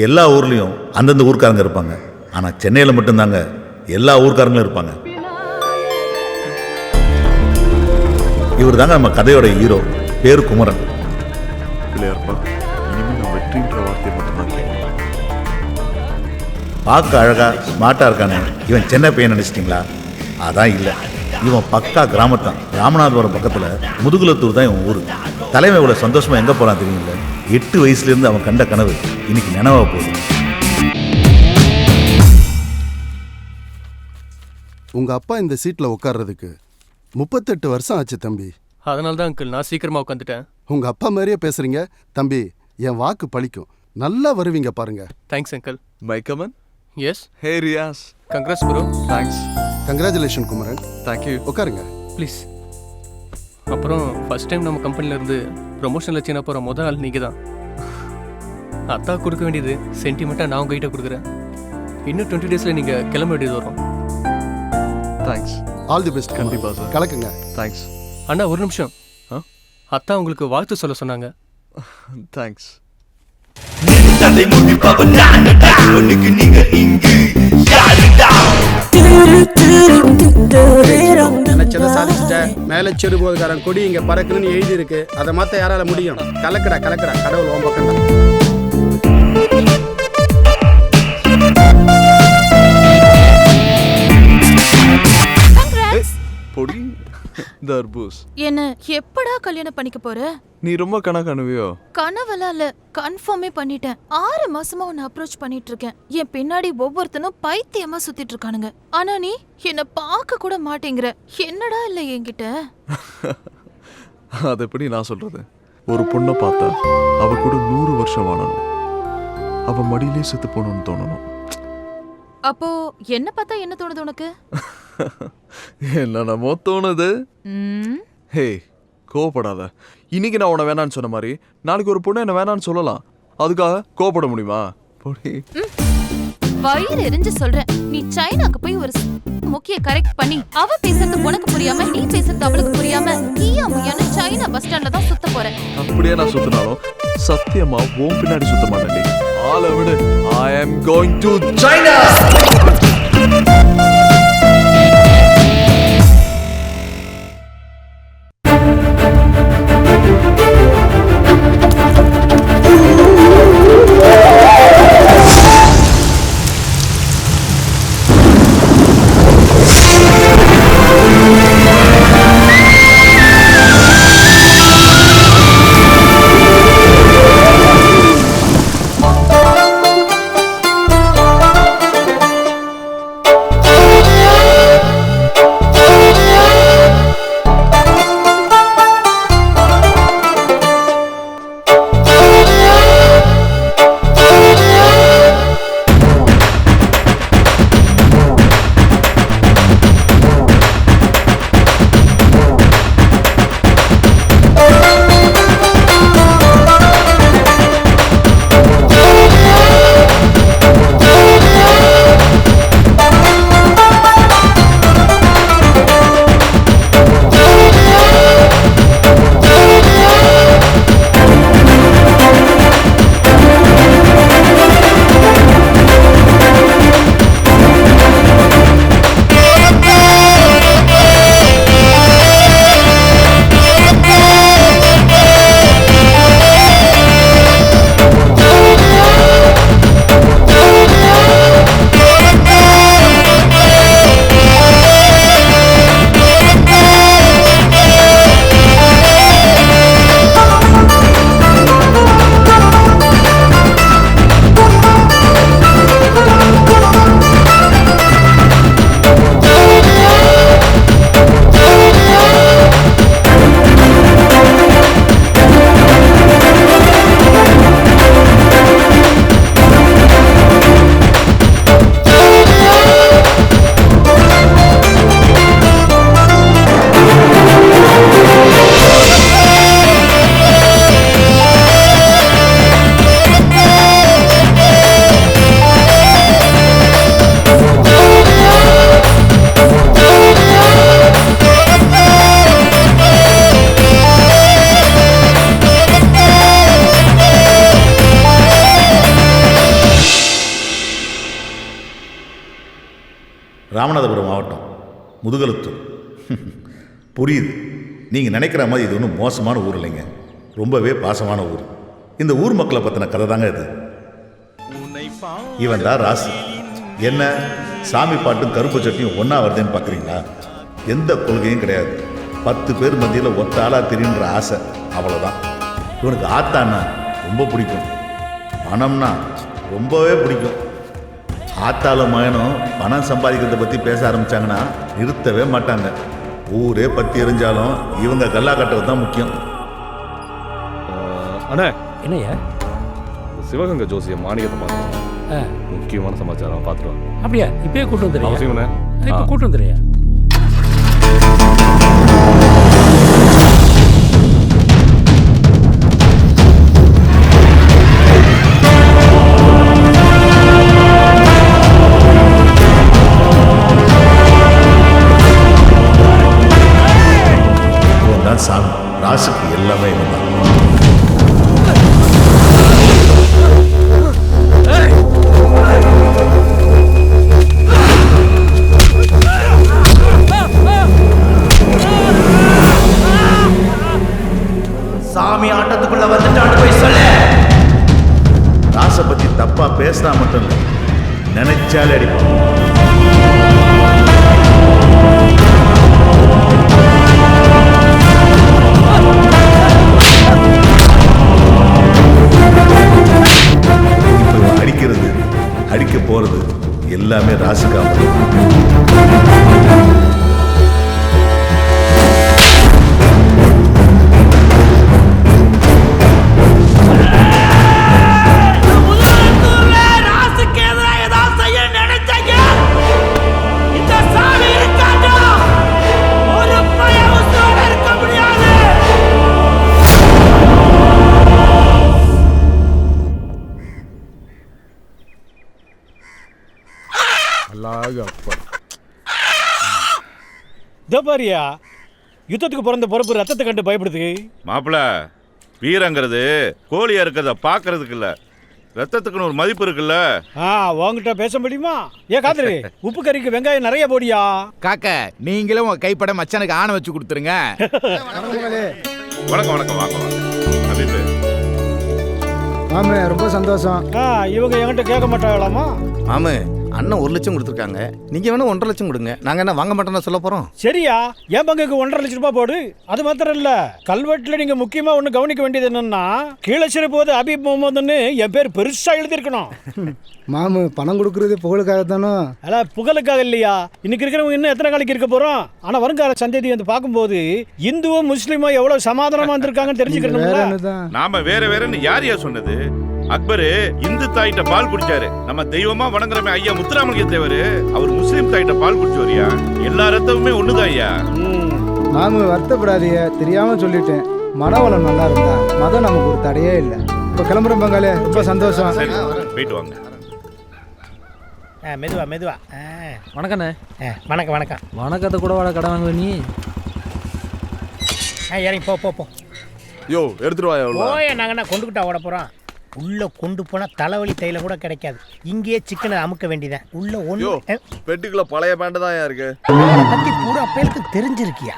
எல்லா ஊர்லேயும் அந்தந்த ஊர்க்காரங்க இருப்பாங்க. ஆனால் சென்னையில் மட்டும்தாங்க எல்லா ஊர்க்காரங்களும் இருப்பாங்க. இவர் தாங்க நம்ம கதையோட ஹீரோ. பேரு குமரன். பார்க்க அழகா ஸ்மார்ட்டாக இருக்கானே, இவன் சென்னை பையன் நினச்சிட்டிங்களா? அதான் இல்லை, இவன் பக்கா கிராமத்தான். ராமநாதபுரம் பக்கத்தில் முதுகுலத்தூர் தான் இவன் ஊர். தலைமை இவ்வளோ சந்தோஷமாக எங்கே போகிறான் தெரியுமில்ல? 8 வயசுலேருந்து அவன் கண்ட கனவு இன்னைக்கு நினைவாக போகுது. உங்கள் அப்பா இந்த சீட்டில் உட்கார்றதுக்கு 38 வருஷம் ஆச்சு தம்பி. அதனால தான் அங்கிள் நான் சீக்கிரமாக உட்காந்துட்டேன். உங்கள் அப்பா மாதிரியே பேசுகிறீங்க தம்பி. என் வாக்கு பழிக்கும். நல்லா வருவீங்க பாருங்க. Thanks uncle. மை கமன். Yes. Hey Riyaz. Congrats bro. Thanks. Congratulation Kumaran. Thank you. உட்காருங்க ப்ளீஸ். அப்புறம் ஃபர்ஸ்ட் டைம் நம்ம கம்பெனிலேருந்து ப்ரொமோஷனில் சீனா போகிற முதல் ஆள் நீங்கள் தான். அத்தா கொடுக்க வேண்டியது சென்டிமெண்ட்டாக நான் உங்ககிட்ட கொடுக்குறேன். இன்னும் 20 டேஸில் நீங்கள் கிளம்ப வேண்டியது வரும். தேங்க்ஸ். All the best. கண்டிப்பாக சார். கலக்குங்க. தேங்க்ஸ். அண்ணா ஒரு நிமிஷம். அத்தா உங்களுக்கு வாழ்த்து சொல்ல சொன்னாங்க. தேங்க்ஸ். நினைச்சதை சாதிச்சுட்ட. மேல செருபோதுக்காரன் கொடி இங்க பறக்குன்னு எழுதி இருக்கு. அதை மாத்த யாரால முடியும்? கலக்கடா கலக்கடா, கடவுள் ஓம் பக்கம். பொடி தர்பூஸ். என்ன எப்படா கல்யாணம் பண்ணிக்க போற? நீ ரொம்ப கனவியோ? கனவெல்லாம் இல்ல, கன்ஃபார்மே பண்ணிட்டேன். 6 மாசமா உன்னை அப்ரோச் பண்ணிட்டு இருக்கேன். என் பின்னாடி ஒவ்வொருத்தனும் பைத்தியமா சுத்திட்டு இருக்கானுங்க. ஆனா நீ என்ன பார்க்க கூட மாட்டேங்கிற. என்னடா இல்ல என்கிட்ட? அது எப்படி நான் சொல்றது? ஒரு பொண்ணை பார்த்தா அவ கூட 100 வருஷம் வாழணும். அவ மடியிலே செத்து போகணும்னு தோணணும். அப்போ என்ன பார்த்தா என்ன தோணுது உனக்கு? என்னமோ தோணுது. ஹே, கோவப்படாத. இன்னைக்கு நான் உன்னை வேணான்னு சொன்ன மாதிரி நாளைக்கு ஒரு பொண்ணு என்ன வேணான்னு சொல்லலாம். அதுக்காக கோவப்பட முடியுமா? பொடி வயிறு எரிஞ்சு சொல்றேன். நீ சைனாக்கு போய் ஒரு முக்கிய கரெக்ட் பண்ணி அவ பேசுறது உனக்கு புரியாம நீ பேசுறது அவளுக்கு புரியாம நீயா முய்யான்னு சைனா பஸ் ஸ்டாண்ட்ல தான் சுத்த போறேன். அப்படியே நான் சுத்தினாலும் சத்தியமா உன் பின்னாடி சுத்த மாட்டேன். ஆள விடு. I am going to China. Ramanathapuram மாவட்டம் முதுகுலத்தூர். புரியுது, நீங்கள் நினைக்கிற மாதிரி இது ஒன்றும் மோசமான ஊர் இல்லைங்க, ரொம்பவே பாசமான ஊர். இந்த ஊர் மக்களை பற்றின கதை தாங்க இது. இவன் தான் ராசு. என்ன சாமி பாட்டும் கருப்பு சட்டியும் ஒன்றா வருதுன்னு பார்க்குறீங்களா? எந்த கொள்கையும் கிடையாது. 10 பேர் மத்தியில் ஒத்த ஆளாக தெரியுன்ற ஆசை, அவ்வளோதான். இவனுக்கு ஆத்தான்னா ரொம்ப பிடிக்கும், பணம்னா ரொம்பவே பிடிக்கும். ஆத்தால மகனும் பணம் சம்பாதிக்கிறத பற்றி பேச ஆரம்பித்தாங்கன்னா நிறுத்தவே மாட்டாங்க. ஊரே பற்றி எரிஞ்சாலும் இவங்க கல்லா கட்டுறது தான் முக்கியம். அண்ணே, என்னையா சிவகங்கை ஜோசியம் மாணிக்கத்தை பார்த்துருவோம். முக்கியமான சமாச்சாரம் பார்த்துருவோம். அப்படியா? இப்பயே கூட்டு வந்துடுறியா? அவசியம்ண்ணே. இப்போ கூட்டு வந்துடுறியா? இவன் தான் சாமி. ராசுக்கு எல்லாமே இவன் தான். சாமி ஆட்டத்துக்குள்ள வந்துட்டான்னு போய் சொல்லு. ராசை பற்றி தப்பா பேசினா மட்டும் இல்லை, நினைச்சாலே அடிப்பான். இப்போ அடிக்கிறது, அடிக்க போறது எல்லாமே ராசுக்காக. பாரியா, யுத்தத்துக்கு பிறந்த பொறுப்பு ரத்தத்தை கண்டு பயப்படுது. மாப்பிள, வீரங்கிறது கோழியா இருக்கிறத பாக்குறதுக்கு இல்ல, ரத்தத்துக்குன்னு ஒரு மதிப்பு இருக்குல்ல. உங்ககிட்ட பேச முடியுமா? காதரி, உப்பு கறிக்கு வெங்காயம் நிறைய போடியா. காக்க, நீங்களும் உங்க கைப்பட மச்சானுக்கு ஆணை வச்சு கொடுத்துருங்க. வணக்கம் வணக்கம், வாங்க வாங்க. அபிப்பு, ஆமா, ரொம்ப சந்தோஷம். இவங்க என்கிட்ட கேட்க மாட்டாங்களாமா? ஆமா, அண்ணன் 1 லட்சம் கொடுத்துருக்காங்க. நீங்க வேணா 1.5 லட்சம் கொடுங்க. நாங்க என்ன வாங்க மாட்டோம்னா சொல்ல போறோம்? சரியா, என் பங்குக்கு 1.5 லட்சம் ரூபாய் போடு. அது மாத்திரம் இல்ல, கல்வெட்டுல நீங்க முக்கியமா ஒண்ணு கவனிக்க வேண்டியது என்னன்னா, கீழச்சிறு போது அபீப் முகமதுன்னு என் பேர் பெருசா எழுதிருக்கணும். மாமு, பணம் கொடுக்கறது புகழுக்காக தானோ? அல்ல, புகழுக்காக இல்லையா. இன்னைக்கு இருக்கிறவங்க இன்னும் எத்தனை காலைக்கு இருக்க போறோம். ஆனா வருங்கால சந்ததி வந்து பார்க்கும்போது இந்துவும் முஸ்லீமும் எவ்வளவு சமாதானமா இருந்திருக்காங்கன்னு தெரிஞ்சுக்கணும். நாம வேற வேறன்னு யார் யார் சொன்னது? அக்பரு இந்து தாயிட்ட பால் குடிச்சாரு. நம்ம தெய்வமா வணங்குறமே ஐயா முத்துராமலிங்க தேவர், அவர் முஸ்லீம் தாயிட்ட பால் குடிச்சோரியா. எல்லா ரத்தமுமே ஒண்ணுதான் ஐயா. மாமு, வருத்தப்படாதீங்க, தெரியாம சொல்லிட்டேன். மனவளம் நல்லா இருந்தா மதம் நமக்கு ஒரு தடையே இல்லை. இப்போ கிளம்புறோம் பங்காளி, ரொம்ப சந்தோஷம். சரி, போயிட்டு வாங்க. மெதுவா மெதுவா. வணக்கண்ணே. வணக்கம் வணக்கம். வணக்கத்தை கூட வாட கடை வாங்குவ நீ. இறங்கி போ போ போ. யோ, எடுத்துட்டு வாயா. போய நாங்கன்னா கொண்டுகிட்டா ஓட போறோம். உள்ள கொண்டு போனா தலைவலி தைல கூட கிடைக்காது. இங்கேயே சிக்கனை அமுக்க வேண்டியதான். உள்ள ஒண்ணு பெட்டிக்குள்ள பழைய பேண்ட் தான் இருக்கு. பத்தி பூரா பேருக்கு தெரிஞ்சிருக்கியா?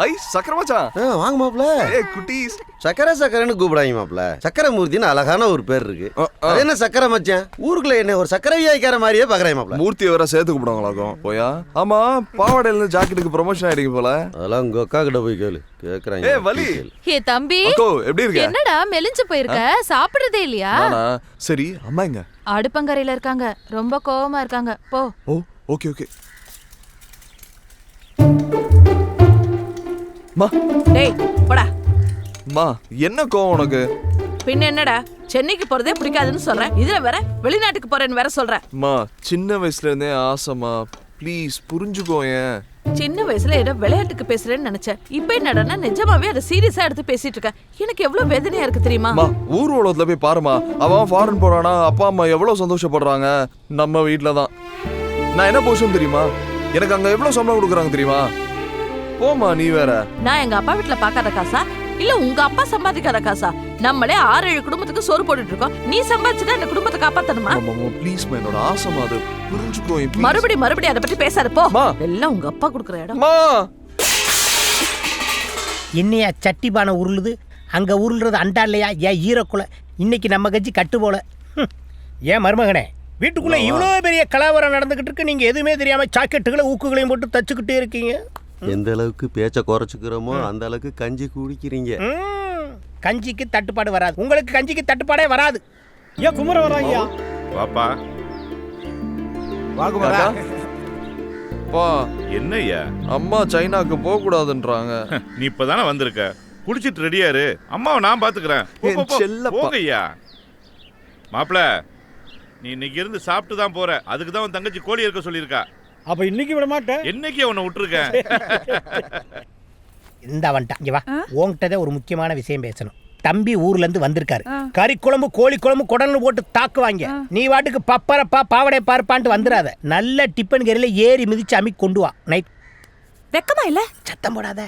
ஐ, சக்கரை மச்சான். வாங்க மாப்ள. ஏய் குட்டீஸ், சக்கரைன்னு கூப்பிடாங்க மாப்ள. சக்கரை மூர்த்தின்னு அழகான ஒரு பேர் இருக்கு. அது என்ன சக்கரை மச்சான்? ஊருக்குள்ள என்ன ஒரு சக்கரை வியாய்க்கார மாதிரியே பாக்குறேன் மாப்ள. மூர்த்தியை வேற சேர்த்து கூப்பிடுவாங்களாக்கும். போயா? ஆமா, பாவாடையில இருந்து ஜாக்கெட்டுக்கு ப்ரொமோஷன் ஆயிடுங்க போல. அதெல்லாம் உங்க அக்கா கிட்ட போய் கேளு, கேக்குறாங்க. ஏய் வலி. ஏ தம்பி, அக்கோ எப்படி இருக்க? என்னடா மெலிஞ்சு போயிருக்க? சாப்பிடுறதே இல்லையா? நானா? சரி, அம்மா எங்க? அடுப்பங்கரையில இருக்காங்க, ரொம்ப கோவமா இருக்காங்க. போ. ஓ, ஓகே ஓகே. மா, டேய் போடா. மா, என்ன கோவம் உனக்கு? பின்ன என்னடா, சென்னைக்கு போறதே பிடிக்காதுன்னு சொல்றேன், இதுல வேற வெளிநாட்டுக்கு போறேன்னு வேற சொல்ற. மா, சின்ன வயசுல இருந்தே ஆசைமா, ப்ளீஸ் புரிஞ்சுக்கோயேன். சின்ன வயசுல ஏதோ விளையாட்டுக்கு பேசுறேன்னு நினைச்சேன். இப்ப என்னடா நிஜமாவே அதை சீரியஸா எடுத்து பேசிட்டு இருக்க. எனக்கு எவ்வளவு வேதனையா இருக்கு தெரியுமா? மா, ஊர் உலகத்துல போய் பாருமா. அவன் ஃபாரின் போறானா, அப்பா அம்மா எவ்வளவு சந்தோஷப்படுறாங்க. நம்ம வீட்டுல தான். நான் என்ன போஷன் தெரியுமா? எனக்கு அங்க எவ்வளவு சம்பளம் கொடுக்குறாங்க தெரியுமா? போமா, நீ வேற. நான் எங்க அப்பா வீட்டுல பாக்காத காசா இல்ல உங்க அப்பா சம்பாதிக்காத காசா? நம்மளே 6-7 குடும்பத்துக்கு சோறு போட்டுட்டு இருக்கோம். நீ சம்பாதிச்சுதான் இந்த குடும்பத்தை காப்பாத்தணுமா? ப்ளீஸ் என்னோட ஆசைமா, அது புரிஞ்சுக்கோ. மறுபடியும் அதை பத்தி பேசாத போ. எல்லாம் உங்க அப்பா கொடுக்குற இடம். என்னையா சட்டி பானை உருளுது, அங்க உருள்றது அண்டா இல்லையா? ஏன் ஈரக்குலை இன்னைக்கு நம்ம கட்சி கட்டு போல. ஏன் மருமகனே, வீட்டுக்குள்ள இவ்வளோ பெரிய கலவரம் நடந்துகிட்டு இருக்கு, நீங்க எதுவுமே தெரியாம சாக்கெட்டுகளை ஊக்குகளையும் போட்டு தச்சுக்கிட்டே இருக்கீங்க. எந்த அளவுக்கு பேச்ச குறைச்சுக்கிறோமோ அந்த அளவுக்கு கஞ்சி குடிக்கிறீங்க. கஞ்சிக்கு தட்டுப்பாடு வராது, உங்களுக்கு கஞ்சிக்கு தட்டுப்பாடே வராது. ஏன் குமர வராங்கயா? பாப்பா வாங்குமாடா. பா என்னய்யா? அம்மா சைனாக்கு போக கூடாதுன்றாங்க. நீ இப்பதானே வந்திருக்க, குடிச்சிட்டு ரெடியா இரு, அம்மாவை நான் பாத்துக்கிறேன். போங்கய்யா. மாப்பிள, நீ இன்னைக்கு இருந்து சாப்பிட்டு தான் போற. அதுக்கு தான் உன் தங்கச்சி கோழி இருக்க சொல்லியிருக்கா. அப்ப இன்னைக்கு விட மாட்டேன். என்னைக்கு அவனை விட்டுருக்கேன். இந்த வந்துட்டான், இங்க வா. உன்கிட்டதே ஒரு முக்கியமான விஷயம் பேசணும். தம்பி ஊர்ல இருந்து வந்திருக்காரு. கறி குழம்பு, கோழி குழம்பு, குடல்னு போட்டு தாக்குவாங்க. நீ வாட்டுக்கு பப்பரப்பா பாவடை பார்ப்பான்ட்டு வந்துடாத. நல்ல டிப்பன் கறியில ஏறி மிதிச்சு அமி கொண்டு வா. நைட் வெக்கமா இல்ல? சத்தம் போடாத.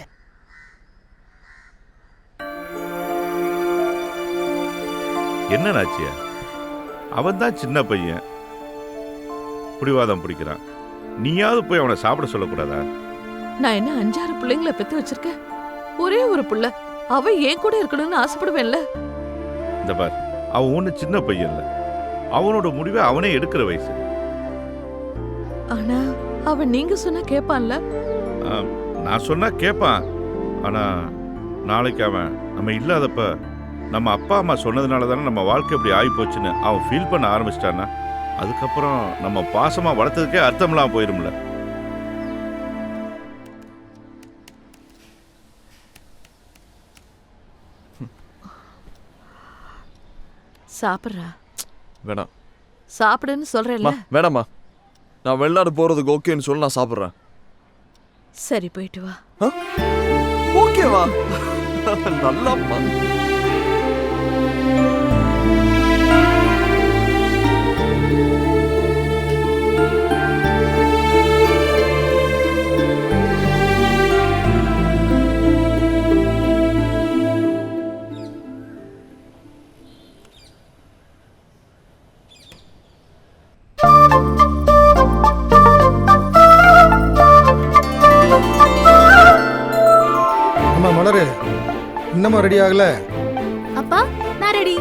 என்ன நாச்சியா? அவன் தான் சின்ன பையன், புடிவாதம் பிடிக்கிறான். நீயாவது போய் அவனை சாப்பிட சொல்லக்கூடாதா? நான் என்ன 5-6 பிள்ளைங்களை பெத்து வச்சிருக்கேன். ஒரே ஒரு புள்ள, அவ ஏன் கூட இருக்கணும்னு ஆசைப்படுவேன்ல. இந்த பார், அவன் ஒண்ணு சின்ன பையன் இல்ல, அவனோட முடிவை அவனே எடுக்கிற வயசு. ஆனா அவன் நீங்க சொன்னா கேட்பான்ல? நான் சொன்னா கேட்பான். ஆனா நாளைக்கு அவன் நம்ம இல்லாதப்ப நம்ம அப்பா அம்மா சொன்னதுனால தானே நம்ம வாழ்க்கை இப்படி ஆகி போச்சுன்னு அவன் ஃபீல் பண்ண ஆரம்பிச்சிட்டான்னா, அதுக்கப்புறம் நம்ம பாசமா வளர்த்ததுக்கே அர்த்தம்லாம் போயிரும்ல. சாப்பிட்றா. வேணாம். சாப்பிடுன்னு சொல்றேன்ல. வேணாமா, நான் வெளிநாடு போறதுக்கு ஓகேன்னு சொல்லி நான் சாப்பிட்றேன். சரி, போயிட்டு வா. ஓகேவா? நல்லாப்பா. அம்மா மலரு, இன்னமும் ரெடி ஆகல? அப்பா, நான் ரெடி.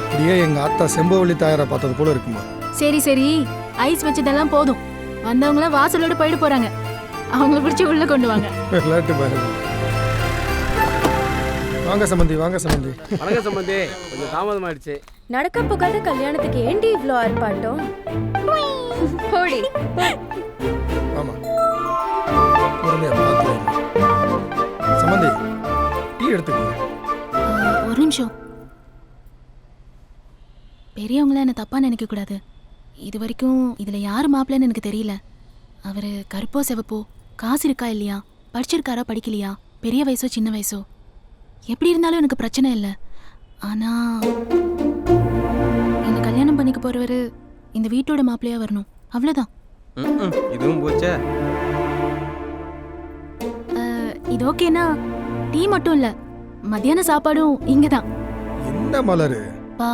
அப்படியே எங்க ஆத்தா செம்பவள்ளி தாயாரை பார்த்தது போல இருக்குமா? சரி சரி, ஐஸ் வச்சதெல்லாம் போதும். வந்தவங்கள வாசலோட போயிட்டு போறாங்க. அவங்கள பிடிச்சி உள்ள கொண்டு வாங்க. விளையாட்டு பாருங்க. வாங்க சம்பந்தி, வாங்க சம்பந்தி. வணக்கம் சம்பந்தி, கொஞ்சம் தாமதம் ஆயிடுச்சு. நடக்க போகாத கல்யாணத்துக்கு ஏண்டி இவ்ளோ ஆர்ப்பாட்டம்? போடி. ஆமா, சம்பந்தி டீ எடுத்துக்கோங்க. ஒரு நிமிஷம். பெரியவங்கள என்ன தப்பா நினைக்க கூடாது. இது வரைக்கும் இதுல யாரு மாப்பிள்ளைன்னு எனக்கு தெரியல. அவரு கருப்போ செவப்போ, காசு இருக்கா இல்லையா, படிச்சிருக்காரா படிக்கலையா, பெரிய வயசோ சின்ன வயசோ, எப்படி இருந்தாலும் எனக்கு பிரச்சனை இல்லை. ஆனா என்ன கல்யாணம் பண்ணிக்க போறவரு இந்த வீட்டோட மாப்பிள்ளையா வரணும், அவ்வளவுதான். இதுவும் போச்சே. இது ஓகேனா டீ மட்டும் இல்ல, மத்தியான சாப்பாடும் இங்கதான். என்ன மலரு? பா,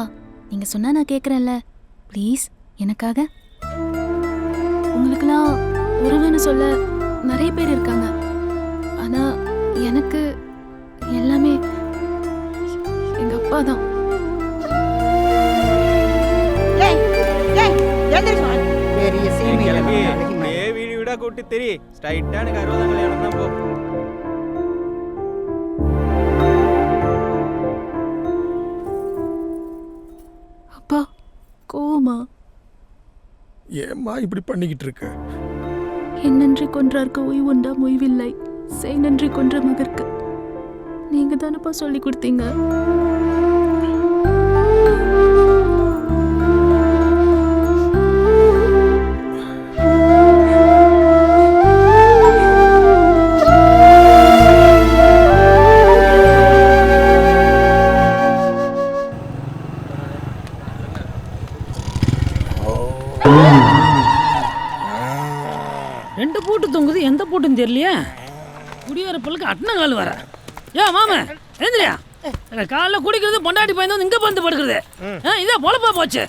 நீங்க சொன்னா நான் கேக்குறேன்ல, ப்ளீஸ் எனக்காக. உங்களுக்குலாம் உறவுன்னு சொல்ல நிறைய பேர் இருக்காங்க. ஆனா எனக்கு எல்லாமே எங்க அப்பா தான். வீடு வீடா கூட்டி தெரி ஸ்ட்ரைட்டா எனக்கு 60 கல்யாணம் தான் போ. அப்பா கோமா? ஏம்மா இப்படி பண்ணிக்கிட்டு இருக்க? என்னன்றி கொன்றார்க்கு ஓய்வு உண்டாம் ஓய்வில்லை, செய் நன்றி கொன்ற மகற்கு. நீங்க தானப்பா சொல்லி கொடுத்தீங்க. ரெண்டு பூட்டு தொங்குது, எந்த பூட்டுன்னு தெரியலையா? குடிவரப்பலுக்கு அட்ன கால் வர. யோ மாமா எழுந்திரியா காலைல குடிக்கிறது பொண்டாட்டி பையன் வந்து இங்க வந்து படுக்கிறது இதே பொழப்பா போச்சு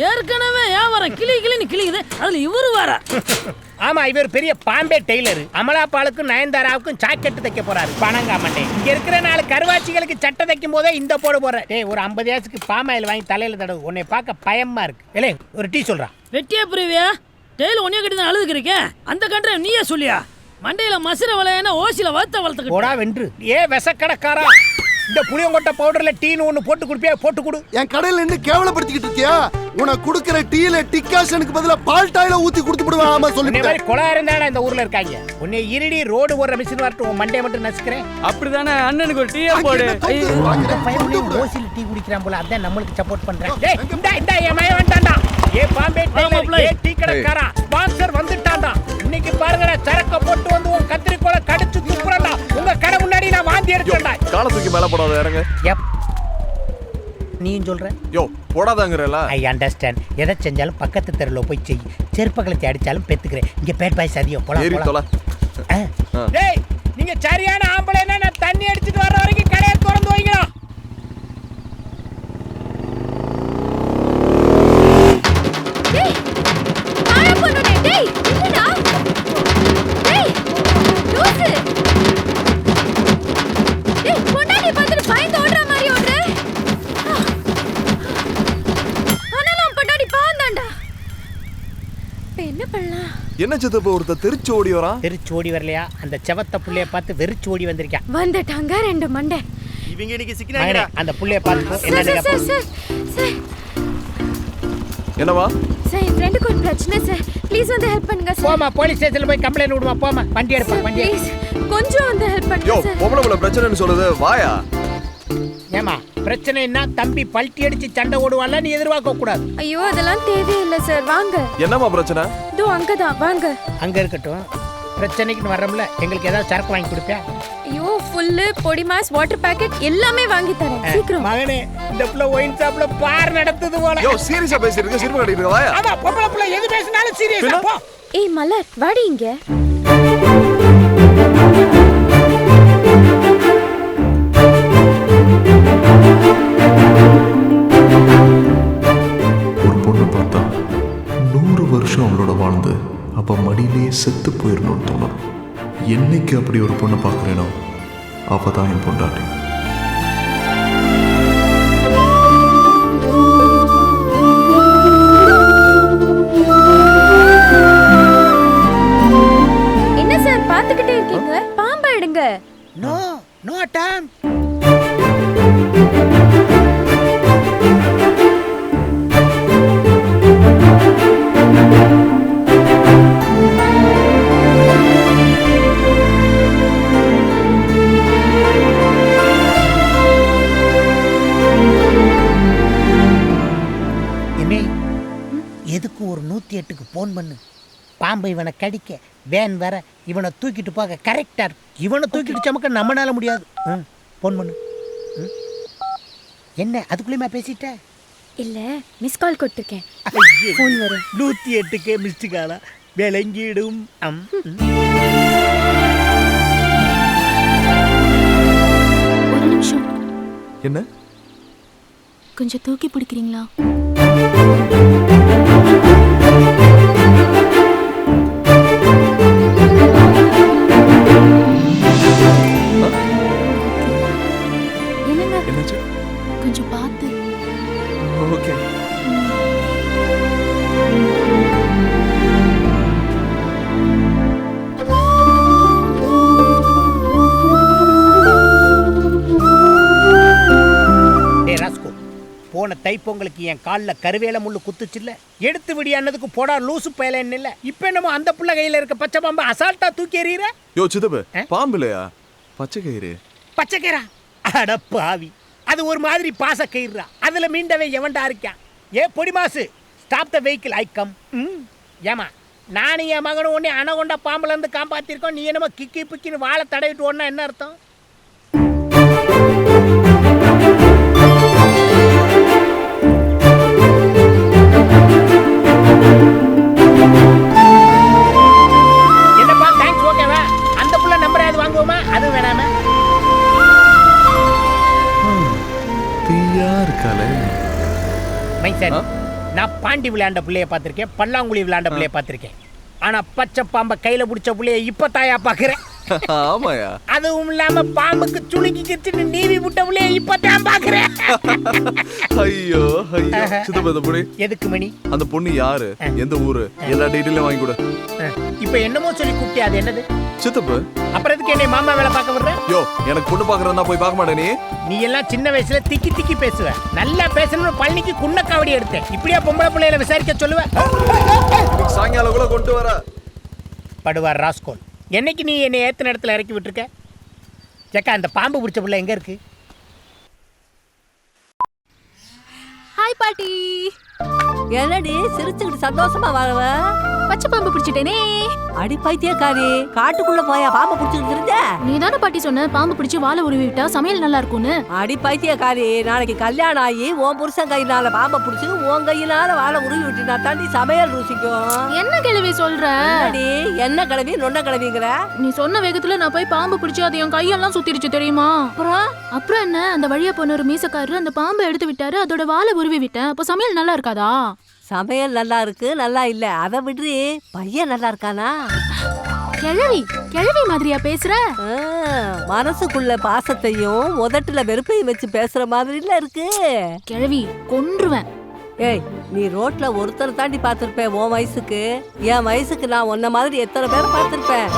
ஏற்கனவே வியாபாரம் கிளின்னு கிளிக்குது அதுல இவரு வர ஆமா இவர் பெரிய பாம்பே டெய்லர் அமலாபாலுக்கும் நயன்தாராவுக்கும் ஜாக்கெட் தைக்க போறாரு பணங்காமட்டே இங்க இருக்கிற 4 கருவாச்சிகளுக்கு சட்டை தைக்கும் போதே இந்த போட போற டேய் ஒரு 50 ஏசுக்கு பாமாயில் வாங்கி தலையில தடவு உன்னை பார்க்க பயமா இருக்கு ஏலே ஒரு டீ சொல்றா வெட்டியா புரிவியா டெய்லி உன்னைய கிட்ட தான் அழுதுக்கிறீங்க அந்த கண்ட்ரை நீயே சொல்லியா மண்டையில மசுர வளையனா ஓசில வளர்த்துக்கிட்டு போடா வென்று ஏ விசக்கடக்காரா இந்த புளியங்கொட்டை பவுடர்ல டீன்னு ஒன்று போட்டு குடிப்பியா போட்டு கொடு என் கடையில் நின்று கேவலப்படுத்திக்கிட்டு இருக்கியா உனக்கு கொடுக்குற டீல டிகாஷனுக்கு பதிலா பால் டாயில ஊத்தி கொடுத்து விடுவேன் ஆமா சொல்லி மாதிரி கொலா இருந்தாடா இந்த ஊர்ல இருக்காங்க உன்னை இருடி ரோடு ஓடுற மிஷின் வரட்டும் உன் மண்டையை மட்டும் நசுக்கிறேன் அப்படிதானே அண்ணனுக்கு ஒரு டீயா போடு ஓசில டீ குடிக்கிறான் போல அதான் நம்மளுக்கு சப்போர்ட் பண்றேன் டேய் இந்த என் மய வந்துட்டான்டா ஏ பாம்பே டெய்லர் ஏ டீ கடைக்காரா ஸ்பான்சர் வந்துட்டான்டா இன்னைக்கு பாருங்கடா சரக்க போட்டு வந்து உன் கத்திரிக்கோலை கடிச்சு துப்புறடா உங்க கடை முன்னாடி நான் வாந்தி எடுக்கறேன்டா காலை தூக்கி மேல போடாத இறங்க நீயும் சொல்ற யோ போடாதங்கறல ஐ அண்டர்ஸ்டாண்ட் எதை செஞ்சாலும் பக்கத்து தெருல போய் செய் செருப்பகளை அடிச்சாலும் பெத்துக்கிறேன் இங்க பேட் பாய் சதியோ போலாம் டேய் நீங்க சரியான ஆம்பளைனா நான் தண்ணி அடிச்சிட்டு வர வரைக்கும் கடையை திறந்து வைங்கடா டேய் ஆயா பண்ணுடே டேய் என்னடா டேய் லூசு டேய் பொண்டாட்டி பார்த்துட்டு பயந்து ஓடுற மாதிரி ஓடுற ஆனாலும் பொண்டாட்டி பாவந்தாண்டா இப்போ என்ன பண்ணலாம் என்ன சித்தப்ப ஒருத்த தெரிச்சு ஓடி வரான் தெரிச்சு ஓடி வரலையா அந்த செவத்த புள்ளைய பார்த்து வெறிச்சு ஓடி வந்திருக்கான் வந்துட்டாங்க 2 மண்டை இவங்க இன்னைக்கு சிக்கினாங்கடா அந்த புள்ளைய பார்த்து என்ன சார் என்னவா சார் என் ஃப்ரெண்டுக்கு ஒரு பிரச்சனை சார் ப்ளீஸ் வந்து ஹெல்ப் பண்ணுங்க சார் போமா போலீஸ் ஸ்டேஷன்ல போய் கம்ப்ளைன்ட் விடுமா போமா வண்டி எடுப்பா வண்டி ப்ளீஸ் கொஞ்சம் வந்து ஹெல்ப் பண்ணுங்க யோ சார் பொம்பளை பிரச்சனைன்னு சொல்றது வாயா ஏமா பிரச்சனைன்னா தம்பி பல்ட்டி அடிச்சு சண்டை ஓடுவான்ல நீ எதிர்பார்க்க கூடாது ஐயோ அதெல்லாம் தேவையில்லை சார் வாங்க என்னமா பிரச்சனை இதோ அங்கதான் வாங்க அங்க இருக்கட்டும் பிரச்சனைக்கு வர்றோம்ல எங்களுக்கு ஏதாவது சரக்கு வாங்கி கொடுப்பியா ஐயோ ஃபுல்லு பொடி மாஸ் வாட்டர் பாக்கெட் எல்லாமே வாங்கி தரேன் சீக்கிரம் மகனே இந்த புள்ள ஒயின் ஷாப்ல பார் நடத்துது போல யோ சீரியஸா பேசிட்டு சிரிப்பு கட்டிட்டு வாயா ஆமா பொம்பளை புள்ள எது பேசினாலும் சீரியஸா போ ஏய் மலர் வாடி இங்க ஒரு பொண்ணு பார்த்தா 100 வருஷம் அவளோட வாழ்ந்து அப்ப மடியிலேயே செத்து போயிடணும்னு தோணும் என்னைக்கு அப்படி ஒரு பொண்ணை பார்க்குறேனோ அவ தான் என் பொண்டாட்டி என்ன சார் பார்த்துக்கிட்டே இருக்கீங்க பாம்பா எடுங்க நோ டைம் எதுக்கு ஒரு 108க்கு ஃபோன் பண்ணு பாம்பை இவனை கடிக்க வேன் வர இவனை தூக்கிட்டு போக கரெக்டா இருக்கு இவனை தூக்கிட்டு சமக்க நம்மளால முடியாது ஃபோன் பண்ணு என்ன அதுக்குள்ளேயுமா பேசிட்ட இல்ல மிஸ் கால் கொடுத்துருக்கேன் ஃபோன் வரும் 108க்கு மிஸ்டு காலா விளங்கிடும் ஒரு நிமிஷம் என்ன கொஞ்சம் தூக்கி பிடிக்கிறீங்களா என்னாச்சு கொஞ்சம் பார்த்து ஓகே போன தைப்பொங்கலுக்கு என் காலில் கருவேல முள்ளு குத்துச்சுல்ல எடுத்து விடியானதுக்கு போடா லூசு பயலன்னு இல்லை இப்போ என்னமோ அந்த புள்ள கையில் இருக்க பச்சை பாம்பு அசால்ட்டா தூக்கி எறிகிற யோ சித்தப்பு பாம்பு இல்லையா பச்சை கயிறு பச்சை கயிறா அட பாவி அது ஒரு மாதிரி பாச கயிறுறா அதில் மீண்டவே எவன்டா இருக்கான் ஏ பொடி மாசு stop the vehicle I come ஏமா நானும் என் மகனும் ஒன்னே அணகொண்ட பாம்புல இருந்து காப்பாத்திருக்கோம் நீ என்னமோ கிக்கி பிக்கின்னு வாழை தடவிட்டு ஓடனா என்ன அர்த்தம் என்னப்பா தேங்க்ஸ் ஓகேவா அந்த புள்ள நம்பர் ஏதாவது வாங்குவோமா அது வேணாமா குட்டியா இருக்காளே. மைசன், நான் பாண்டி விளையாண்ட பிள்ளைய பார்த்திருக்கேன், பல்லாங்குழி விளையாண்ட பிள்ளைய பார்த்திருக்கேன். ஆனா பச்சை பாம்பை கையில பிடிச்ச பிள்ளைய இப்ப தாயா பாக்குறேன். ஆமாயா. அதுவும் இல்லாம பாம்புக்கு சுளுக்கி கிச்சுன்னு நீவி விட்ட பிள்ளைய இப்ப தான் பாக்குறேன். ஐயோ ஐயோ. சித்தப்பா இந்த பொண்ணு எதுக்கு மணி? அந்த பொண்ணு யாரு, எந்த ஊரு, எல்லா டீட்டெயிலும் வாங்கி கொடு. இப்ப என்னமோ சொல்லி கூப்பிட்டே, அது என்னது? சித்தப்பு. அப்புறம் எதுக்கு என்னை மாமா வேலை பார்க்க விடுற? யோ, எனக்கு பொண்ணு பாக்குறதா போய் பார்க்க மாட்டே நீ. நீ எல்லாம் சின்ன வயசுல திக்கி திக்கி பேசுவ. நல்லா பேசணும்னு பழனிக்கு குன்னக்காவடி எடுத்தேன். இப்படியா பொம்பளை பிள்ளைகளை விசாரிக்க சொல்லுவ? சாயங்காலம் கூட கொண்டு வர படுவார் ராஸ்கோல். என்னைக்கு நீ என்னை ஏத்த இடத்துல இறக்கி விட்டுருக்க? ஜக்கா, அந்த பாம்பு பிடிச்ச பிள்ளை எங்க இருக்கு? ஹாய் பாட்டி. என்னடி சிரிச்சுக்கிட்டு சந்தோஷமா வரவ? பச்சை பாம்பு பிடிச்சிட்டேனே. அடி பைத்தியக்காரி, காட்டுக்குள்ள போயா பாம்பு பிடிச்சிட்டு இருந்த? நீ தானே பாட்டி சொன்ன பாம்பு பிடிச்சி வாழை உருவி விட்டா சமையல் நல்லா இருக்கும்னு. அடி பைத்தியக்காரி, நாளைக்கு கல்யாணம் ஆகி உன் புருஷன் கையினால பாம்பை பிடிச்சி உன் கையினால வாழை உருவி விட்டினா தாண்டி சமையல் ருசிக்கும். என்ன கிழவி சொல்ற? என்ன கிழவி நொன்ன கிழவிங்கிற? நீ சொன்ன வேகத்துல நான் போய் பாம்பு பிடிச்சி அது என் கையெல்லாம் சுத்திருச்சு தெரியுமா? அப்புறம் என்ன, அந்த வழியா போன ஒரு மீசக்காரரு அந்த பாம்பை எடுத்து விட்டாரு, அதோட வாழை உருவி விட்டேன். அப்போ சமையல் நல்லா இருக்காதா? சமையல் நல்லா இருக்கு, நல்லா இல்ல, அதை விடுறி. பையன் நல்லா இருக்கானா? கிழவி கிழவி மாதிரியா பேசுற? மனசுக்குள்ள பாசத்தையும் உதட்டுல வெறுப்பையும் வச்சு பேசுற மாதிரில இருக்கு. கிழவி கொன்றுவேன். ஏய், நீ ரோட்ல ஒருத்தர் தாண்டி பார்த்திருப்பேன் உன் வயசுக்கு. என் வயசுக்கு நான் உன்ன மாதிரி எத்தனை பேரை பார்த்திருப்பேன்.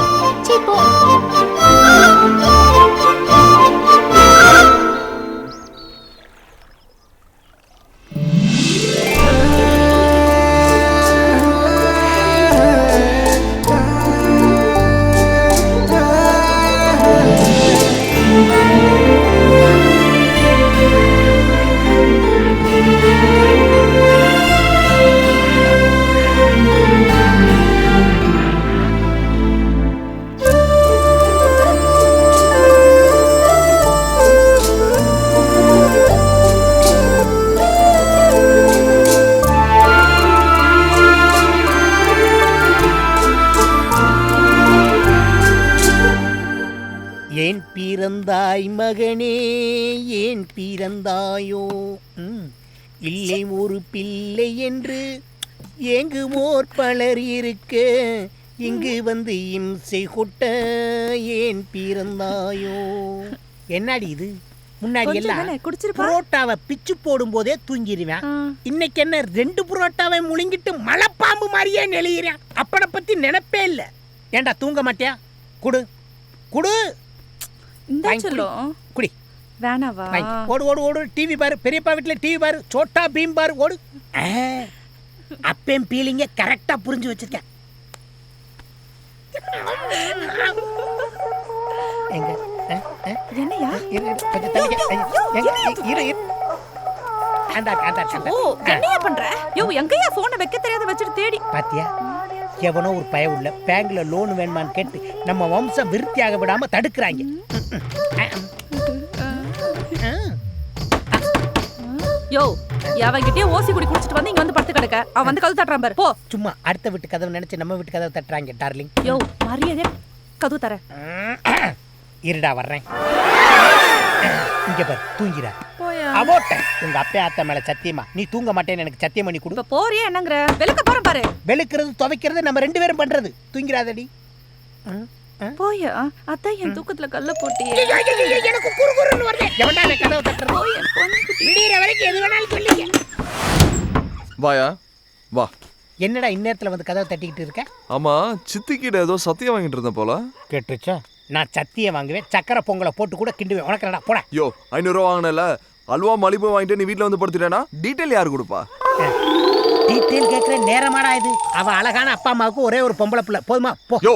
ஏன் பிறந்தாய் மகனே, ஏன் பிறந்தாயோ? இல்லை ஒரு பிள்ளை என்று ஏங்குவோர் பலர் இருக்க, இங்கு வந்து இம்சை கொட்ட ஏன் பிறந்தாயோ? என்னடி இது? முன்னாடி எல்லாம் புரோட்டாவை பிச்சு போடும் போதே தூங்கிடுவேன். இன்னைக்கு என்ன 2 புரோட்டாவை முழுங்கிட்டு மலைப்பாம்பு மாதிரியே நெளிகிறேன். அப்பனை பத்தி நினைப்பே இல்லை. ஏண்டா தூங்க மாட்டியா? குடு குடு குடி. வேணாவா? ஓடு ஓடு ஓடு. டிவி பாரு, பெரியப்பா வீட்டுல டிவி பாரு, சோட்டா பீம் பாரு, ஓடு. அப்பேம் பீலிங்க கரெக்டா புரிஞ்சு வச்சிருக்கேன். எங்க என்னையா? கொஞ்சம் தள்ளிக்க. என்னையா பண்ற? யோ, எங்கயா போனை வைக்க தெரியாத வச்சிட்டு தேடி பாத்தியா? எவனோ ஒரு பய உள்ள பேங்க்ல லோன் வேணுமான்னு கேட்டு நம்ம வம்சம் விருத்தியாக விடாம தடுக்கிறாங்க. யோ, அவங்கிட்டே ஓசி குடி குடிச்சிட்டு வந்து இங்க வந்து படுத்து கிடக்க. அவன் வந்து கதவு தட்டுறான் பாரு. போ. சும்மா அடுத்த வீட்டு கதவு நினைச்சு நம்ம வீட்டு கதவு தட்டுறாங்க டார்லிங். யோ, மரியாதை கதவு தர. இருடா வர்றேன். இங்க பாரு, தூங்கிடா. போயா. அபோட்ட உங்க அப்பா அத்தை மேல சத்தியமா நீ தூங்க மாட்டேன்னு எனக்கு சத்தியம் பண்ணி கொடு. போறியா என்னங்கற? வெளுக்க போறேன் பாரு. வெளுக்கிறது துவைக்கிறது நம்ம 2 பேரும் பண்றது. தூங்கிராதடி. போயா. அத்தை என் தூக்கத்துல கல்ல போட்டியே. எனக்கு குறுகுறுன்னு வருது. எவன்டா அந்த கதவை தட்டுறது? போய் பொண்ணு விடியற வரைக்கும் எது வேணாலும் சொல்லுங்க. வாயா வா. என்னடா இந்நேரத்துல வந்து கதவை தட்டிக்கிட்டு இருக்க? ஆமா, சித்திக்கிட்ட ஏதோ சத்தியம் வாங்கிட்டு இருந்தேன் போல. கேட்டுச்சா? நான் சத்தியம் வாங்குவேன், சக்கரை பொங்கலை போட்டு கூட கிண்டுவேன். உனக்கு என்னடா போட. யோ, 500 ரூபா வாங்கினல, அல்வா மலிப்பு வாங்கிட்டு நீ வீட்டில் வந்து படுத்துட்டேனா டீட்டெயில் யாரு கொடுப்பா? டீட்டெயில் கேட்குற நேரமாடா இது? அவ அழகான அப்பா அம்மாவுக்கு ஒரே ஒரு பொம்பளை பிள்ளை. போதுமா? போ. யோ,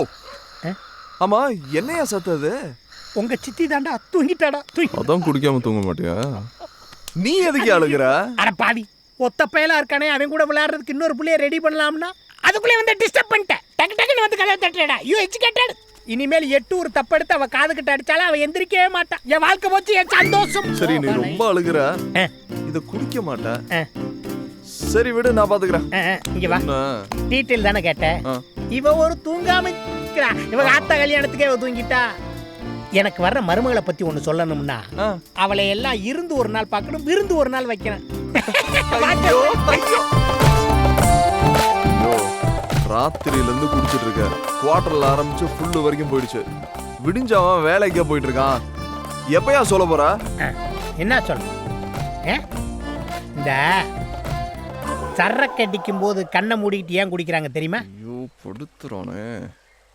ஆமா என்னையா சத்தது? உங்க சித்தி தாண்டா தூங்கிட்டாடா. அதான் குடிக்காம தூங்க மாட்டியா? நீ எதுக்கு அழுகுற? அட பாவி, ஒத்த பயலா இருக்கானே, அவன் கூட விளையாடுறதுக்கு இன்னொரு பிள்ளைய ரெடி பண்ணலாம்னா அதுக்குள்ளே வந்து டிஸ்டர்ப் பண்ணிட்டேன். டக்கு டக்குன்னு வந்து கதவை தட்டுறடா. You educated. இனிமேல் 8 ஒரு தப்படுத்து அவ காது கிட்ட அடிச்சாலும் அவ எந்திரிக்கவே மாட்டான். என் வாழ்க்கை போச்சு, என் சந்தோஷம். சரி, நீ ரொம்ப அழுகுற, இத குடிக்க மாட்டேன். சரி விடு, நான் பாத்துக்கிறேன். இங்க வா. டீட்டெயில் தானே கேட்டேன். இவ ஒரு தூங்காம இருக்கா. இவ ஆத்தா கல்யாணத்துக்கே தூங்கிட்டா. எனக்கு வர்ற மருமகளை பத்தி ஒண்ணு சொல்லணும்னா அவளை எல்லாம் இருந்து ஒரு நாள் பார்க்கணும், விருந்து ஒரு நாள் வைக்கணும். ராத்திரியில இருந்து குடிச்சிட்டு இருக்க, குவார்டர்ல ஆரம்பிச்சு ஃபுல்லு வரைக்கும் போயிடுச்சு. விடிஞ்சவன் வேலைக்கே போயிட்டு இருக்கான். எப்பயா சொல்ல போற? என்ன சொல்ல? இந்த சரக்கு அடிக்கும் போது கண்ணை மூடிக்கிட்டு ஏன் குடிக்கிறாங்க தெரியுமா? ஐயோ படுத்துறானே.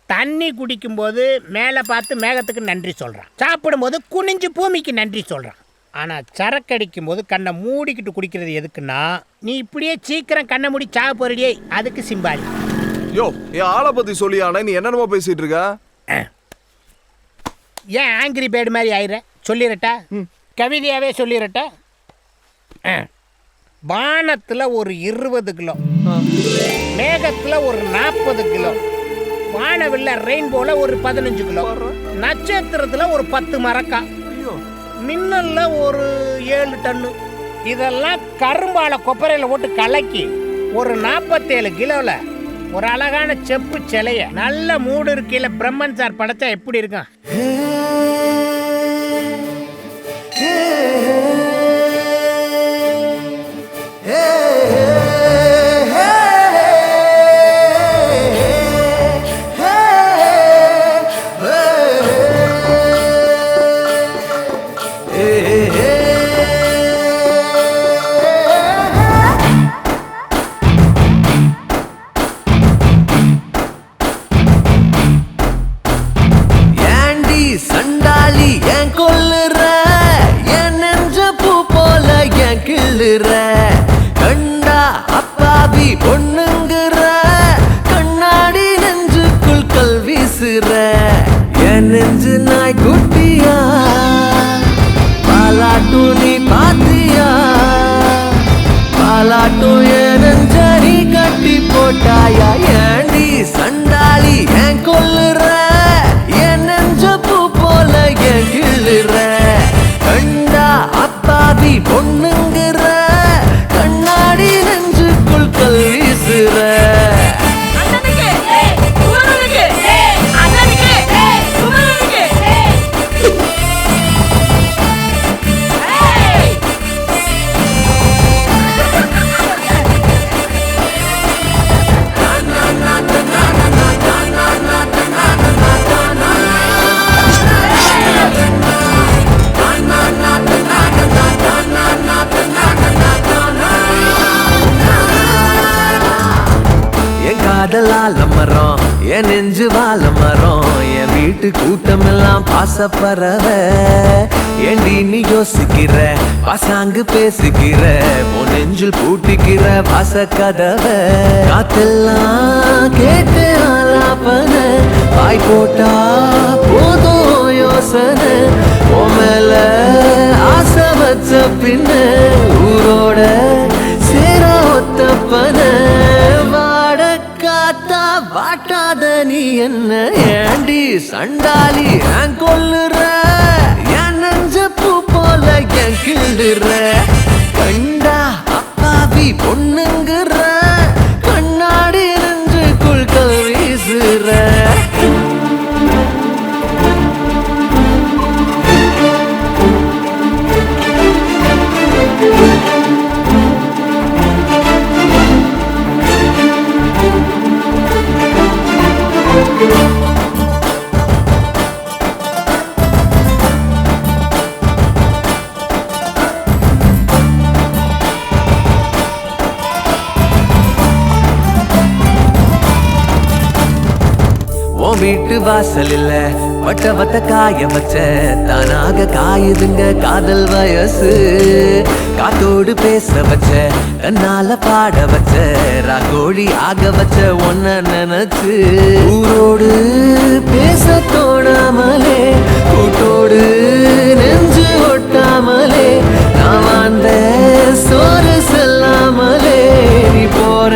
தண்ணி குடிக்கும் போது மேலே பார்த்து மேகத்துக்கு நன்றி சொல்கிறான், சாப்பிடும்போது குனிஞ்சு பூமிக்கு நன்றி சொல்கிறான். ஆனால் சரக்கு அடிக்கும் போது கண்ணை மூடிக்கிட்டு குடிக்கிறது எதுக்குன்னா, நீ இப்படியே சீக்கிரம் கண்ணை மூடி சாக போறியே, அதுக்கு சிம்பாலி. யோ என் ஆளை பத்தி சொல்லியானே, நீ என்னென்னமோ பேசிட்டு இருக்க? ஏன் ஆங்கிரி பேர்டு மாதிரி ஆயிர? சொல்லிடட்டா, கவிதையாவே சொல்லிடட்டா. வானத்தில் ஒரு 20 கிலோ, மேகத்தில் ஒரு 40 கிலோ, வானவில்ல ரெயின்போல ஒரு 15 கிலோ, நட்சத்திரத்துல ஒரு 10 மரக்கா, மின்னல்ல ஒரு 7 டன்னு. இதெல்லாம் கரும்பால கொப்பரையில போட்டு கலக்கி ஒரு 47 கிலோல ஒரு அழகான செப்பு சிலைய நல்ல மூடு இருக்கையில பிரம்மன் சார் படைச்சா எப்படி இருக்கும்? கண்டா அப்பாவி பொண்ணுங்கிற கண்ணாடி நெஞ்சுக்குள் கல் வீசுற என் நெஞ்சு நாய் குட்டியா பாலாட்டும் நீ பாத்தியா பாலாட்டும் என் நெஞ்சரி கட்டி போட்டாயா ஏண்டி சண்டாளி ஏன் கொல்லுற என் நெஞ்ச பூ போல ஏன் கிள்ளுற கண்டா அப்பாவி பொண்ணுங்கிற கண்ணாடி நெஞ்சுக்குள் கல் வீசுற காதலால மரம் என் நெஞ்சு வாழ மரம் என் வீட்டு கூட்டம் எல்லாம் பாசப்பறவ ஏண்டி நீ யோசிக்கிற பாசாங்கு பேசுகிற உன் நெஞ்சில் பூட்டிக்கிற பாச கதவ காத்தெல்லாம் கேட்டு ஆலாப்பன வாய் போட்டா போதும் யோசனை உன் மேல ஆசை வச்ச பின்ன ஊரோட சேர ஒத்தப்பன வாட்டாத நீ என்ன ஏண்டி சண்டாளி ஏன் கொல்லுற என் நெஞ்ச பூ போல ஏன் கிள்ளுற கண்டா அப்பாவி பொண்ணுங்கிற கண்ணாடி நெஞ்சுக்குள் கல் வீசுற வீட்டு வாசல் இல்ல வட்ட காய வச்ச தானாக காயுதுங்க காதல் வயசு காத்தோடு பேச வச்ச தன்னால பாட வச்ச ராகோழி ஆக வச்ச ஒன்ன நினைச்சு ஊரோடு பேச தோணாமலே கூட்டோடு நெஞ்சு ஒட்டாமலே நான் வாழ்ந்த சோறு செல்லாமலே நீ போற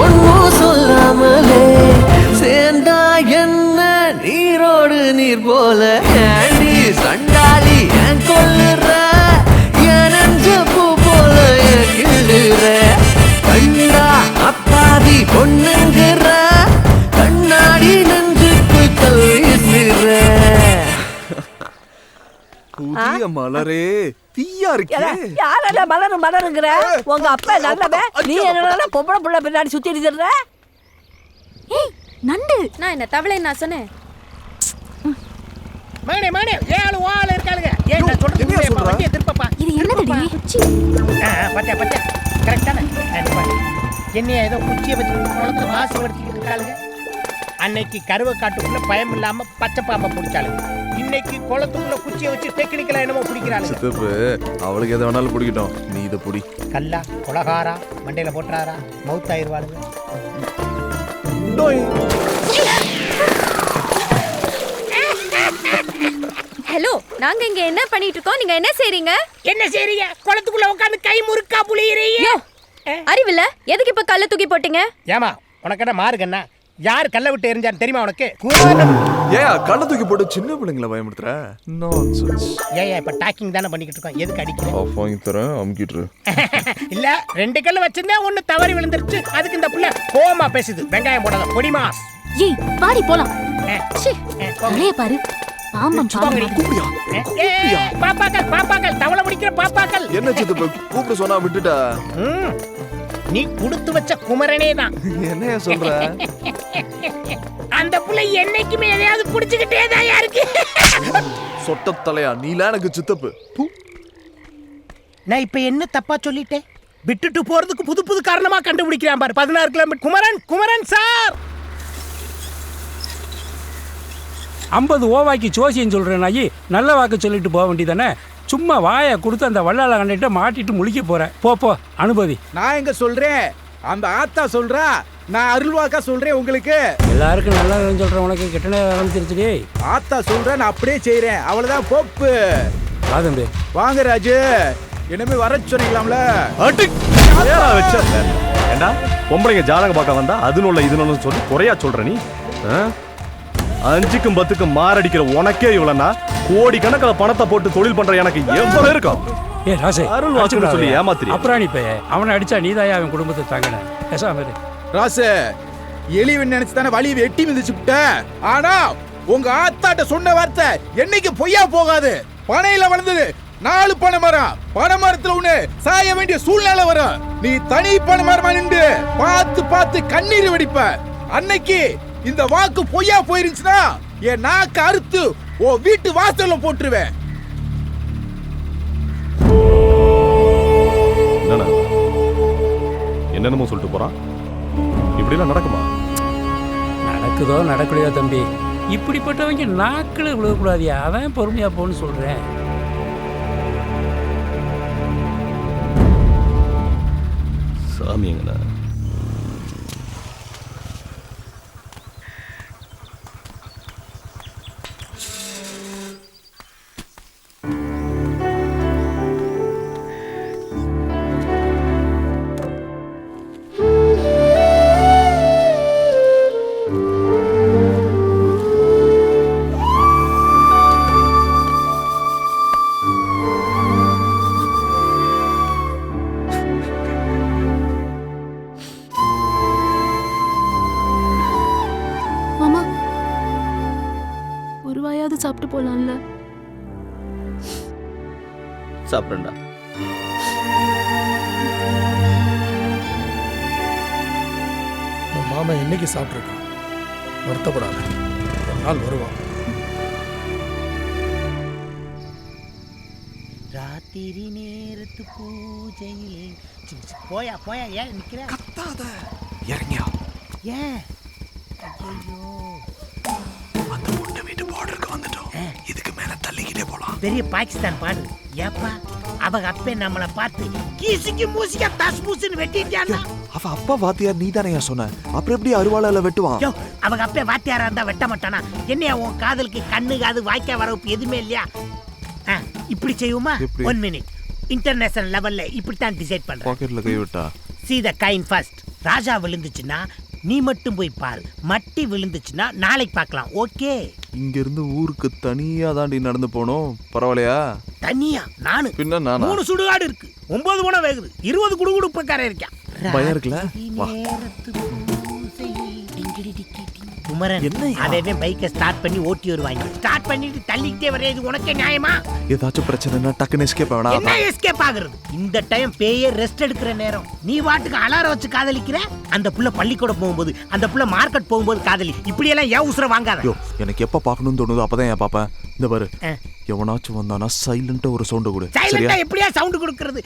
ஒன்னும் சொல்லாமலே சேர்ந்தா என்ன நீரோடு நீர் போல ஏண்டி சண்டாளி ஏன் கொல்லுற என் நெஞ்ச பூ போல ஏன் கிள்ளுற கண்டா அப்பாவி பொண்ணுங்கிற கண்ணாடி நெஞ்சுக்குள் கல் வீசுற மலரே தீயா இருக்கே. யாரடா மலருங்கிற? உங்க அப்பா நல்லவன், நீ என்னடா பொம்பளை புள்ள பின்னாடி சுத்தி அடிச்சிடுற? ஏய் நண்டு, நான் என்ன தவளை நான் சொன்னேன். மகனே மகனே ஏழு வாழ இருக்காளுங்க. ஏன் நான் சொல்றது வண்டியை திருப்பப்பா. இது என்னதுடி? குச்சி. பச்சை பச்சை கரெக்டான. என்னைய ஏதோ குச்சியை வச்சு குளத்துல வாசி வடிச்சுக்கிட்டு இருக்காளுங்க. அன்னைக்கு கருவை காட்டுக்குள்ள பயம் இல்லாம பச்சை பாம்பை பிடிச்சாளுங்க. இன்னைக்கு குளத்துக்குள்ள குச்சியை வச்சு டெக்னிக்கலா என்னமோ பிடிக்கிறாளுங்க. சித்தப்பு அவளுக்கு எதை வேணாலும் பிடிக்கட்டும், நீ இதை பிடி. கல்லா கொலகாரா மண்டையில போட்டுறாரா மவுத் ஆயிருவாளுங்க. ஹலோ, நாங்க இங்க என்ன பண்ணிட்டு இருக்கோம்? நீங்க என்ன செய்றீங்க? என்ன செய்றீங்க? குளத்துக்குள்ள உட்கார்ந்து கை முறுக்கா புளியறீங்க. அறிவில்ல, எதுக்கு இப்ப கல்ல தூக்கி போட்டீங்க? ஏமா உனக்கு என்ன மாறுகண்ணா? யார் கல்ல விட்டு எரிஞ்சான்னு தெரியுமா உனக்கு? ஏன் கல்ல தூக்கி போட்டு சின்ன பிள்ளைங்களை பயமுறுத்துற? நான்சென்ஸ். ஏன் இப்ப டாக்கிங் தானே பண்ணிக்கிட்டு இருக்கோம், எதுக்கு அடிக்கிற? ஆஃப் வாங்கி தரேன், அமுக்கிட்டு. இல்ல 2 கல்ல வச்சிருந்தா ஒன்னு தவறி விழுந்துருச்சு, அதுக்கு இந்த புள்ள கோமா பேசுது. வெங்காயம் போடாத பொடிமாஸ். ஏய் வாடி போலாம். தலைய பாரு, பாம்பம் பாம்பம். பாப்பாக்கள் பாப்பாக்கள் தவளை முடிக்கிற பாப்பாக்கள். என்ன சித்தப்பு கூப்பிட்டு சொன்னா விட்டுட்டா? நீ கொடுத்து வச்ச குமரனே தான். என்னைய சொல்ற? அந்த புள்ள என்னைக்குமே எதையாவது புடிச்சுக்கிட்டே தான் இருக்கு. சொட்ட தலையா நீல எனக்கு சித்தப்பு. நான் இப்ப என்ன தப்பா சொல்லிட்டேன்? விட்டுட்டு போறதுக்கு புது புது காரணமா கண்டுபிடிக்கிறான் பாரு. 16 கிலோமீட்டர். குமரன் குமரன் சார் 50 ஓவாய்க்கு ஜோசியம் சொல்கிறேன் நாயி, நல்ல வாக்கு சொல்லிட்டு போக வேண்டியதானே. சும்மா வாயை கொடுத்து அந்த வள்ளால கண்டிட்டு மாட்டிட்டு முழிக்க போகிறேன். போ அனுபவி. நான் எங்க சொல்றேன், அந்த ஆத்தா சொல்றா, நான் அருள்வாக்கா சொல்றேன் உங்களுக்கு. எல்லாருக்கும் நல்லா சொல்கிறேன், உனக்கு கெட்டனே ஆரம்பிச்சிருச்சுடி. ஆத்தா சொல்றேன், நான் அப்படியே செய்யறேன், அவ்வளவுதான் போப்பு. வாதம்பி வாங்க ராஜு, என்னமே வர சொன்னீங்களாம்ல. ஏண்டா பொம்பளைங்க ஜாதகம் பார்க்க வந்தா அதுனுள்ள இதுன்னு சொல்லி குறையா சொல்ற நீ? 5க்கும் 10க்கும் மாரடிக்கிற உனக்கே இவ்வளவுனா கோடிக்கணக்கில் பணத்தை போட்டு தொழில் பண்ற எனக்கு எவ்வளவு இருக்கும்? ஏ ராசே, அருள் வாக்கு சொல்லி ஏமாத்திரி. அப்புறம் நீ போய் அவனை அடிச்சா நீதாயா அவன் குடும்பத்தை தாங்கின. பேசாம ராசு எலிவன் நினைச்சு தானே வழி வெட்டி மிதிச்சு விட்ட. ஆனா உங்க ஆத்தாட்ட சொன்ன வார்த்தை என்னைக்கு பொய்யா போகாது. பனையில வளர்ந்தது 4 பனை மரம், பனை மரத்துல ஒண்ணு சாய வேண்டிய சூழ்நிலை வரும். நீ தனி பனை மரமா நின்று பார்த்து கண்ணீர் வெடிப்ப. அன்னைக்கு இந்த வாக்கு பொய்யா போயிருச்சுன்னா என் நாக்கு அறுத்து ஓ வீட்டு வாசல்ல போட்டுருவேன். என்னென்னமோ சொல்லிட்டு போறான். இப்படிலாம் நடக்குமா? நடக்குதோ நடக்கலையோ தம்பி, இப்படிப்பட்டவங்க நாக்கில் விழுகக்கூடாதியா. அவன் பொறுமையா போன்னு சொல்றேன். சாமி எங்கண்ணா? சாப்பிட்டு போலாம்ல? சாப்பிடுடா. மாமா இன்னைக்கு சாப்பிட்ருக்கான், வருத்தப்படாத, ஒரு நாள் வருவான். ராத்திரி நேரத்து பூஜையிலே போயா போயா ஏன் நிக்கிற? கத்தாத, இறங்கியா. ஏன்? ஐயோ, அந்த பொண்ணு வீட்டு பார்டருக்கு வந்துட்டோம். இதுக்கு மேல தள்ளிக்கிட்டே போலாம். பெரிய பாகிஸ்தான் பாடு. ஏப்பா அவங்க அப்பே நம்மளை பார்த்து கீசிக்கு மூசிக்க தஸ் மூசுன்னு வெட்டிட்டானா? அவ அப்பா வாத்தியார் நீ தானே சொன்ன, அப்புறம் எப்படி அருவாளால வெட்டுவான்? அவங்க அப்பே வாத்தியாரா இருந்தா வெட்ட மாட்டானா? என்னையா உன் காதலுக்கு கண்ணு காது வாய்க்கா வரப்பு எதுவுமே இல்லையா? இப்படி செய்வோமா? 1 மினிட். இன்டர்நேஷனல் லெவல்ல இப்படித்தான் டிசைட் பண்றேன். பாக்கெட்ல கை விட்டா see the kind first. ராஜா விழுந்துச்சுன்னா நீ மட்டும் போய் பாரு, மட்டி விழுந்துச்சுன்னா நாளைக்கு பார்க்கலாம். ஓகே? இங்க இருந்து ஊருக்கு தனியா தாண்டி நடந்து போனோம். பரவாயில்லையா? தனியா? நானு பின்ன நானா? 3 சுடுகாடு இருக்கு, 9 குணம் வேகுது, 20 குடுகுடுப்புக்காரன் இருக்கான். பயம் இருக்குல்ல? வா. குமரன் அவன் பைக்கை ஸ்டார்ட் பண்ணி ஓட்டி வருவாங்க. ஸ்டார்ட் பண்ணிட்டு தள்ளிக்கிட்டே வரையாது உனக்கே நியாயமா? ஏதாச்சும் பிரச்சனைனா டக்குன்னு எஸ்கேப் ஆகணும். என்ன எஸ்கேப் ஆகுறது? இந்த டைம் பேயே ரெஸ்ட் எடுக்கிற நேரம். நீ வாட்டுக்கு அலாரம் வச்சு காதலிக்கிற. அந்த புள்ள பள்ளிக்கூடம் போகும்போது, அந்த புள்ள மார்க்கெட் போகும்போது காதலி. இப்படி எல்லாம் ஏன் உசுர வாங்காத. எனக்கு எப்ப பார்க்கணும்னு தோணுதோ அப்பதான் ஏன் பாப்பேன். இந்த பாரு, எவனாச்சும் வந்தானா சைலண்டா ஒரு சவுண்ட் கொடு. சைலண்டா எப்படியா சவுண்ட் கொடுக்கிறது?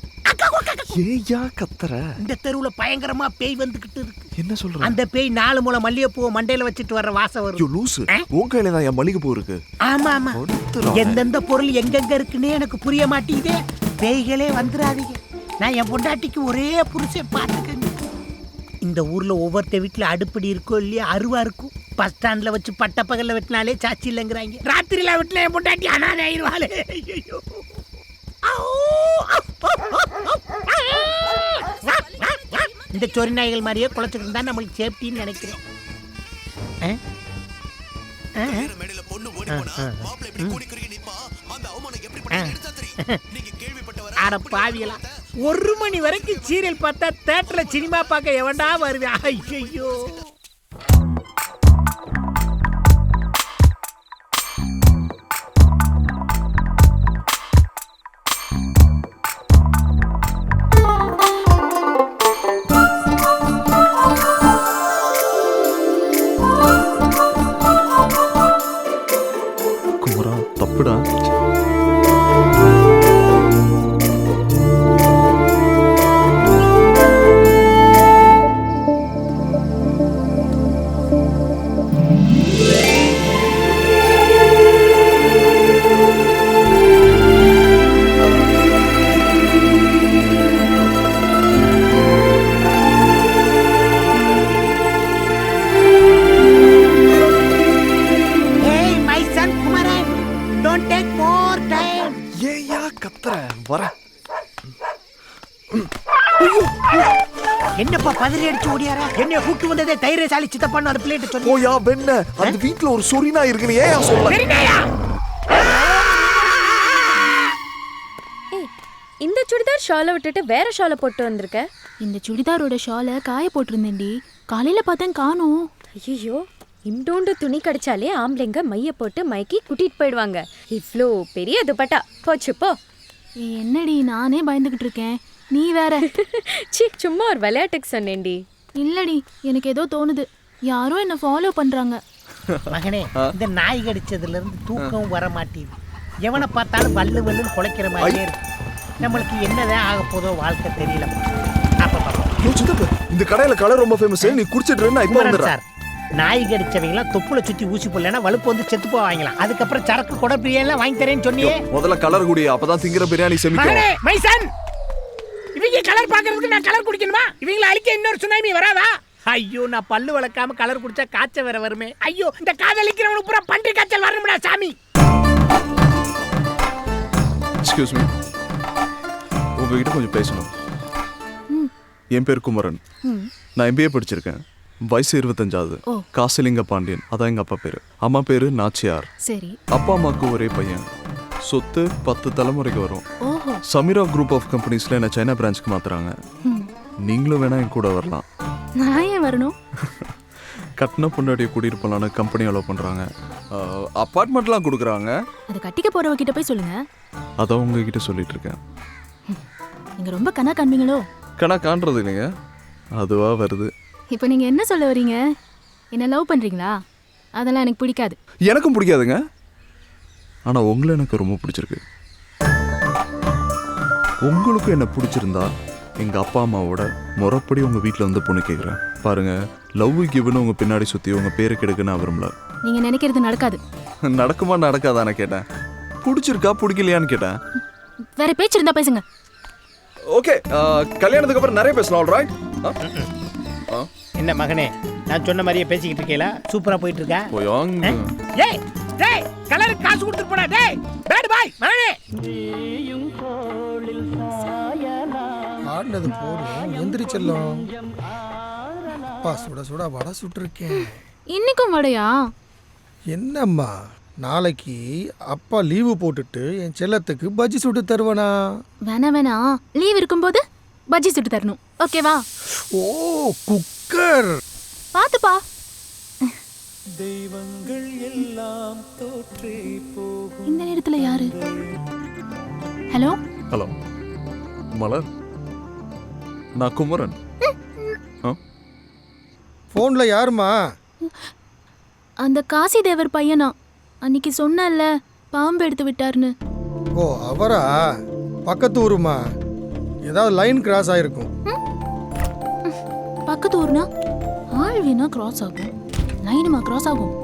ஏயா கத்துற? இந்த தெருவுல பயங்கரமா பேய் வந்துகிட்டு இருக்கு. என்ன சொல்ற? அந்த பேய் 4 மூலை மல்லிகைப்பூ மண்டையில வச்சிட்டு வர்ற வாசம் வரும். யோ லூசு, உன் கையில தான் என் மல்லிகைப்பூ இருக்கு. ஆமா ஆமா, எந்தெந்த பொருள் எங்கெங்க இருக்குன்னே எனக்கு புரிய மாட்டேங்குதே. பேய்களே வந்துடாதீங்க. நான் என் பொண்டாட்டிக்கு ஒரே புருஷன் பார்த்துக்கங்க. இந்த ஊர்ல ஒவ்வொருத்த வீட்டுல அடுப்படி இருக்கோ இல்லையா அருவா இருக்கும். பஸ் ஸ்டாண்ட்ல வச்சு பட்ட பகல்ல வெட்டினாலே சாட்சி இல்லைங்கிறாங்க. ராத்திரில வெட்டினா என் பொண்டாட்டி அனாதை ஆயிடுவாளே. ஐயோ, இந்த சொறி நாய்கள் மாதிரியே குளச்சுக்கிட்டு தான் நம்மளுக்கு சேஃப்டின்னு நினைக்கிறேன். அட பாவியலா, 1 மணி வரைக்கும் சீரியல் பார்த்தா தியேட்டர்ல சினிமா பார்க்க எவன்டா வருவேன்? ஐயோ, குமரா தப்புடா. என்னப்பா பதறி அடிச்சு ஓடியாரா? என்னைய கூட்டு வந்ததே தைரியசாலி சித்தப்பான்னு அந்த பிள்ளைகிட்ட சொன்னேன். ஓயா வெண்ண, அந்த வீட்ல ஒரு சொரினா இருக்குன்னு ஏன் சொல்ல? இந்த சுடிதார் ஷாலை விட்டுட்டு வேற ஷாலை போட்டு வந்திருக்க. இந்த சுடிதாரோட ஷாலை காய போட்டிருந்தேன்டி. காலையில பார்த்தேன் காணோம். ஐயோ, இம்டோண்டு துணி கடிச்சாலே ஆம்பளைங்க மைய போட்டு மைக்கி கூட்டிட்டு போயிடுவாங்க. இவ்ளோ பெரிய துப்பட்டா போச்சு போ. என்னடி நானே பயந்துகிட்டு இருக்கேன், நீ வேற. சி, சும்மா ஒரு விளையாட்டுக்கு சொன்னேன்டி. இல்லடி, எனக்கு ஏதோ தோணுது. யாரோ என்ன ஃபாலோ பண்றாங்க. மகனே, இந்த நாய் கடிச்சதுல இருந்து தூக்கம் வர மாட்டேங்குது. எவனை பார்த்தாலும் வல்லு வல்லுன்னு குலைக்கிற மாதிரியே இருக்கு. நம்மளுக்கு என்னதான் ஆக போதோ வாழ்க்கை தெரியல. இந்த கடையில கலர் ரொம்ப ஃபேமஸ். நீ குடிச்சிட்டு இருந்தா இப்போ வந்துடுற சார். நாய் கடிச்சவங்களாம் தொப்புல சுத்தி ஊசி போடலன்னா வலுப்பு வந்து செத்து போவாங்களாம். அதுக்கப்புறம் சரக்கு கூட பிரியாணிலாம் வாங்கி தரேன்னு சொன்னியே. முதல்ல கலர் குடி, அப்பதான் திங்கிற பிரியாணி செமிக்கும். மைசன், இவங்க கலர் பாக்குறதுக்கு நான் கலர் குடிக்கணுமா? இவங்களை அழிக்க இன்னொரு சுனாமி வராதா? ஐயோ, நான் பல்லு வளர்க்காம கலர் குடிச்சா காய்ச்சல் வேற வருமே. ஐயோ, இந்த காதலிக்கிறவனுக்கு பூரா பன்றி காய்ச்சல் வரணும்டா சாமி. எக்ஸ்கியூஸ் மீ, உங்ககிட்ட கொஞ்சம் பேசணும். என் பேர் குமரன். நான் MBA படிச்சிருக்கேன். வயசு 25. காசிலிங்க பாண்டியன், அதான் எங்க அப்பா பேரு. அம்மா பேரு நாச்சியார். சரி. அப்பா அம்மாவுக்கு ஒரே பையன். சொத்து 10 தலைமுறைக்கு வரும். சமீரா குரூப் ஆஃப் கம்பெனிஸ்ல என்ன சைனா பிரான்ச்சுக்கு மாத்துறாங்க. நீங்களும் வேணா என் கூட வரலாம். நான் ஏன் வரணும்? கட்டின பொண்டாட்டியை கூட்டிட்டு போலான்னு கம்பெனி அலோவ் பண்றாங்க. அப்பார்ட்மெண்ட்லாம் கொடுக்குறாங்க. அது கட்டிக்க போறவ கிட்ட போய் சொல்லுங்க. அதான் உங்ககிட்ட சொல்லிட்டு இருக்கேன். நீங்க ரொம்ப கணா காண்பீங்களோ? கணா காண்றது இல்லைங்க, அதுவா வருது. இப்போ நீங்க என்ன சொல்ல வரீங்க? என்ன லவ் பண்றீங்களா? அதெல்லாம் எனக்கு பிடிக்காது. எனக்கும் பிடிக்காதுங்க, ஆனா உங்களை எனக்கு ரொம்ப பிடிச்சிருக்கு. உங்களுக்கு என்ன பிடிச்சிருந்தா எங்க அப்பா அம்மாவோட முறைப்படி உங்க வீட்டில் வந்து பொண்ணு கேட்குறேன். பாருங்க, லவ் கிவ்னு உங்க பின்னாடி சுத்தி உங்க பேரை கெடுக்க நான் விரும்பல. நீங்க நினைக்கிறது நடக்காது. நடக்குமா நடக்காதானே கேட்டேன். பிடிச்சிருக்கா பிடிக்கலையான்னு கேட்டேன். வேற பேச்சு இருந்தா பேசுங்க. ஓகே, கல்யாணத்துக்கு அப்புறம் நிறைய பேசலாம். ஆல்ரைட். என்ன மகனே, நான் சொன்ன மாதிரியே பேசிக்கிட்டு இருக்கேல? சூப்பரா போயிட்டு இருக்கா? ஏய் டேய், கலருக்கு காசு கொடுத்துட்டு போடா. டேய் பேட் பாய் மகனே. ஆடுனது போதும், எந்திரிச்செல்லாம். அப்பா சுட சுட வடை சுட்டுருக்கேன். இன்னைக்கும் வடையா? என்னம்மா, நாளைக்கு அப்பா லீவு போட்டுட்டு என் செல்லத்துக்கு பஜ்ஜி சுட்டு தருவனா? வேணா லீவ் இருக்கும்போது பஜ்ஜி சுட்டு தரணும், ஓகேவா? ஓ, குக்கர் பாத்துப்பா. இந்த நேரத்துல யாரு? ஹலோ ஹலோ மலர், நான் குமரன். ஃபோன்ல யாருமா? அந்த காசி தேவர் பையனா? அன்னைக்கு சொன்னல பாம்பு எடுத்து விட்டாருன்னு. ஓ அவரா? பக்கத்து ஊருமா? ஏதாவது லைன் கிராஸ் ஆயிருக்கும். பக்கத்து ஊர்னா ஆள் வேணா கிராஸ் ஆகும், லைனுமா கிராஸ் ஆகும்?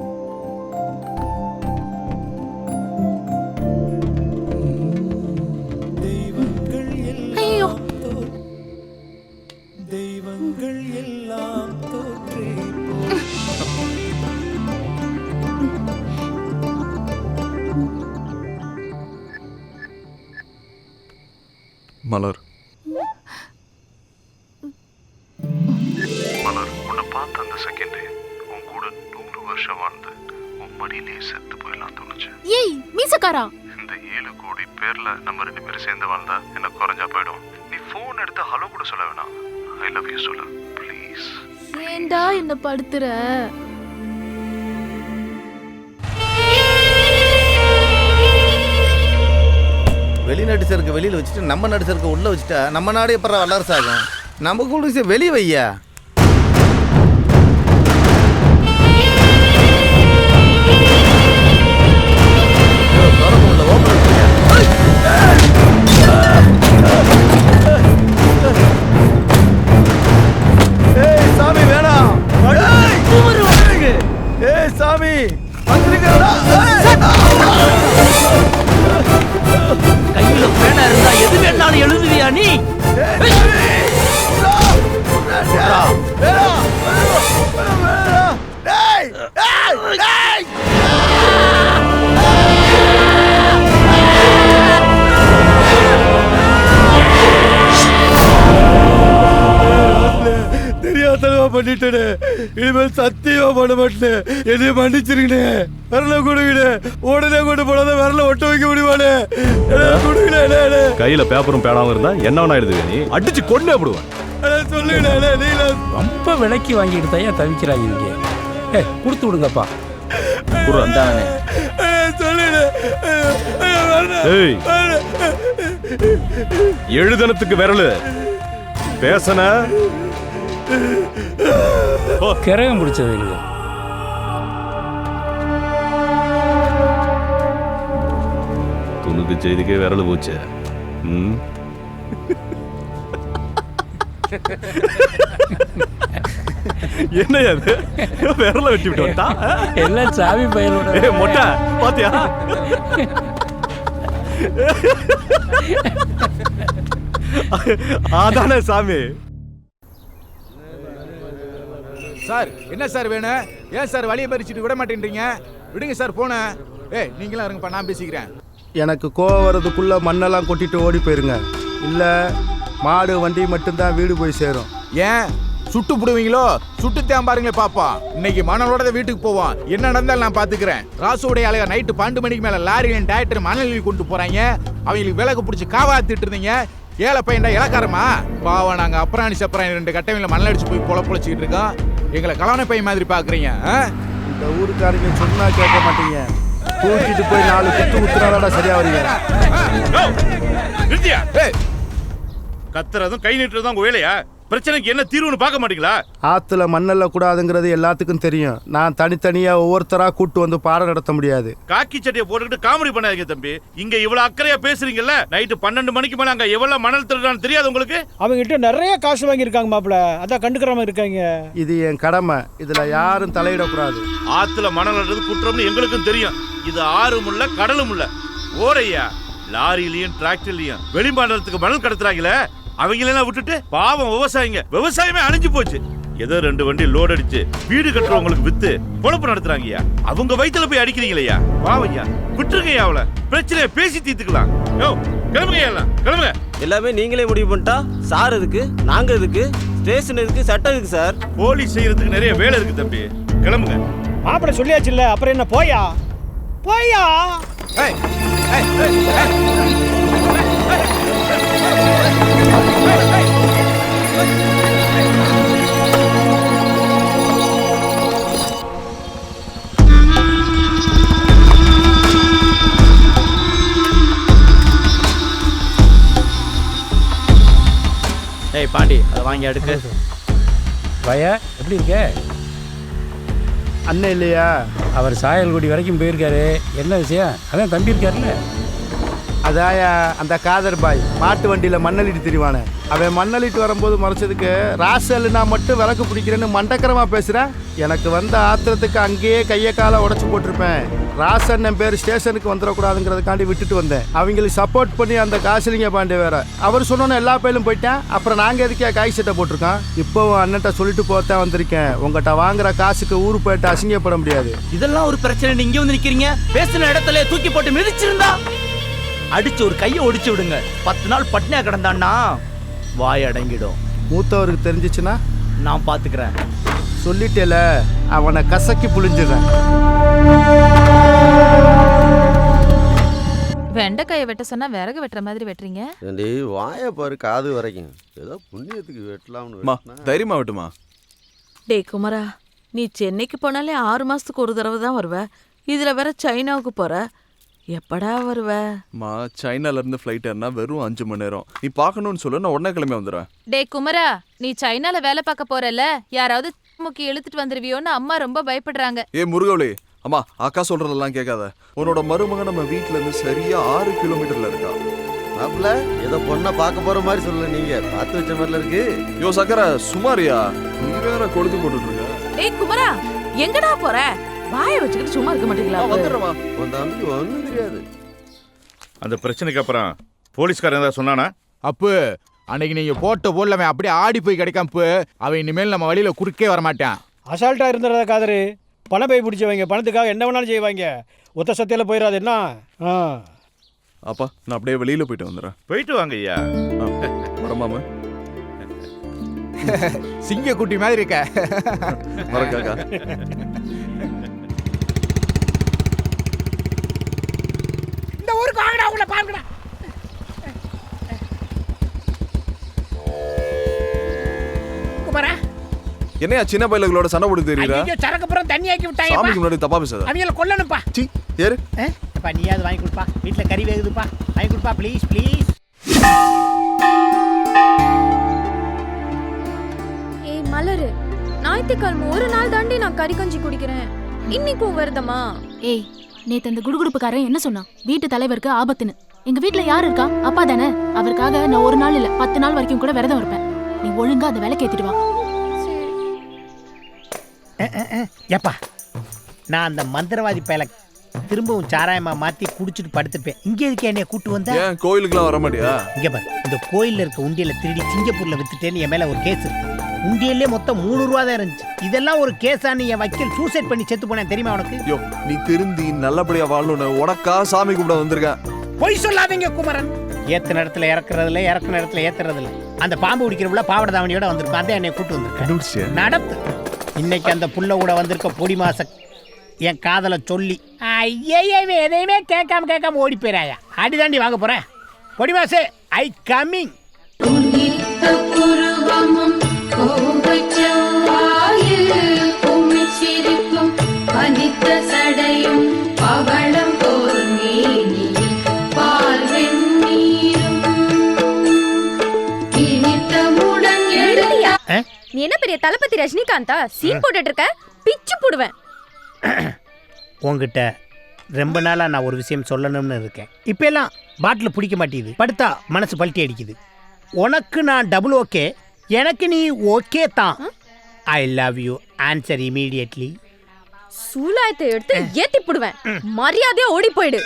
ஐயோ தெய்வங்கள் எல்லாம் தோற்றே மலர், மலர், உன்னை பார்த்த அந்த செகண்டே உன் கூட 100 வருஷம் வாழ்ந்து உன் மடியிலேயே செத்து போயிடலாம் தோணுச்சு. ஏய் மீசக்காரா, இந்த 7 கோடி பேர்ல நம்ம 2 பேரும் சேர்ந்து வாழ்ந்தா என்ன குறைஞ்சா போயிடும். நீ ஃபோன் எடுத்து ஹலோ கூட சொல்ல வேணாம், ஐ லவ் யூ சொல்லு ப்ளீஸ். ஏண்டா என்ன படுத்துற? வெளிநாட்டு சரக்கு வெளியில் வச்சுட்டு நம்ம நாட்டு சரக்கு உள்ளே வச்சுட்டா நம்ம நாடு எப்பறம் வல்லரசு ஆகும்? நம்ம கூட வெளியே வையா. ஏய் சாமி வேணாம். ஏய் சாமி கையில பேனா இருந்தா எது வேணாலும் எழுதுவியா நீ? தெரியாதனமா பண்ணிட்டேனே, இனிமேல் சத்தியமா பண்ண மாட்டேன். என்னைய மன்னிச்சிருக்கனே. விரல கொடுங்கண்ணே, உடனே கொண்டு போனத விரல ஒட்ட வைக்க முடியுமானே? கொடுங்கண்ணே. கையில பேப்பரும் பேனாவும் இருந்தா என்ன எழுதுவே? நீ அடிச்சு கொண்டே போடுவேன். சொல்லுங்கண்ணே. நீங்க ரொம்ப விலைக்கு வாங்கிட்டு தயா தவிக்கிறாங்க இங்க. கொடுத்து விடுங்கப்பா. எழுதனத்துக்கு விரலு பேசன கிரகம் பிடிச்சது இல்லையா? துணுக்கு செய்திக்கே விரல் போச்சு. என்ன அது? விரல வெட்டி விட்டு வந்தா எல்லாம் சாமி பையனோட மொட்டை பாத்தியா? அதானே சாமி. சார் என்ன சார் வேணும்? ஏன் சார் வழியை பறிச்சுட்டு விட மாட்டேன்றீங்க? விடுங்க சார் போன. ஏய் நீங்களும் இருங்கப்பா, நான் பேசிக்கிறேன். எனக்கு கோவம் வரதுக்குள்ள மண்ணெல்லாம் கொட்டிட்டு ஓடி போயிருங்க. இல்லை மாடு வண்டி மட்டும்தான் வீடு போய் சேரும். ஏன் சுட்டு போடுவீங்களோ? சுட்டுத்தான் பாருங்களே பாப்பா. இன்னைக்கு மணலோட வீட்டுக்கு போவோம். என்ன நடந்தாலும் நான் பாத்துக்கிறேன். ராசுடைய ஆளுங்க நைட்டு 12 மணிக்கு மேல லாரியில் டாக்டர் மணல் கொண்டு போறாங்க. அவங்களுக்கு விலகு பிடிச்சி காவாத்திட்டு இருந்தீங்க. ஏழை பையன்டா இலக்காரமா பாவம். நாங்க அப்புறாணி சப்பராணி 2 கட்டையில மணல் அடிச்சு போய் பொழச்சிக்கிட்டு இருக்கோம். எங்களை கலவன பையன் மாதிரி பாக்குறீங்க. இந்த ஊருக்காரங்க சொன்னா கேட்க மாட்டீங்க. தூக்கிட்டு போய் 4 குத்து குத்துறாடா சரியா வரீங்க. கத்துறதும் கை நீட்டுறதும் உங்க வேலையா? பிரச்சனைக்கு என்ன தீர்வுன்னு பார்க்க மாட்டீங்களா? ஆத்துல மண்ணல்ல கூடாதுங்கிறது எல்லாத்துக்கும் தெரியும். நான் தனித்தனியா ஒவ்வொருத்தரா கூட்டு வந்து பாடம் நடத்த முடியாது. காக்கி சட்டையை போட்டுக்கிட்டு காமெடி பண்ணாதீங்க தம்பி. இங்க இவ்வளவு அக்கறையா பேசுறீங்கல்ல, நைட்டு 12 மணிக்கு மேல அங்க எவ்வளவு மணல் திருடான்னு தெரியாது உங்களுக்கு? அவங்க கிட்ட நிறைய காசு வாங்கி இருக்காங்க மாப்பிள, அதான் கண்டுக்கிறாம இருக்காங்க. இது என் கடமை, இதுல யாரும் தலையிடக்கூடாது. ஆத்துல மணல் அள்ளுறது குற்றம்னு எங்களுக்கும் தெரியும். இது ஆறும் இல்ல கடலும் இல்ல. ஓரையா லாரியிலயும் டிராக்டர்லயும் வெளிமாநிலத்துக்கு மணல் கடத்துறாங்களே, அவங்களெல்லாம் விட்டுட்டு பாவம் விவசாயிங்க, விவசாயமே அழிஞ்சு போச்சு. ஏதோ 2 வண்டி லோட் அடிச்சு வீடு கட்டுறவங்களுக்கு வித்து பொழப்பு நடத்துறாங்கய்யா. அவங்க வயித்துல போய் அடிக்கிறீங்களையா? பாவையா விட்டுருங்கய்யா. அவளை பிரச்சனையை பேசி தீர்த்துக்கலாம். கிளம்புங்க, கிளம்புங்க. எல்லாமே நீங்களே முடிவு பண்ணிட்டா சார் எதுக்கு, நாங்க எதுக்கு, ஸ்டேஷன் எதுக்கு, சட்டம் எதுக்கு சார்? போலீஸ் செய்யறதுக்கு நிறைய வேலை இருக்கு தம்பி. கிளம்புங்க. மாப்பிள சொல்லியாச்சு இல்ல, அப்புறம் என்ன? போயா போயா. ஏய் பாண்டி அதை வாங்கி அடுக்கு. பையா எப்படி இருக்க? அண்ணன் இல்லையா? அவர் சாயல்குடி வரைக்கும் போயிருக்காரு. என்ன விஷயம்? அதான் தம்பி இருக்காருல்ல. அதாயா அந்த காதர் பாய் மாட்டு வண்டியில் மண்ணளிட்டு திரிவானே, அவன் மண்ணளிட்டு வரும்போது மறைச்சதுக்கு ராசல்னா மட்டும் விளக்கு பிடிக்கிறேன்னு மண்டக்கரமாக பேசுகிறேன். எனக்கு வந்த ஆத்திரத்துக்கு அங்கேயே கையை காலை உடச்சி போட்டிருப்பேன். ராசன் பேர் ஸ்டேஷனுக்கு வந்துடக்கூடாதுங்கிறதுக்காண்டி விட்டுட்டு வந்தேன். அவங்களுக்கு சப்போர்ட் பண்ணி அந்த காசிலிங்க பாண்டே வேற அவர் சொன்னோன்னு எல்லா பயிலும் போயிட்டேன். அப்புறம் நாங்கள் எதுக்கே காய் சட்டை போட்டிருக்கோம். இப்போவும் அண்ணன்ட்ட சொல்லிட்டு போத்தான் வந்திருக்கேன். உங்கள்கிட்ட வாங்குற காசுக்கு ஊரு போயிட்டு அசிங்கப்பட முடியாது. இதெல்லாம் ஒரு பிரச்சனை. இங்கே வந்து நிற்கிறீங்க. பேசின இடத்துல தூக்கி போட்டு மிதிச்சிருந்தா அடிச்சு ஒரு கையை ஒடிச்சு விடுங்க. 10 நாள் பட்னியா கிடந்தான்னா வாய் அடங்கிடும். மூத்தவருக்கு தெரிஞ்சிச்சுன்னா நான் பார்த்துக்கிறேன். சொல்லிட்டேல, அவனை கசக்கி புளிஞ்சிடுறேன். வெண்டைக்காயை வெட்ட சொன்னா விறகு வெட்டுற மாதிரி வெட்டுறீங்க. ஏண்டி வாயை பாரு காது வரைக்கும். ஏதோ புண்ணியத்துக்கு வெட்டலாம்னு. தைரியமா வெட்டுமா? டேய் குமரா, நீ சென்னைக்கு போனாலே 6 மாசத்துக்கு ஒரு தடவை தான் வருவ. இதுல வேற சைனாவுக்கு போற. எப்படா வருவ? சைனால இருந்து ஃப்ளைட் ஏறினா வெறும் 5 மணி நேரம். நீ பார்க்கணும்னு சொல்ல, நான் உடனே கிளம்பி வந்துடுவேன். டேய் குமரா, நீ சைனால வேலை பார்க்க போறல, யாராவது முக்கி இழுத்துட்டு வந்துருவியோன்னு அம்மா ரொம்ப பயப்படுறாங்க. முருகவளி, அம்மா அக்கா சொல்றதெல்லாம் கேட்காத. உன்னோட மருமகன் நம்ம வீட்டுல இருந்து சரியா 6 கிலோமீட்டர்ல இருக்கா. மாப்பிள்ள ஏதோ பொண்ணை பார்க்க போற மாதிரி சொல்ல, நீங்க பார்த்து வச்ச மாதிரில இருக்கு. யோ சக்கர சுமாரியா, நீ வேற கொளுத்து போட்டுட்டு இருக்க. டேய் குமரா, எங்கடா போற? வாயை வச்சுக்கிட்டு சும்மா இருக்க மாட்டீங்களா? வந்துடுறமா, உன் தம்பிக்கு ஒன்றும் தெரியாது. அந்த பிரச்சனைக்கு அப்புறம் போலீஸ்காரன் ஏதாவது சொன்னானா? அப்பு அன்னைக்கு நீங்க போட்ட போடலவன் அப்படியே ஆடி போய் கிடைக்காம அவன் இனிமேல் நம்ம வழியில குறுக்கே வரமாட்டான். அசால்ட்டாக இருந்துறதா காதரு. பணம் போய் பிடிச்சவங்க பணத்துக்காக என்ன வேணாலும் செய்வாங்க. ஒத்த சத்தியில் போயிடாது என்ன? அப்பா நான் அப்படியே வெளியில போயிட்டு வந்துடுறேன். போயிட்டு வாங்க ஐயா. வரமாமா? சிங்க குட்டி மாதிரி இருக்க. வரக்காக்கா. இந்த ஊருக்கு வாங்கடா, உங்களை பாருங்கடா. குமாரா, என்னையா சின்ன பையல்களோட சண்டை போட்டு தெரியுதா? ஐயோ சரக்கு புறம் தண்ணி ஆக்கி விட்டாங்க. சாமிக்கு முன்னாடி தப்பா பேசாத. அவங்கள கொல்லணும்ப்பா. சீ ஏறு. அப்பா நீயாவது வாங்கி கொடுப்பா. வீட்டில் கறி வேகுதுப்பா, வாங்கி கொடுப்பா ப்ளீஸ் ப்ளீஸ். ஏய் மலரு, ஞாயிற்றுக்கிழமை ஒரு நாள் தாண்டி நான் கறி கஞ்சி குடிக்கிறேன். இன்னைக்கும் வருதமா? ஏய், நேத்து அந்த குடுகுடுப்புக்காரன் என்ன சொன்னான்? வீட்டு தலைவருக்கு ஆபத்துன்னு. எங்க வீட்ல யாரு இருக்கா? அப்பா தானே. அவருக்காக நான் ஒரு நாள் இல்ல 10 நாள் வரைக்கும் கூட விரதம் இருப்பேன். நீ ஒழுங்கா அந்த விலை கேத்திட்டு வா. ஏப்பா, நான் அந்த மந்திரவாதி பயல திரும்பவும் சாராயமா மாத்தி குடிச்சிட்டு படுத்துப்பேன். இங்க எதுக்கு என்னைய கூட்டு வந்த? ஏன் கோயிலுக்குலாம் வர மாட்டியா? இங்க பாரு, இந்த கோயில்ல இருக்க உண்டியல திருடி சிங்கப்பூர்ல வித்துட்டேன்னு என் மேல ஒரு கேஸ் இருக்கு. உண்டியல்லே மொத்தம் 3 ரூபா தான் இருந்துச்சு. இதெல்லாம் ஒரு கேஸான்னு என் வக்கீல் சூசைட் பண்ணி செத்து போனேன் தெரியுமா உனக்கு? யோ நீ திருந்தி நல்லபடியா வாழணும்னு உனக்கா சாமி கும்பிட வந்திருக்கேன். பொய் சொல்லாதீங்க குமரன். ஏத்த நேரத்துல இறக்குறதுல, இறக்குற நேரத்துல ஏத்துறதுல. அந்த பாம்பு பிடிக்கிறவுல பாவட தாவணியோட வந்திருக்கும். அதான் என்னை கூட்டு வந்திருக்கேன். நடத்து. இன்னைக்கு அந்த புள்ள கூட வந்திருக்க பொடி மாச என் காதலை சொல்லி ஐயே எதையுமே கேட்காம ஓடி போயிராயா. அடிதாண்டி வாங்க போறேன். பொடி மாசு ஐ கம்மிங். நீ என்ன பெரிய தளபதி ரஜினிகாந்தா? சீன் போட்டுட்டு இருக்க, பிச்சு போடுவேன். உங்ககிட்ட ரொம்ப நாளா நான் ஒரு விஷயம் சொல்லணும்னு இருக்கேன். இப்ப எல்லாம் பாட்டில் பிடிக்க மாட்டேங்குது. படுத்தா மனசு பல்ட்டி அடிக்குது. உனக்கு நான் டபுள் ஓகே, எனக்கு நீ ஓகே தான். I love you. Answer immediately. சூலாயத்தை எடுத்து ஏத்தி போடுவேன். மரியாதையா ஓடி போயிடு.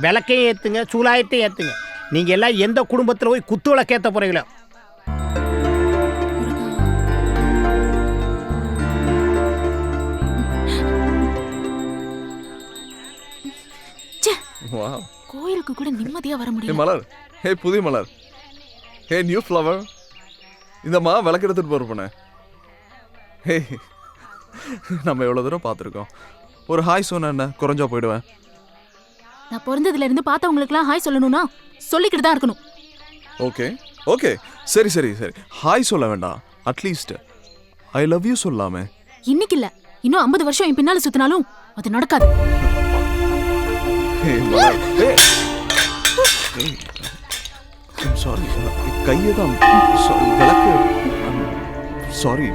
விளக்கையும் ஏத்துங்க, சூலாயத்தையும் ஏத்துங்க. நீங்க எல்லாம் எந்த குடும்பத்துல போய் குத்து விளக்கேத்த போறீங்களோ. கோயிலுக்கு கூட நிம்மதியா வர முடியல. மலர், ஹே புதிய மலர், ஹே நியூ ஃப்ளவர். இந்தம்மா விளக்கு எடுத்துட்டு போறப்பனே. ஹே நம்ம எவ்வளவு தூரம் பார்த்துருக்கோம். ஒரு ஹாய் சொன்ன என்ன குறைஞ்சா போயிடுவேன். நான் பிறந்ததுல இருந்து பார்த்தவங்களுக்குலாம் ஹாய் சொல்லணும்னா சொல்லிக்கிட்டு தான் இருக்கணும். ஓகே ஓகே சரி சரி சரி, ஹாய் சொல்ல வேண்டாம், அட்லீஸ்ட் ஐ லவ் யூ சொல்லாமே. இன்னைக்கு இல்ல, இன்னும் 50 வருஷம் என் பின்னால சுத்தினாலும் அது நடக்காது. சாரி, கையை தான் விளக்கு. சாரி.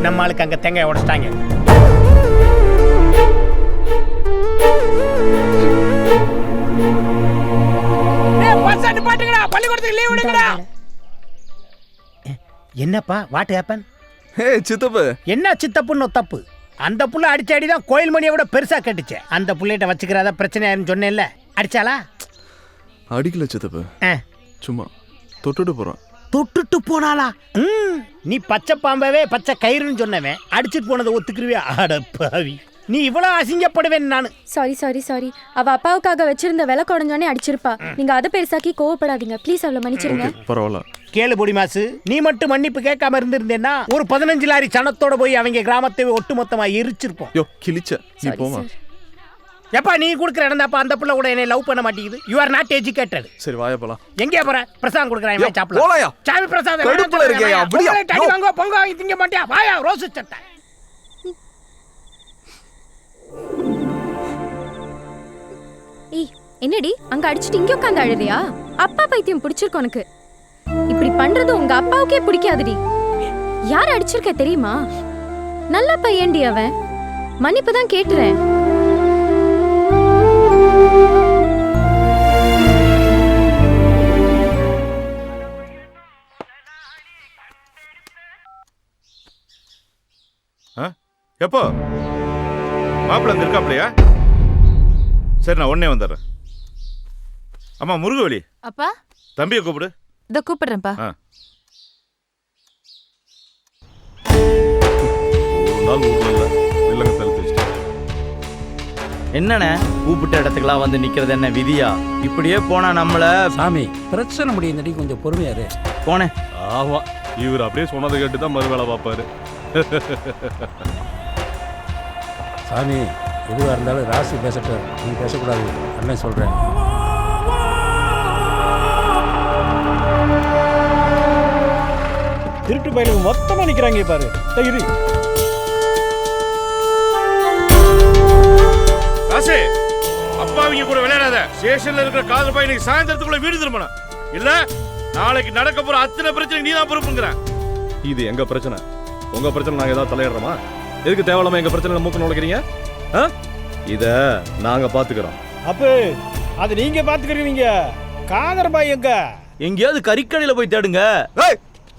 நம்ம ஆளுக்கு அங்க தேங்காய் உடைச்சிட்டாங்க. என்னப்பா வாட் ஹேப்பன்? ஹே சித்தப்பு. என்ன சித்தப்புன்னு தப்பு? அந்த புள்ள அடிச்ச அடிதான் கோயில் மணியை விட பெருசா கட்டுச்சு. அந்த புள்ளைகிட்ட வச்சுக்கிறதா பிரச்சனையாருன்னு சொன்னேன்ல, அடிச்சாளா? அடிக்கல சித்தப்பு, சும்மா தொட்டுட்டு போறான். தொட்டுட்டு போனாளா? நீ பச்சை பாம்பவே பச்சை கயிறுன்னு சொன்னவன் அடிச்சுட்டு போனதை ஒத்துக்குருவியா? அடப்பாவி, நீ இவ்வளவு அசிங்கப்படுவேன் நானு. சாரி சாரி சாரி, அவ அப்பாவுக்காக வச்சிருந்த விலை குடஞ்சோனே அடிச்சிருப்பா. நீங்க அதை பெருசாக்கி கோவப்படாதீங்க ப்ளீஸ், அவளை மன்னிச்சிருங்க. பரவாயில்ல. கேளு பொடி மாசு, நீ மட்டும் மன்னிப்பு கேட்காம இருந்திருந்தேன்னா ஒரு 15 லாரி சனத்தோட போய் அவங்க கிராமத்தை ஒட்டுமொத்தமா எரிச்சிருப்போம். யோ கிழிச்ச, நீ போமா. எப்பா நீ கொடுக்குற இடம் தான்ப்பா அந்த புள்ள கூட என்னை லவ் பண்ண மாட்டேங்குது. You are not educated. சரி வாயா போலாம். எங்கே போற? பிரசாதம் கொடுக்குறான் சாப்பிடலாம். போலாயா? சாமி பிரசாதம் கடுப்புல இருக்கேயா? அப்படியே அடி வாங்க, பொங்க வாங்கி திங்க மாட்டியா? வாயா ரோஸ் சட்டை. ஏய் என்னடி அங்க அடிச்சிட்டு இங்க உட்கார்ந்து அழுறியா? அப்பா பைத்தியம் பிடிச்சிருக்கு உனக்கு. இப்படி பண்றது உங்க அப்பாவுக்கே பிடிக்காதுடி. யார் அடிச்சிருக்க தெரியுமா? நல்ல பையன்டி அவன். மன்னிப்பு தான் கேட்டுறேன். எப்போ மாப்பிள்ள அங்க இருக்காப்லையா? சரி நான் உடனே வந்துடுறேன். அம்மா முருகவழி, அப்பா தம்பியை கூப்பிடு. இத கூப்பிடுறேன்ப்பா. ஒரு நாள் ஊர்ல இல்லங்க தடுத்து. என்னண்ணே கூப்பிட்ட இடத்துக்குலாம் வந்து நிக்கிறது என்ன விதியா? இப்படியே போனா நம்மள சாமி பிரச்சனை முடியுதுடி, கொஞ்சம் பொறுமையாரு. போனேன். ஆமா, இவர் அப்படியே சொன்னதை கேட்டு தான் மறு வேலை பார்ப்பாரு. சாமி எதுவாக இருந்தாலும் ராசி பேசட்டும், நீ பேசக்கூடாது. அண்ணன் சொல்கிறேன். திருட்டு பயிலுக்கு மொத்தமாக நிற்கிறாங்க பாரு. இரு ராசே, அப்பாவிங்க கூட விளையாடாத. ஸ்டேஷன்ல இருக்கிற காதல் பையன் இன்னைக்கு சாயந்தரத்துக்குள்ள வீடு திரும்பணும். இல்ல நாளைக்கு நடக்க போற அத்தனை பிரச்சனை நீ தான் பொறுப்புங்கிறேன். இது எங்க பிரச்சனை, உங்க பிரச்சனை நாங்க ஏதாவது தலையிடுறோமா? எதுக்கு தேவையில்லாம எங்க பிரச்சனை மூக்க நுழைக்கிறீங்க? இத நாங்க பாத்துக்கிறோம். அப்ப அது நீங்க பாத்துக்கிறீங்க. காதர் பாய் எங்க? எங்கேயாவது கறிக்கடையில போய் தேடுங்க.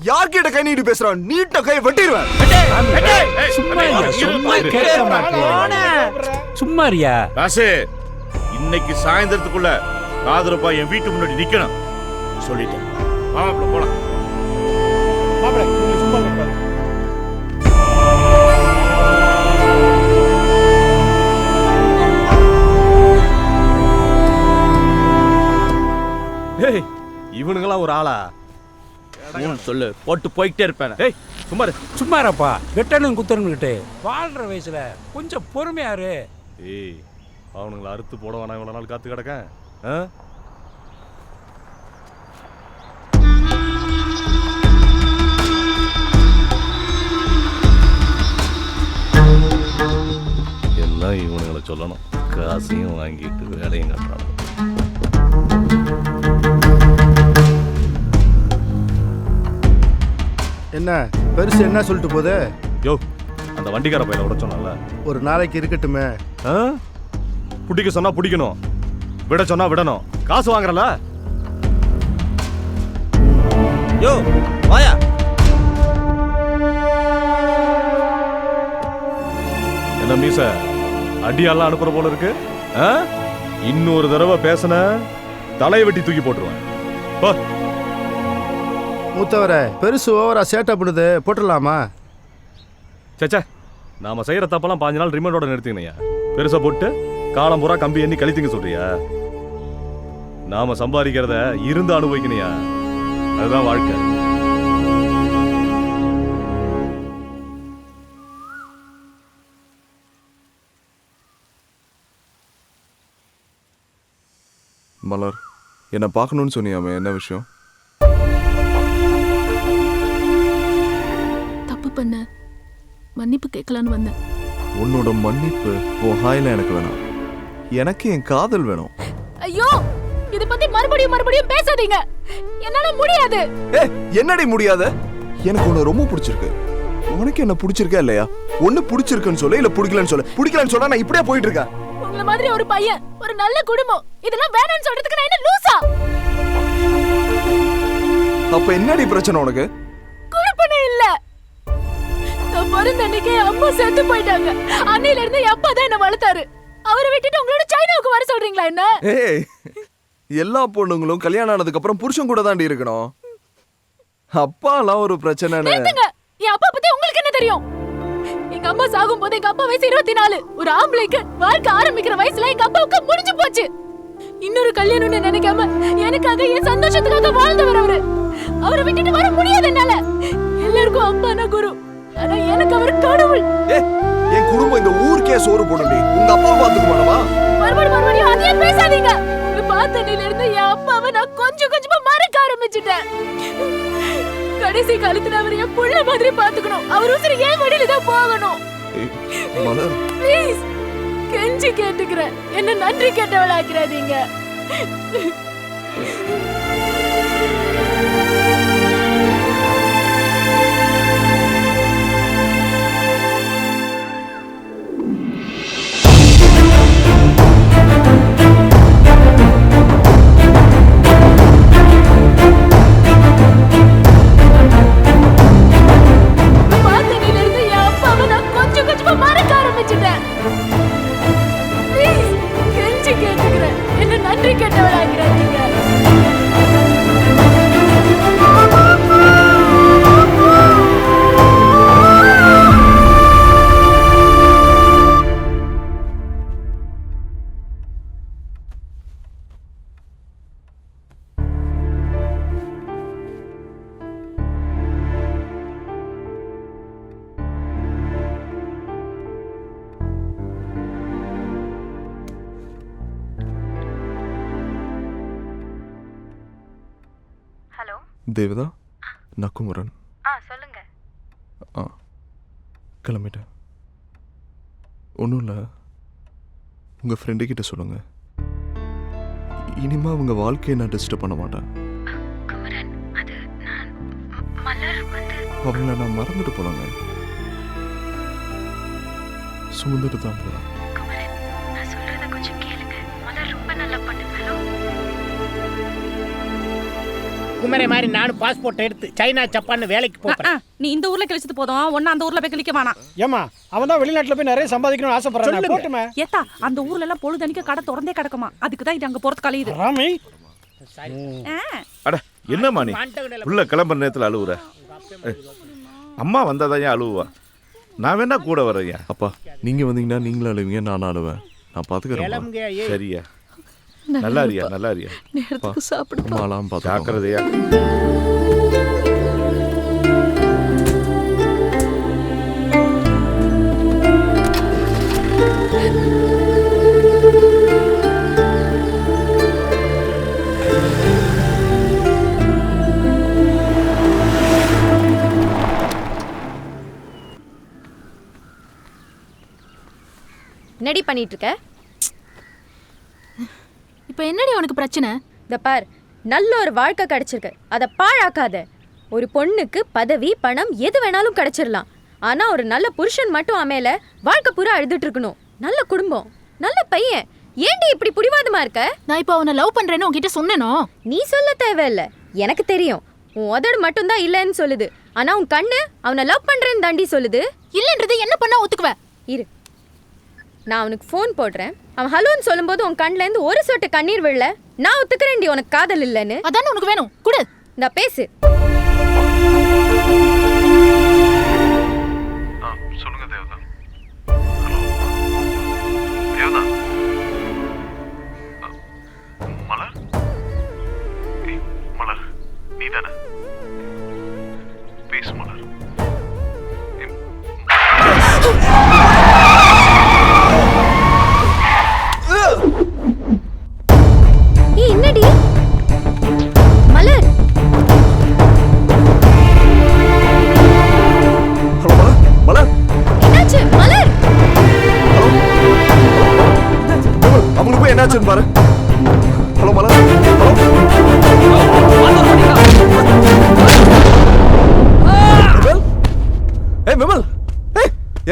யார்கிட்ட கை நீட்டு பேசுறான்? நீட்ட கை வெட்டிடுவேன். சும்மாரியா ராசே, இன்னைக்கு சாயந்தரத்துக்குள்ள காதரப்பா என் வீட்டு முன்னாடி நிக்கணும் சொல்லிட்டேன். மாப்பிள்ள போலாம். மாப்பிள்ள சும்மா இருப்பாரு. ஏய், இவனுங்களாம் ஒரு ஆளா? சொல்லு போட்டு போய்கிட்டே இருப்பேன். ஏய் சும்மாரு. சும்மாரப்பா, வெட்டணும் குத்தனுங்கிட்டு வாழ்ற வயசுல கொஞ்சம் பொறுமையாரு. ஏய், அவனுங்களை அறுத்து போட வேணாம், இவ்வளவு நாள் காத்து கிடக்கேன். எல்லாம் இவனுங்களை சொல்லணும். காசையும் வாங்கிட்டு வேலையும் கட்டுறாங்க. என்ன பெருசு என்ன சொல்லிட்டு போதே? யோ, அந்த வண்டிக்கார பையனை விட சொன்னால ஒரு நாளைக்கு இருக்கட்டுமே. பிடிக்க சொன்னா பிடிக்கணும், விட சொன்னா விடணும். காசு வாங்குறல. யோ வாயா. என்ன மீச அடியெல்லாம் அனுப்புற போல இருக்கு? இன்னொரு தடவை பேசின தலையை வெட்டி தூக்கி போட்டுருவேன். மூத்தவர பெருசு ஓவரா சேட்டை பண்ணுது, போட்டுடலாமா? சேச்சா, நாம செய்யற தப்பெல்லாம் 5 நாள் ரிமைண்டோட நிறுத்திங்கய்யா. பெருசா போட்டு காலம் பூரா கம்பி எண்ணி கழித்துங்க சொல்றியா? நாம சம்பாதிக்கிறத இருந்து அனுபவிக்கணையா, அதுதான் வாழ்க்கை. மலர், என்னை பார்க்கணும்னு சொன்னியாமே, என்ன விஷயம்? தப்பு பண்ண மன்னிப்பு கேட்கலான்னு வந்தேன். உன்னோட மன்னிப்பு உன் ஹாயில எனக்கு வேணாம். எனக்கு என் காதல் வேணும். ஐயோ இத பத்தி மறுபடியும் பேசாதீங்க. என்னால முடியாது. என்னடி முடியாத? எனக்கு உன்னை ரொம்ப பிடிச்சிருக்கு. உனக்கு என்ன பிடிச்சிருக்கா இல்லையா? ஒண்ணு பிடிச்சிருக்குன்னு சொல்ல, இல்ல பிடிக்கலன்னு சொல்ல. பிடிக்கலன்னு சொன்னா நான் இப்படியே போயிட்டு இருக்கேன். உங்கள மாதிரி ஒரு பையன், ஒரு நல்ல குடும்பம், இதெல்லாம் வேணாம்னு சொல்றதுக்கு நான் என்ன லூசா? அப்ப என்னடி பிரச்சனை உனக்கு? குடுப்பனே இல்ல. நான் பிறந்த அன்னைக்கே அம்மா செத்து போயிட்டாங்க. அன்னையில இருந்து என் அப்பா தான் என்ன வளர்த்தாரு. அவரை விட்டுட்டு உங்களோட சைனாவுக்கு வர சொல்றீங்களா என்ன? ஏய், எல்லா பொண்ணுங்களும் கல்யாணம் ஆனதுக்கு அப்புறம் புருஷன் கூட தாண்டி இருக்கணும். அப்பாலாம் ஒரு பிரச்சனைன்னு. நிறுத்துங்க. என் அப்பா பத்தி உங்களுக்கு என்ன தெரியும்? எங்க அம்மா சாகும் போது எங்க அப்பா வயசு 24. ஒரு ஆம்பளைக்கு வாழ்க்கை ஆரம்பிக்கிற வயசுல எங்க அப்பாவுக்கு முடிஞ்சு போச்சு. இன்னொரு கல்யாணம்னு நினைக்காம எனக்காக என் சந்தோஷத்துக்காக வாழ்ந்தவர் அவரு. அவரை விட்டுட்டு வர முடியாது என்னால. எல்லாருக்கும் அப்பானா குரு, ஆனா எனக்கு அவர் கடவுள். என் குடும்பம் இந்த ஊருக்கே சோறு போடுடி. உங்க அப்பா பாத்துக்க மாட்டவா? மறுபடியும் அதையே பேசாதீங்க. உங்களை பார்த்தனில இருந்து என் அப்பாவை நான் கொஞ்சமா மறக்க ஆரம்பிச்சுட்டேன். கடைசி காலத்துல அவர் என் புள்ள மாதிரி பாத்துக்கணும். அவர் உசுறு ஏன் வழியில தான் போகணும். ப்ளீஸ் கெஞ்சி கேட்டுக்கிறேன். என்ன நன்றி கேட்டவளாக்கிறாதீங்க. தேவதா, நான் குமரன். சொல்லுங்க. கிளம்பிட்டேன். ஒன்றும் இல்லை, உங்கள் ஃப்ரெண்டு கிட்ட சொல்லுங்க. இனிமே அவங்க வாழ்க்கையை நான் டிஸ்டர்ப் பண்ண மாட்டேன். அவங்கள நான் மறந்துட்டு போனாங்க. சுமந்துட்டு தான் போகிறேன். குமரே மாதிரி நானும் பாஸ்போர்ட் எடுத்து சைனா ஜப்பான் வேலைக்கு போறேன். நீ இந்த ஊர்ல கழிச்சிட்டு போதும், ஒன்னு அந்த ஊர்ல போய் கழிக்க வேணாம். ஏமா அவன் தான் வெளிநாட்டுல போய் நிறைய சம்பாதிக்கணும்னு ஆசைப்படுறான். போட்டுமே. ஏத்தா அந்த ஊர்ல எல்லாம் பொழுதனிக்க கடை திறந்தே கிடக்குமா. அதுக்கு தான் இது அங்க போறது கழியுது. ராமி அட என்னம்மா நீ உள்ள கிளம்புற நேரத்தில் அழுவுற? அம்மா வந்தாதான் ஏன் அழுவா? நான் வேணா கூட வரையா? அப்பா நீங்க வந்தீங்கன்னா நீங்களும் அழுவீங்க, நானும் அழுவேன். நான் பாத்துக்கிறேன். சரியா? நல்லா இருக்கியா? நல்லா இருக்கியா? நேரத்துக்கு சாப்பிடு. மாலாம் பாத்து ஜாக்கிரதையா. என்னடி பண்ணிட்டு இருக்க? இப்போ என்னடி உனக்கு பிரச்சனை? இந்த பார், நல்ல ஒரு வாழ்க்கை கிடைச்சிருக்கு, அதை பாழாக்காத. ஒரு பொண்ணுக்கு பதவி பணம் எது வேணாலும் கிடைச்சிடலாம். ஆனா ஒரு நல்ல புருஷன் மட்டும் அமையல, வாழ்க்கை பூரா அழுதுட்டு இருக்கணும். நல்ல குடும்பம், நல்ல பையன். ஏன்டி இப்படி புடிவாதமா இருக்க? நான் இப்போ அவனை லவ் பண்றேன்னு உன்கிட்ட சொன்னேனோ? நீ சொல்ல தேவையில்ல, எனக்கு தெரியும். உன் உதடு மட்டும்தான் இல்லைன்னு சொல்லுது, ஆனா உன் கண்ணு அவனை லவ் பண்றேன்னு தாண்டி சொல்லுது. இல்லைன்றது என்ன பண்ணா ஒத்துக்குவ? இரு, நான் அவனுக்கு ஃபோன் போடுறேன். அவன் ஹலோன்னு சொல்லும்போது உன் கண்ணுல இருந்து ஒரு சொட்டு கண்ணீர் விழல. நான் ஒத்துக்கிறேன்டி உனக்கு காதல் இல்லைன்னு. அதானே உனக்கு வேணும், குடு. நான் பேசு. சொல்லுங்க தேவதா. ஹலோ தேவதா. மலர், மலர் நீ தானே? பேசு மலர். என்னடி மலர்?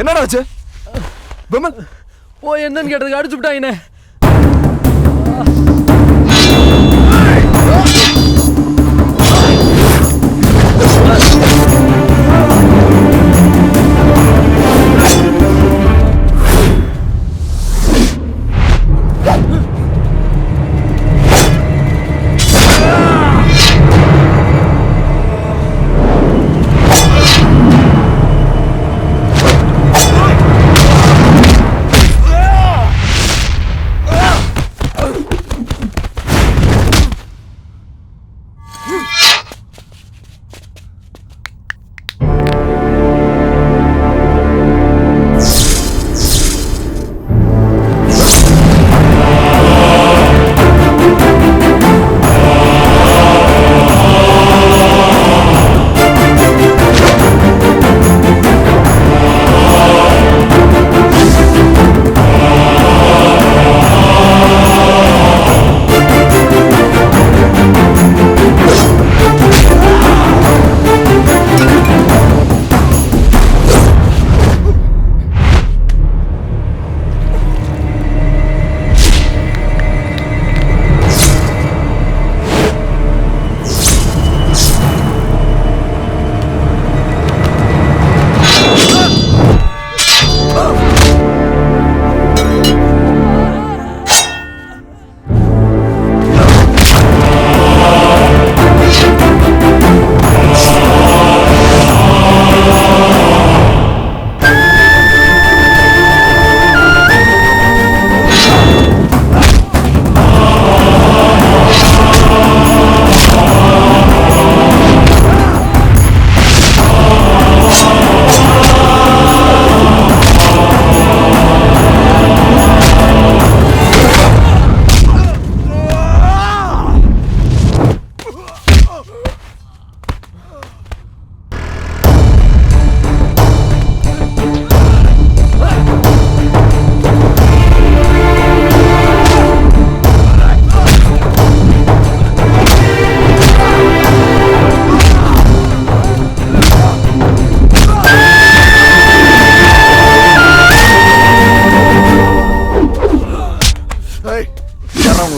என்னடா ஆச்சு விமல்? ஓ என்னன்னு கேட்டதுக்கு அடிச்சு விட்டாங்கண்ணே.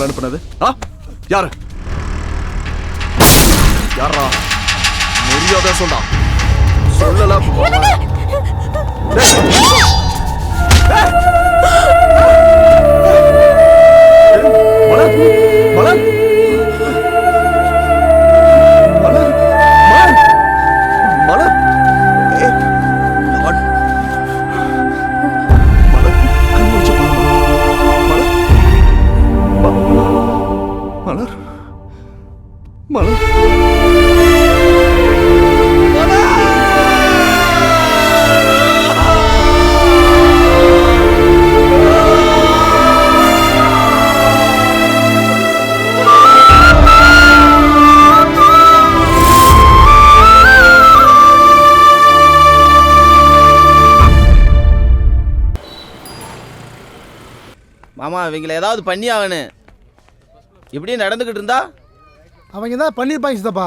அனுப்புனது யாரு? யாரா? மரியாதை சொல்றா. சொல்லல. மலர் மலர் மலர் மலர் மலர் மலர் மலர் மாமா இவங்களை ஏதாவது பண்ணி ஆகணும். இப்படியே நடந்துக்கிட்டு இருந்தா அவங்க ஏதாவது பண்ணியிருப்பாங்க சித்தப்பா.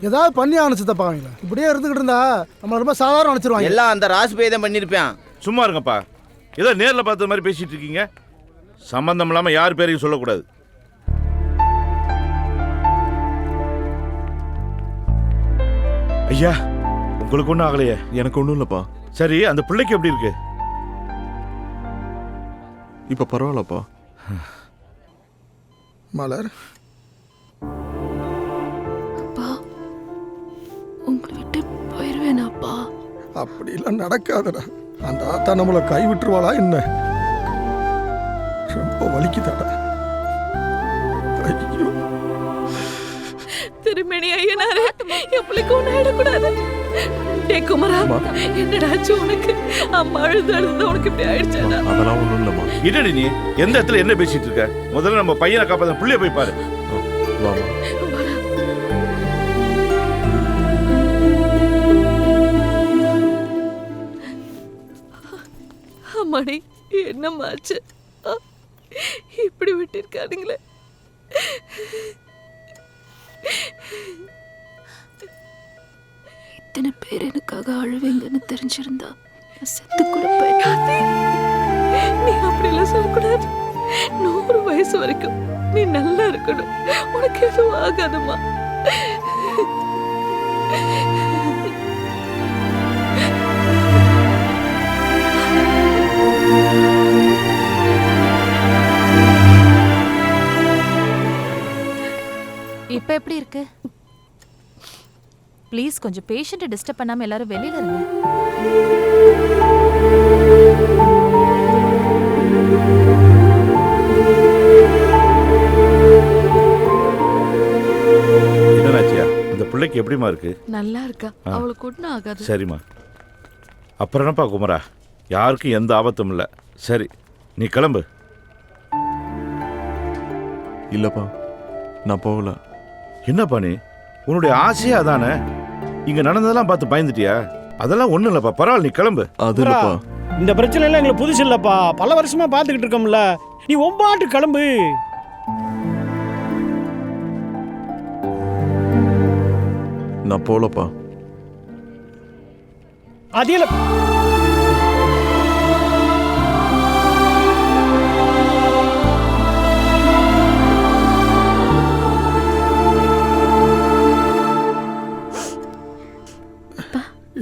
ஏதாவது பண்ணி ஆகணும் சித்தப்பா. அவங்கள இப்படியே இருந்துக்கிட்டு இருந்தா நம்ம ரொம்ப சாதாரண நினச்சிருவாங்க. எல்லாம் அந்த ராஜ்பேயை தான் பண்ணியிருப்பேன். சும்மா இருங்கப்பா. ஏதோ நேரில் பார்த்த மாதிரி பேசிட்டு இருக்கீங்க. சம்பந்தம் இல்லாமல் யார் பேரையும் சொல்லக்கூடாது. ஐயா உங்களுக்கு ஒன்றும் ஆகலையே? எனக்கு ஒன்றும் இல்லைப்பா. சரி அந்த பிள்ளைக்கு எப்படி இருக்கு? இப்போ பரவாயில்லப்பா. மலர் அப்பா உங்களை விட்டு போயிடுவேனாப்பா? அப்படிலாம் நடக்காதடா. அந்த ஆத்தா நம்மளை கை விட்டுருவாளா என்ன? ரொம்ப வலிக்குதாடா. ஐயோ திருமணி ஐயனாரே, என் பிள்ளைக்கு ஒன்றும் ஆயிடக்கூடாது. டே குமரா, என்னடாச்சு உனக்கு? அம்மா அழுது அழுது உனக்கு இப்படி ஆயிடுச்சாடா? அதெல்லாம் ஒன்றும் இல்லைம்மா. என்னடி நீ எந்த இடத்துல என்ன பேசிட்டு இருக்க? முதல்ல நம்ம பையனை காப்பாற்ற புள்ளைய போய் பாரு. வாமா. அம்மாடி என்னம்மாச்சு? இப்படி விட்டிருக்கானுங்களே. இத்தனை பேர் எனக்காக அழுவீங்கன்னு தெரிஞ்சிருந்தா நான் செத்து கூட போயிட்டேன். நீ அப்படியெல்லாம் சொல்லக்கூடாது. 100 வயசு வரைக்கும் நீ நல்லா இருக்கணும். உனக்கு எதுவும் ஆகாதுமா. இப்ப எப்படி இருக்கு? ப்ளீஸ் கொஞ்சம் பேஷண்ட்டை டிஸ்டர்ப் பண்ணாம எல்லாரும் வெளியில இருங்க. என்னடாச்சியா இந்த பிள்ளைக்கு எப்படிமா இருக்கு? நல்லா இருக்கா. அவளுக்கு ஒன்றும் ஆகாது. சரிம்மா. அப்புறம் என்னப்பா குமரா, யாருக்கும் எந்த ஆபத்தும் இல்லை. சரி நீ கிளம்பு. இல்லப்பா, நான் போகல. என்னப்பா நீ, உன்னுடைய ஆசையா தானே? இங்க நடந்ததெல்லாம் பார்த்து பயந்துட்டியா? அதெல்லாம் ஒண்ணும் இல்லப்பா, பரவாயில்ல, நீ கிளம்பு. அது இல்லப்பா, இந்த பிரச்சனை எல்லாம் எங்களுக்கு புதுசு இல்லப்பா, பல வருஷமா பார்த்துக்கிட்டு இருக்கோம்ல. நீ ஒம்பாட்டு கிளம்பு. நான் போகலப்பா. அது இல்ல.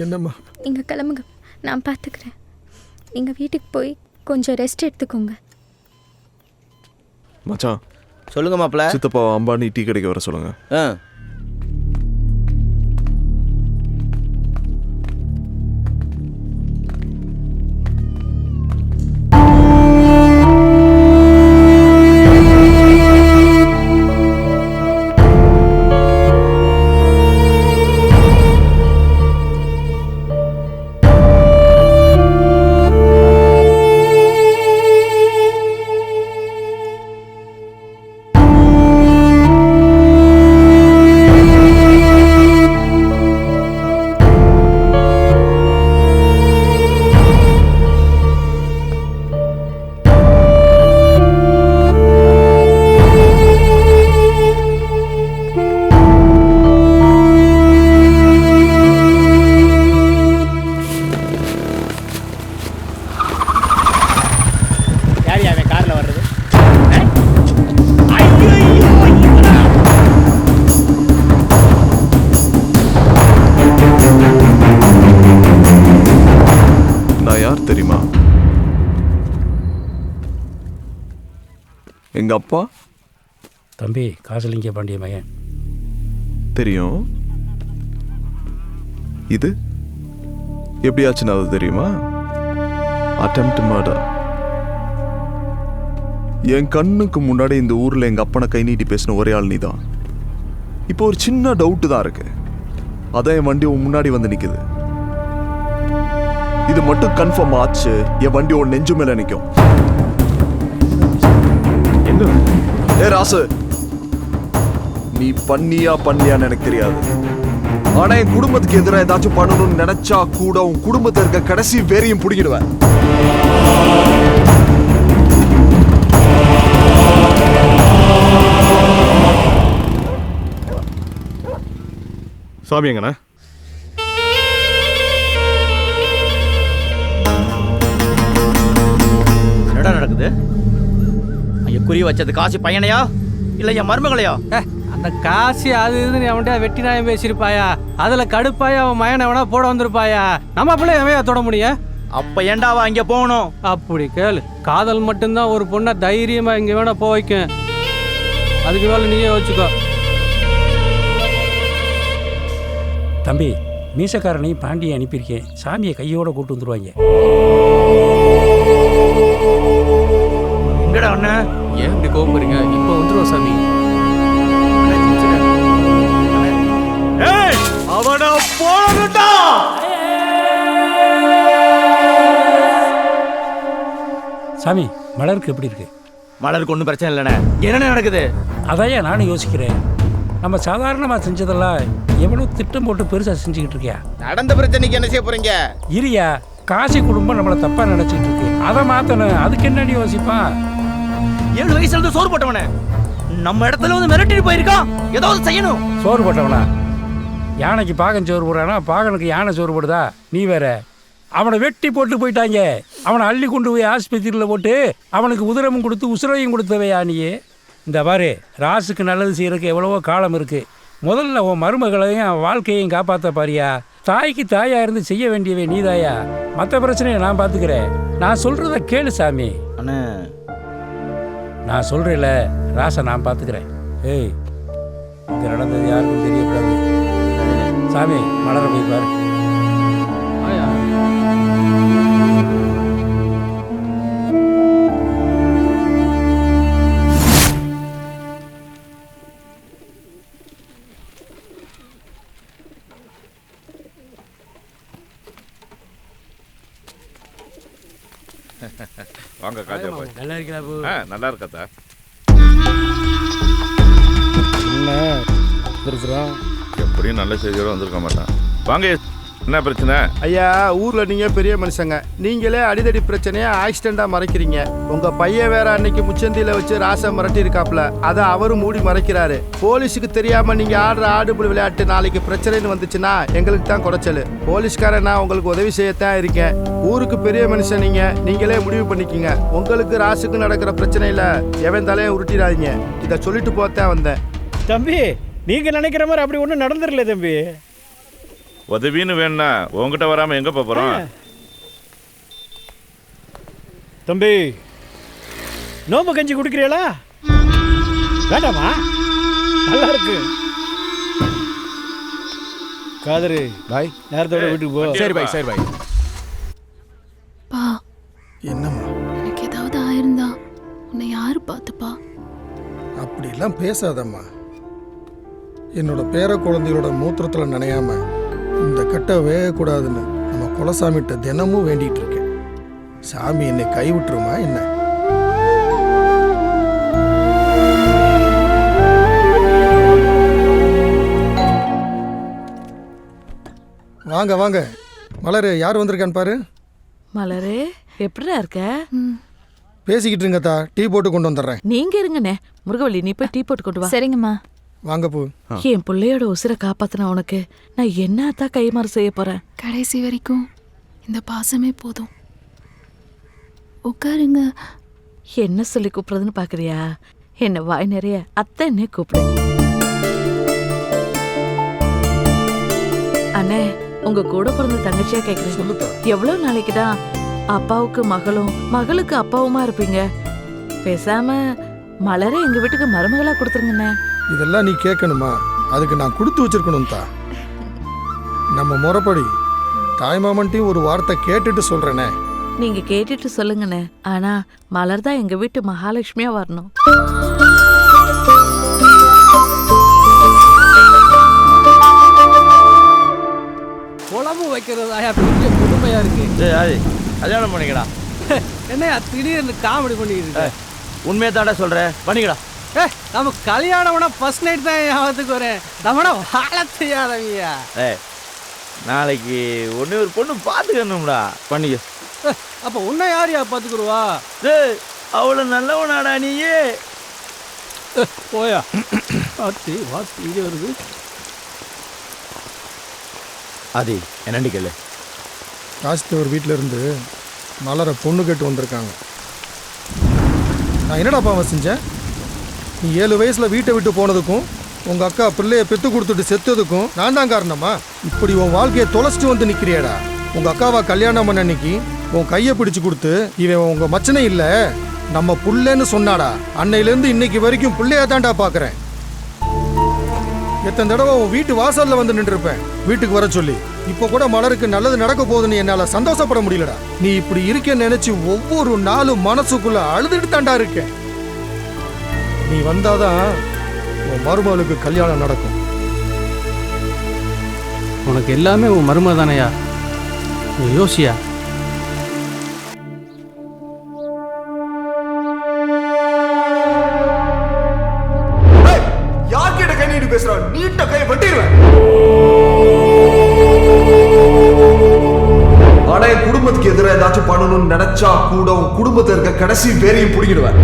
என்னம்மா? நீங்க கிளம்புங்க, நான் பார்த்துக்கிறேன். நீங்க வீட்டுக்கு போய் கொஞ்சம் ரெஸ்ட் எடுத்துக்கோங்க. மச்சான் சொல்லுங்க மாப்ள. சித்தப்பா அம்பானி டீ கடைக்கு வர சொல்லுங்க. தெரியுமா? எங்க அப்பா. தம்பி காசலிங்க பாண்டிய மகன். தெரியும். இது எப்படியாச்சுன்னு அது தெரியுமா? Attempt murder. என் கண்ணுக்கு முன்னாடி இந்த ஊர்ல எங்க அப்பனை கை நீட்டி பேசின ஒரே ஆள் நீதான். இப்போ ஒரு சின்ன டவுட் தான் இருக்கு. அதான் என் வண்டி முன்னாடி வந்து நிக்குது. இது மட்டும் கன்ஃபார்ம் ஆச்சு, என் வண்டி ஒரு நெஞ்சு மேல நிக்கும். ஏ ராசு, நீ பண்ணியான்னு எனக்கு தெரியாது. ஆனா என் குடும்பத்துக்கு எதிராக ஏதாச்சும் பண்ணணும்னு நினைச்சா கூட உன் குடும்பத்தை இருக்க கடைசி வேறையும் பிடிக்கிடுவேன். சாமி எங்கண்ணா? என்னடா நடக்குது? ஐயா குறி வச்சது காசி பையனையா இல்ல என் மருமகளையா? அந்த காசி அது இதுன்னு அவன்கிட்ட வெட்டி நாயம் பேசியிருப்பாயா, அதுல கடுப்பாயா அவன் மயனை எவனா போட வந்திருப்பாயா. நம்ம பிள்ளை எவையா தொட முடியும்? அப்ப ஏண்டாவா இங்க போகணும்? அப்படி கேளு. காதல் மட்டும்தான் ஒரு பொண்ணை தைரியமா இங்க வேணா போக வைக்கும். அதுக்கு மேல நீயே வச்சுக்கோ. தம்பி மீசக்காரனையும் பாண்டியை அனுப்பியிருக்கேன். சாமியை கையோட கூட்டு வந்துருவாங்க. எங்கடா அண்ணா? ஏன் இப்படி கோபப்படுறீங்க? இப்போ வந்துருவோம் சாமி. அவனை போடா. சாமி மலருக்கு எப்படி இருக்கு? மலருக்கு ஒன்றும் பிரச்சனை இல்லைண்ணே. என்ன நடக்குது? அதையா நானும் யோசிக்கிறேன். நம்ம சாதாரணமாக செஞ்சதெல்லாம் எவ்வளோ திட்டம் போட்டு பெருசாக செஞ்சுக்கிட்டு இருக்கியா? நடந்த பிரச்சனைக்கு என்ன செய்ய போறீங்க? இரியா, காசி குடும்பம் நம்மளை தப்பா நினைச்சிட்டு இருக்கு. அதை மாத்தணும். அதுக்கு என்னடி யோசிப்பான்? 7 வயசுல இருந்து சோறு போட்டவனே நம்ம இடத்துல வந்து மிரட்டிட்டு போயிருக்கான். ஏதாவது செய்யணும். சோறு போட்டவனா? யானைக்கு பாகன் சோறு போடுறானா? பாகனுக்கு யானை சோறு போடுதா? நீ வேற. அவனை வெட்டி போட்டு போயிட்டாங்க. அவனை அள்ளி கொண்டு போய் ஆஸ்பத்திரியில் போட்டு அவனுக்கு உதிரமும் கொடுத்து உசுரையும் கொடுத்தவையா நீயே. இந்த பாரு, ராசுக்கு நல்லது செய்யறதுக்கு எவ்வளவோ காலம் இருக்கு. முதல்ல உன் மருமகளையும் வாழ்க்கையையும் காப்பாற்ற பாரியா. தாய்க்கு தாயா இருந்து செய்ய வேண்டியவை நீதாயா. மற்ற பிரச்சனையை நான் பார்த்துக்கிறேன். நான் சொல்றத கேளு சாமி. அண்ணே, நான் சொல்றேன்ல, ராசை நான் பார்த்துக்கிறேன். ஏய், இங்க நடந்தது யாருக்கும் தெரியக்கூடாது. சாமி, மலரை போய் பாரு. வாங்க காஜா பாய். நல்லா இருக்கா பூ? நல்லா இருக்கா. எப்படியும் நல்ல செய்தியோட வந்திருக்க மாட்டான். வாங்க, என்ன பிரச்சனை? ஐயா, ஊர்ல நீங்க பெரிய மனுஷங்க. நீங்களே அடிதடி பிரச்சனையா ஆக்சிடென்டா மறைக்கிறீங்க. உங்க பையன் வேற அன்னைக்கு முச்சந்தியில வச்சு ராசை மிரட்டி இருக்காப்ல. அதை அவரும் மூடி மறைக்கிறாரு. போலீஸுக்கு தெரியாம நீங்க ஆடுற ஆடுபுல் விளையாட்டு நாளைக்கு பிரச்சனைன்னு வந்துச்சுன்னா எங்களுக்கு தான் குறைச்சல். போலீஸ்காரன் நான் உங்களுக்கு உதவி செய்யத்தான் இருக்கேன். ஊருக்கு பெரிய மனுஷன் நீங்க. நீங்களே முடிவு பண்ணிக்கிங்க. உங்களுக்கு ராசுக்கு நடக்கிற பிரச்சனையில எவன் தலையை உருட்டிடாதீங்க. இதை சொல்லிட்டு போத்தான் வந்தேன். தம்பி, நீங்க நினைக்கிற மாதிரி அப்படி ஒன்றும் நடந்துடல தம்பி. உதவின்னு வேணா உங்ககிட்ட வராம எங்க போறோம்? தம்பி, நோம்பு கஞ்சி குடிக்கிறீங்களா? வேண்டாமா? நல்லா இருக்கு. காதரு பாய், நேரத்தோட வீட்டுக்கு போ. சரி பாய், சரி பாய். பா, என்னம்மா? எனக்கு ஏதாவது ஆயிருந்தா உன்னை யாரு பார்த்துப்பா? அப்படிலாம் பேசாதம்மா. என்னோட பேர குழந்தைகளோட மூத்திரத்தில் நனையாம இந்த கட்டை வேகக்கூடாதுன்னு நம்ம குலசாமிகிட்ட தினமும் வேண்டிகிட்டு இருக்கேன். சாமி என்னை கைவிட்டுருமா என்ன? வாங்க வாங்க. மலரு, யார் வந்திருக்கான்னு பாரு. மலரே, எப்படிடா இருக்க? பேசிக்கிட்டு இருங்கத்தா, டீ போட்டு கொண்டு வந்துடுறேன். நீங்க இருங்கண்ணே. முருகவள்ளி, நீ போய் டீ போட்டு கொண்டு வா. சரிங்கம்மா. வாங்க போ. என் பிள்ளையோட உசிரை காப்பாத்தின உனக்கு நான் என்னத்தான் கைமாறு செய்ய போறேன்? கடைசி வரைக்கும் இந்த பாசமே போதும். உட்காருங்க. என்ன சொல்லி கூப்பிடுறதுன்னு பாக்குறியா? என்ன வாய் நிறைய அத்தைன்னே கூப்பிடு. அண்ணே, உங்க கூட பிறந்த தங்கச்சியா கேக்குறேன். எவ்வளவு நாளைக்குதான் அப்பாவுக்கு மகளும் மகளுக்கு அப்பாவுமா இருப்பீங்க? பேசாம மலரை எங்க வீட்டுக்கு மருமகளா கொடுத்துருங்கண்ணே. இதெல்லாம் நீ கேட்கணுமா? அதுக்கு நான் கொடுத்து வச்சிருக்கணும் தான். நம்ம முறைப்படி தாய்மாமன்ட்டையும் ஒரு வார்த்தை கேட்டுட்டு சொல்றேனே. நீங்க கேட்டுட்டு சொல்லுங்கண்ணே. ஆனா மலர் தான் எங்க வீட்டு மகாலட்சுமியா வரணும். குழம்பு வைக்கிறதாயா பெரிய கொடுமையா இருக்கு. கல்யாணம் பண்ணிக்கடா. என்னையா திடீர்னு காமெடி பண்ணிக்கிட்டு? உண்மையை தாண்டா சொல்றேன், பண்ணிக்கடா. நம்ம கல்யாணம்னா ஃபர்ஸ்ட் நைட் தான் ஞாபகத்துக்கு வரேன். நம்மள வாழ செய்யாதவங்கயா. நாளைக்கு ஒன்று ஒரு பொண்ணு பார்த்துக்கணும்டா, பண்ணிக்க. அப்ப உன்னை யாரையா பார்த்துக்குருவா? அவ்வளோ நல்லவனாடா நீயே. போயா வாத்தி வாத்தி இது வருது. அது என்னண்டி கேளு. ராஜ்தேவர் வீட்டில் இருந்து மலரை பொண்ணு கேட்டு வந்திருக்காங்க. நான் என்னடா பாவம் செஞ்சேன்? நீ 7 வயசில் வீட்டை விட்டு போனதுக்கும் உங்கள் அக்கா பிள்ளைய பெற்று கொடுத்துட்டு செத்ததுக்கும் நான் தான் காரணமா? இப்படி உன் வாழ்க்கையை தொலைச்சிட்டு வந்து நிற்கிறியாடா. உங்கள் அக்காவை கல்யாணம் பண்ண அன்னைக்கு உன் கையை பிடிச்சு கொடுத்து இவன் உங்கள் மச்சனை இல்லை நம்ம புள்ளன்னு சொன்னாடா. அன்னையிலேருந்து இன்னைக்கு வரைக்கும் பிள்ளையா தான்டா பார்க்குறேன். எத்தனை தடவை உன் வீட்டு வாசலில் வந்து நின்றுருப்பேன் வீட்டுக்கு வர சொல்லி. இப்போ கூட மலருக்கு நல்லது நடக்க போகுதுன்னு என்னால் சந்தோஷப்பட முடியலடா. நீ இப்படி இருக்கேன்னு நினைச்சு ஒவ்வொரு நாளும் மனசுக்குள்ள அழுதுட்டு தாண்டா இருக்கேன். நீ வந்தாதான் உன் மருமகளுக்கு கல்யாணம் நடக்கும். உனக்கு எல்லாமே உன் மருமக தானையா? நீ யோசியா? யார்கிட்ட கை நீட்டு பேசுற? நீட்ட கை வெட்டிடுவேன். ஆனா என் குடும்பத்துக்கு எதிராக ஏதாச்சும் பண்ணணும்னு நினைச்சா கூட உன் குடும்பத்தில் இருக்க கடைசி பேரையும் பிடிக்கிடுவேன்.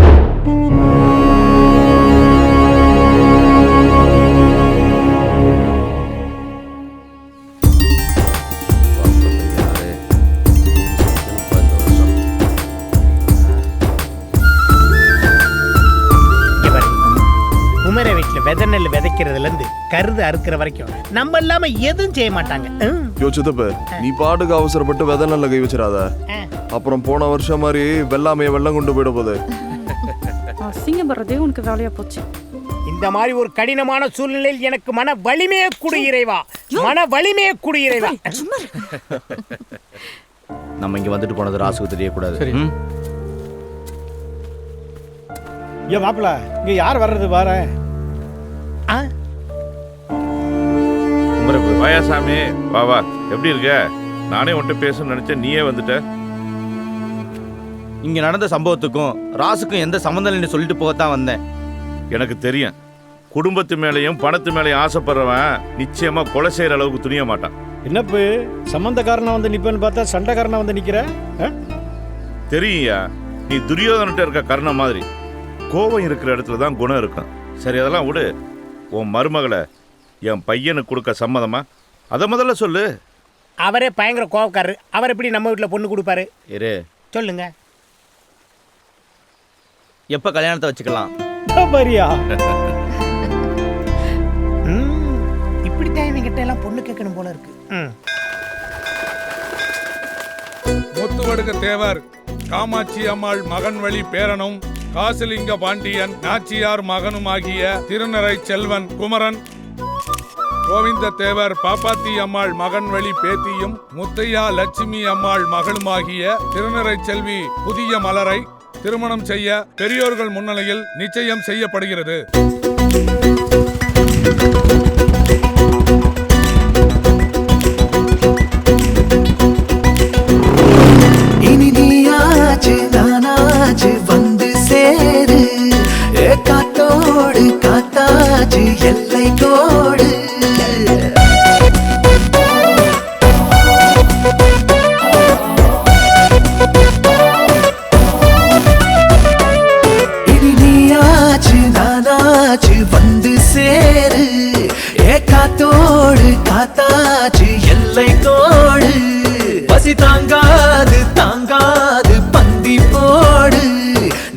விதைக்கிறதுல இருந்து கருது அறுக்கிற வரைக்கும் நம்ம இல்லாம எதுவும் செய்ய மாட்டாங்க. யோசிச்சப்ப நீ பாட்டுக்கு அவசரப்பட்டு விதை நல்ல கை வச்சிடாத. அப்புறம் போன வருஷம் மாதிரி வெள்ளாமைய வெள்ளம் கொண்டு போயிட போகுது. அசிங்கப்படுறதே உனக்கு வேலையா போச்சு. இந்த மாதிரி ஒரு கடினமான சூழ்நிலையில் எனக்கு மன வலிமையை கொடு இறைவா, மன வலிமையை கொடு இறைவா. நம்ம இங்க வந்துட்டு போனது ராசுக்கு தெரியக்கூடாது. ஏன் மாப்பிள்ள இங்க யார் வர்றது வார? வாயாசாமி வா வா, எப்படி இருக்க? நானே உன்கிட்ட பேசணும்னு நினைச்சேன், நீயே வந்துட்ட. இங்க நடந்த சம்பவத்துக்கும் ராசுக்கும் எந்த சம்மந்தம் இல்லைன்னு சொல்லிட்டு போகத்தான் வந்தேன். எனக்கு தெரியும், குடும்பத்து மேலேயும் பணத்து மேலேயும் ஆசைப்படுறவன் நிச்சயமா கொலை செய்யற அளவுக்கு துணிய மாட்டான். என்னப்பு சம்பந்தக்காரனா வந்து நிப்பன்னு பார்த்தா சண்டைக்காரனா வந்து நிக்கிற? தெரியுயா, நீ துரியோதனிட்ட இருக்க கர்ணம் மாதிரி கோபம் இருக்கிற இடத்துல தான் குணம் இருக்கும். சரி, அதெல்லாம் விடு. உன் மருமகளை என் பையனுக்கு கொடுக்க சம்மதமா? அதை முதல்ல சொல்லு. அவரே பயங்கர கோவக்காரரு, அவர் எப்படி நம்ம வீட்டில் பொண்ணு கொடுப்பாரு? இரு, சொல்லுங்க. எப்ப கல்யாணத்தை வச்சுக்கலாம்? இப்படித்தான் இவங்கிட்ட எல்லாம் பொண்ணு கேட்கணும் போல இருக்கு. முத்துவடுக தேவர் காமாட்சி அம்மாள் மகன் வழி பேரனும் காசிலிங்க பாண்டியன் நாச்சியார் மகனுமாகிய திருநறை செல்வன் குமரன், கோவிந்த தேவர் பாப்பாத்தி அம்மாள் மகன் வழி பேத்தியும் முத்தையா லட்சுமி அம்மாள் மகளுமாகிய திருநறை செல்வி புதிய மலரை திருமணம் செய்ய பெரியோர்கள் முன்னிலையில் நிச்சயம் செய்யப்படுகிறது. இனி நீயாச்சு நானாச்சு வந்து சேரு, காத்தோடு காத்தாச்சு எல்லை கோடு. இனி நீயாச்சு நானாச்சு வந்து சேரு, காத்தோடு காத்தாச்சு எல்லை கோடு. பசி தாங்காது தாங்காது பந்தி போடு,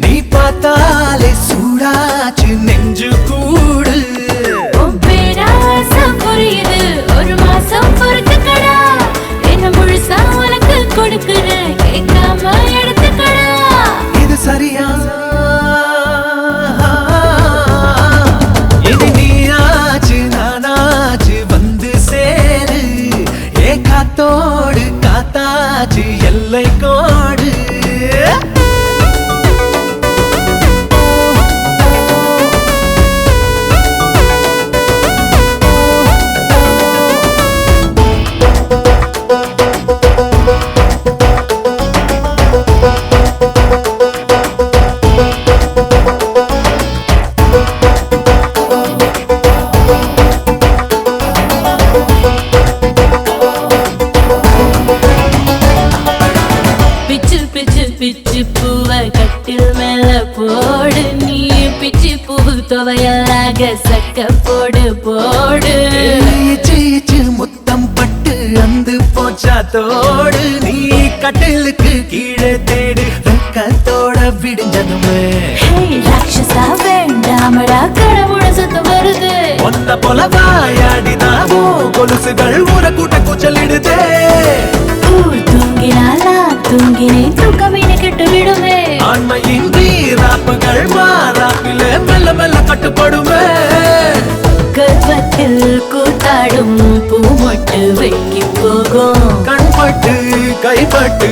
நீ பார்த்தாலே சூடாச்சு நெஞ்சு கூடு. புரியுது, ஒரு மாசம் பொறுத்துக்கடா, என்ன முழுசா உனக்கு கொடுக்குற, கேட்காம எடுத்துக்கடா. இது சரியா? இது நீயாச்சு நானாச்சு வந்து சேரு, காத்தோடு காத்தாச்சு எல்லை கோடு. துவையலாக சக்க போடு போடு. முத்தம் பட்டு அந்து போச்சா தோடு, நீ கட்டிலுக்கு கீழே தேடு வெக்கத்தோட விடிஞ்சதுமே. ராட்சசா வேண்டாமடா, கடவுள சத்தம் வருது. ஒன்ன போல வாயாடினாவோ கொலுசுகள் ஊற கூட்ட கூச்சலிடுதே. தூங்கினாலா தூங்கினே தூக்கமீன கெட்டு விடுமே. ஆண்மையின் வீராப்புகள் மாறாப்பில மெல்ல மெல்ல கட்டுப்படுமே. கர்ப்பத்தில் கூத்தாடும் பூமொட்டு வெக்கி போகும். கண்பட்டு கைப்பட்டு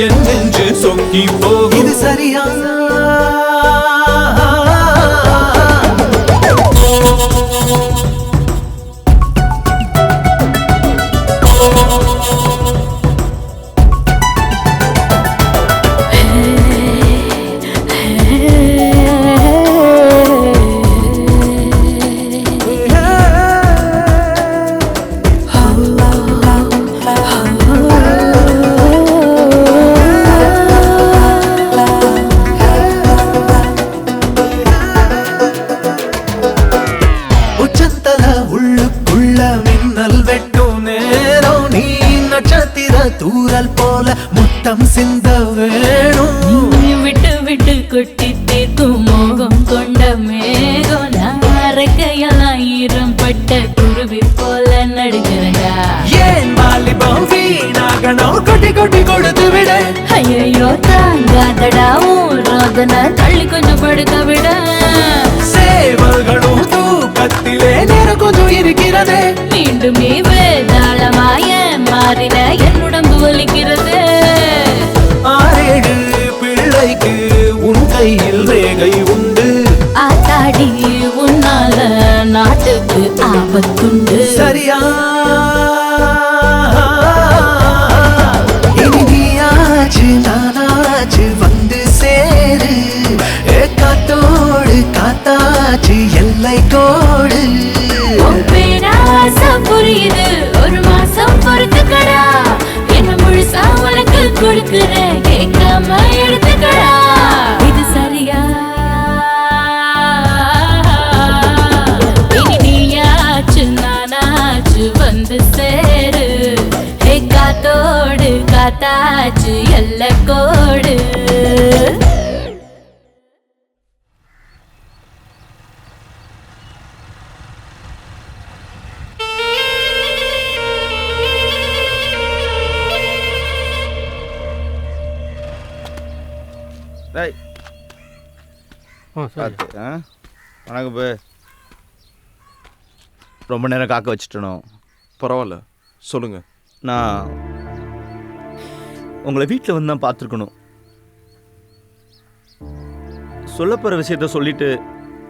என் நெஞ்சு சொங்கி போகும். இது சரியா? தூரல் போல முத்தம் சிந்த வேணும். நீ விட்டு விட்டு கொட்டி தீர்க்கும் மோகம் கொண்ட மேகம், நான் அரைக்கையெல்லாம் ஆயிரம் பட்ட குருவி போல நடுக்கிறடா. ஏன் வாலிபம் வீணாகணும் கொட்டி கொட்டி கொடுத்து விட. ஐயோ தாங்காதடா ரோதனை தள்ளி கொஞ்சம் படுக்க விட. சேவல்களும் தூக்கத்திலே நேரம் கொஞ்சம் இருக்கிறது. மீண்டுமே வேதாளமாய மாறின என் உடம்பு வலிக்கிறது. 6-7 பிள்ளைக்கு உன் கையில் ரேகை உண்டு. ஆத்தாடி உன்னால நாட்டுக்கு ஆபத்துண்டு. சரியா இனியாச்சு நானாச்சு வந்து சேரு. காத்தோடு காத்தாச்சு எல்லை கோடு. பேராசம் புரியுது ஒரு மாசம் பொறுத்துக்கடா. என்ன முழுசா உனக்கு கொடுக்குற கேட்காம எடுத்துக்கடா. இது சரியா இனி நீயாச்சு நானாச்சு வந்து சேரு. காத்தோடு காத்தாச்சு எல்லை கோடு. வணக்கம் பே. ரொம்ப நேரம் காக்க வச்சுட்டணும். பரவாயில்ல சொல்லுங்க. நான் உங்களை வீட்டில் வந்து தான் பார்த்துருக்கணும். சொல்லப்போகிற விஷயத்த சொல்லிட்டு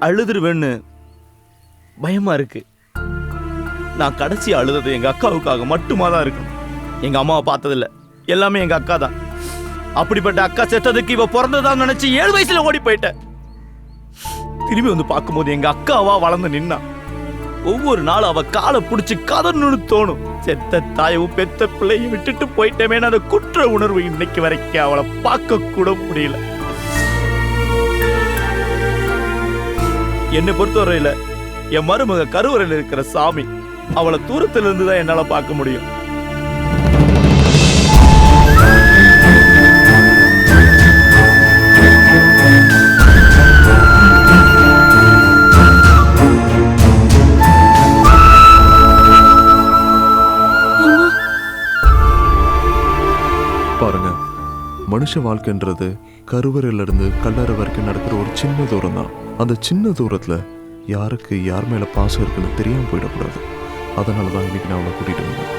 அழுதுருவேன்னு பயமாக இருக்கு. நான் கடைசி அழுதது எங்கள் அக்காவுக்காக மட்டுமா தான் இருக்கணும். எங்கள் அம்மாவை பார்த்ததில்ல, எல்லாமே எங்கள் அக்கா தான். அப்படிப்பட்ட அக்கா செத்ததுக்கு இவ பிறந்ததான் நினைச்சு 7 வயசுல ஓடி போயிட்டேன். திரும்பி வந்து பார்க்கும்போது எங்க அக்காவா வளர்ந்து நின்னா. ஒவ்வொரு நாளும் அவ காலை பிடிச்சி கதறணும்னு தோணும். செத்த தாயவும் பெத்த பிள்ளையும் விட்டுட்டு போயிட்டேமே அந்த குற்ற உணர்வு இன்னைக்கு வரைக்கும் அவளை பார்க்க கூட முடியல. என்னை பொறுத்தவரையில என் மருமக கருவறையில் இருக்கிற சாமி. அவளை தூரத்துல இருந்து தான் என்னால பார்க்க முடியும். பாருங்க, மனுஷ வாழ்க்கைன்றது கருவறையிலிருந்து கல்லறை வரைக்கும் நடக்கிற ஒரு சின்ன தூரம் தான். அந்த சின்ன தூரத்துல யாருக்கு யார் மேல பாசம் இருக்குன்னு தெரியாம போயிடக்கூடாது. அதனாலதான் இன்னைக்கு நான் அவளை கூட்டிட்டு வந்தேன்.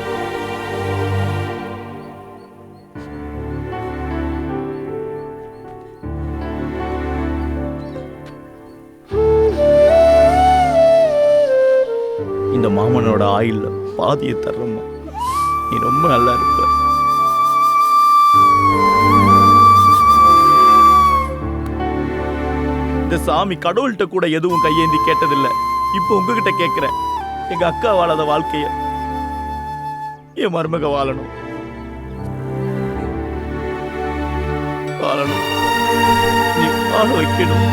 இந்த மாமனோட ஆயில்ல பாதியை தர்றம்மா. நீ ரொம்ப நல்லா இருப்ப. இந்த சாமி கடவுள்கிட்ட கூட எதுவும் கையேந்தி கேட்டதில்லை. இப்போ உங்ககிட்ட கேட்கிறேன். எங்க அக்கா வாழாத வாழ்க்கைய என் மருமக வாழணும். வாழணும். நீ வாழ வைக்கணும்.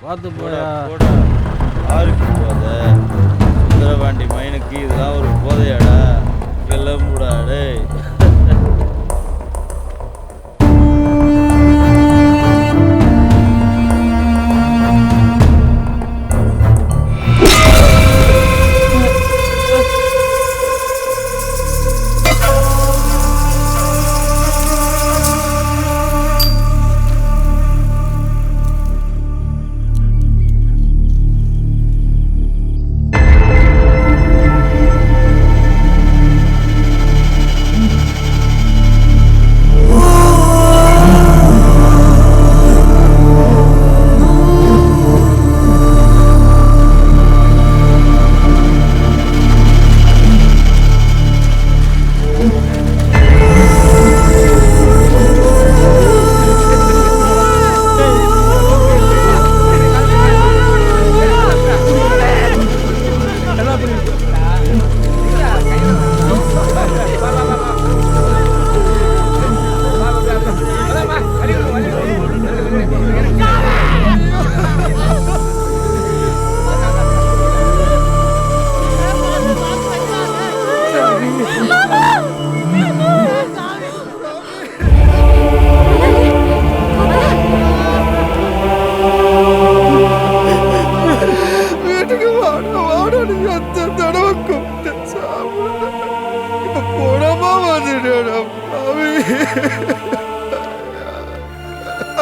பார்த்து போடா. யாருக்கு போதை? சுந்தரபாண்டி மைனுக்கு இதெல்லாம் ஒரு போதையாடா? கிளம்புடா டேய்.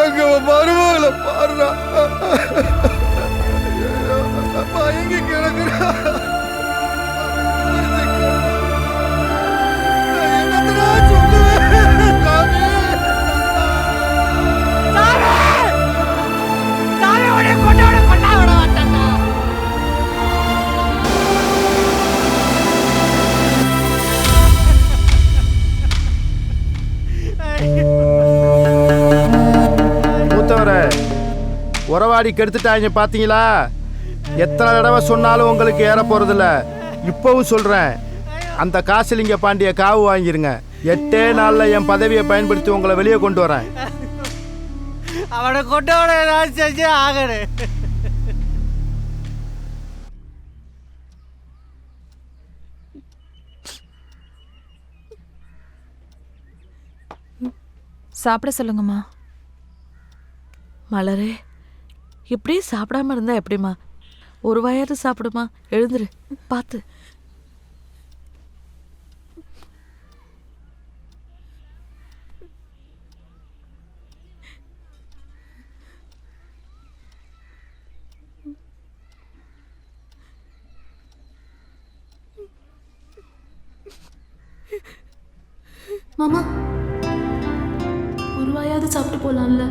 அங்க மருமகளை பாருடா, எங்க கிடக்குறா? என்னத்தடா சொல்லுவேன் சாமி? மூத்தவரை உறவாடி கெடுத்துட்டாங்க பாத்தீங்களா? எத்தனை தடவை சொன்னாலும் உங்களுக்கு ஏற போறதில்ல. இப்பவும் சொல்றேன், அந்த காசிலிங்க பாண்டிய காவு வாங்கிருங்க. 8 நாள்ல என் பதவியை பயன்படுத்தி உங்களை வெளியே கொண்டு வரேன். அவனை கொண்டவன ஏதாவது செஞ்சு ஆகணு. சாப்பிட சொல்லுங்கம்மா. மலரே, இப்படியே சாப்பிடாம இருந்தா எப்படிம்மா? ஒரு வாயாவது சாப்பிடுமா. எழுந்துரு, பார்த்து. மாமா, ஒரு வாயாவது சாப்பிட்டு போலாம்ல?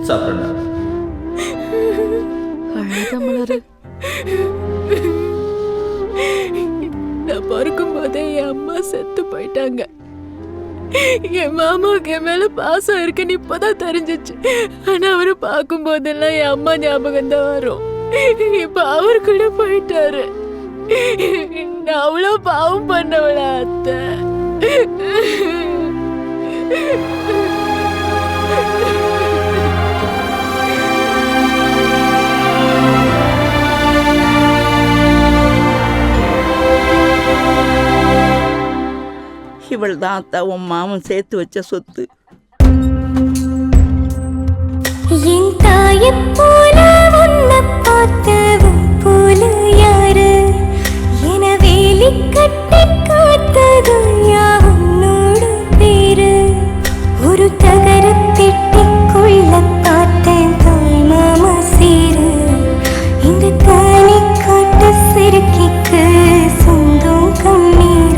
சாப்பிட்றேன். அழாத மலரு. நான் பிறக்கும் போதே என் அம்மா செத்து போயிட்டாங்க. என் மாமாவுக்கு என் மேல பாசம் இருக்குன்னு இப்பதான் தெரிஞ்சிச்சு. ஆனா அவரை பார்க்கும் போதெல்லாம் என் அம்மா ஞாபகம் தான் வரும். இப்ப அவர் கூட போயிட்டாரு. நான் அவ்வளோ பாவம் பண்ணவளா அத்தை? இவள் தான் அத்தா உன் மாமன் சேர்த்து வச்ச சொத்து. என் தாயைப் போல உன்னை பார்த்தவன் போல யாரு? என வேலி கட்டி காத்தது யாவுன்னோட பேரு. ஒரு தகரத்திட்டிக்குள்ள பார்த்தேன் தாய் மாமா சீரு. இந்த தானி காட்டு சிறுக்கிக்கு சொந்தம் கண்ணீரு.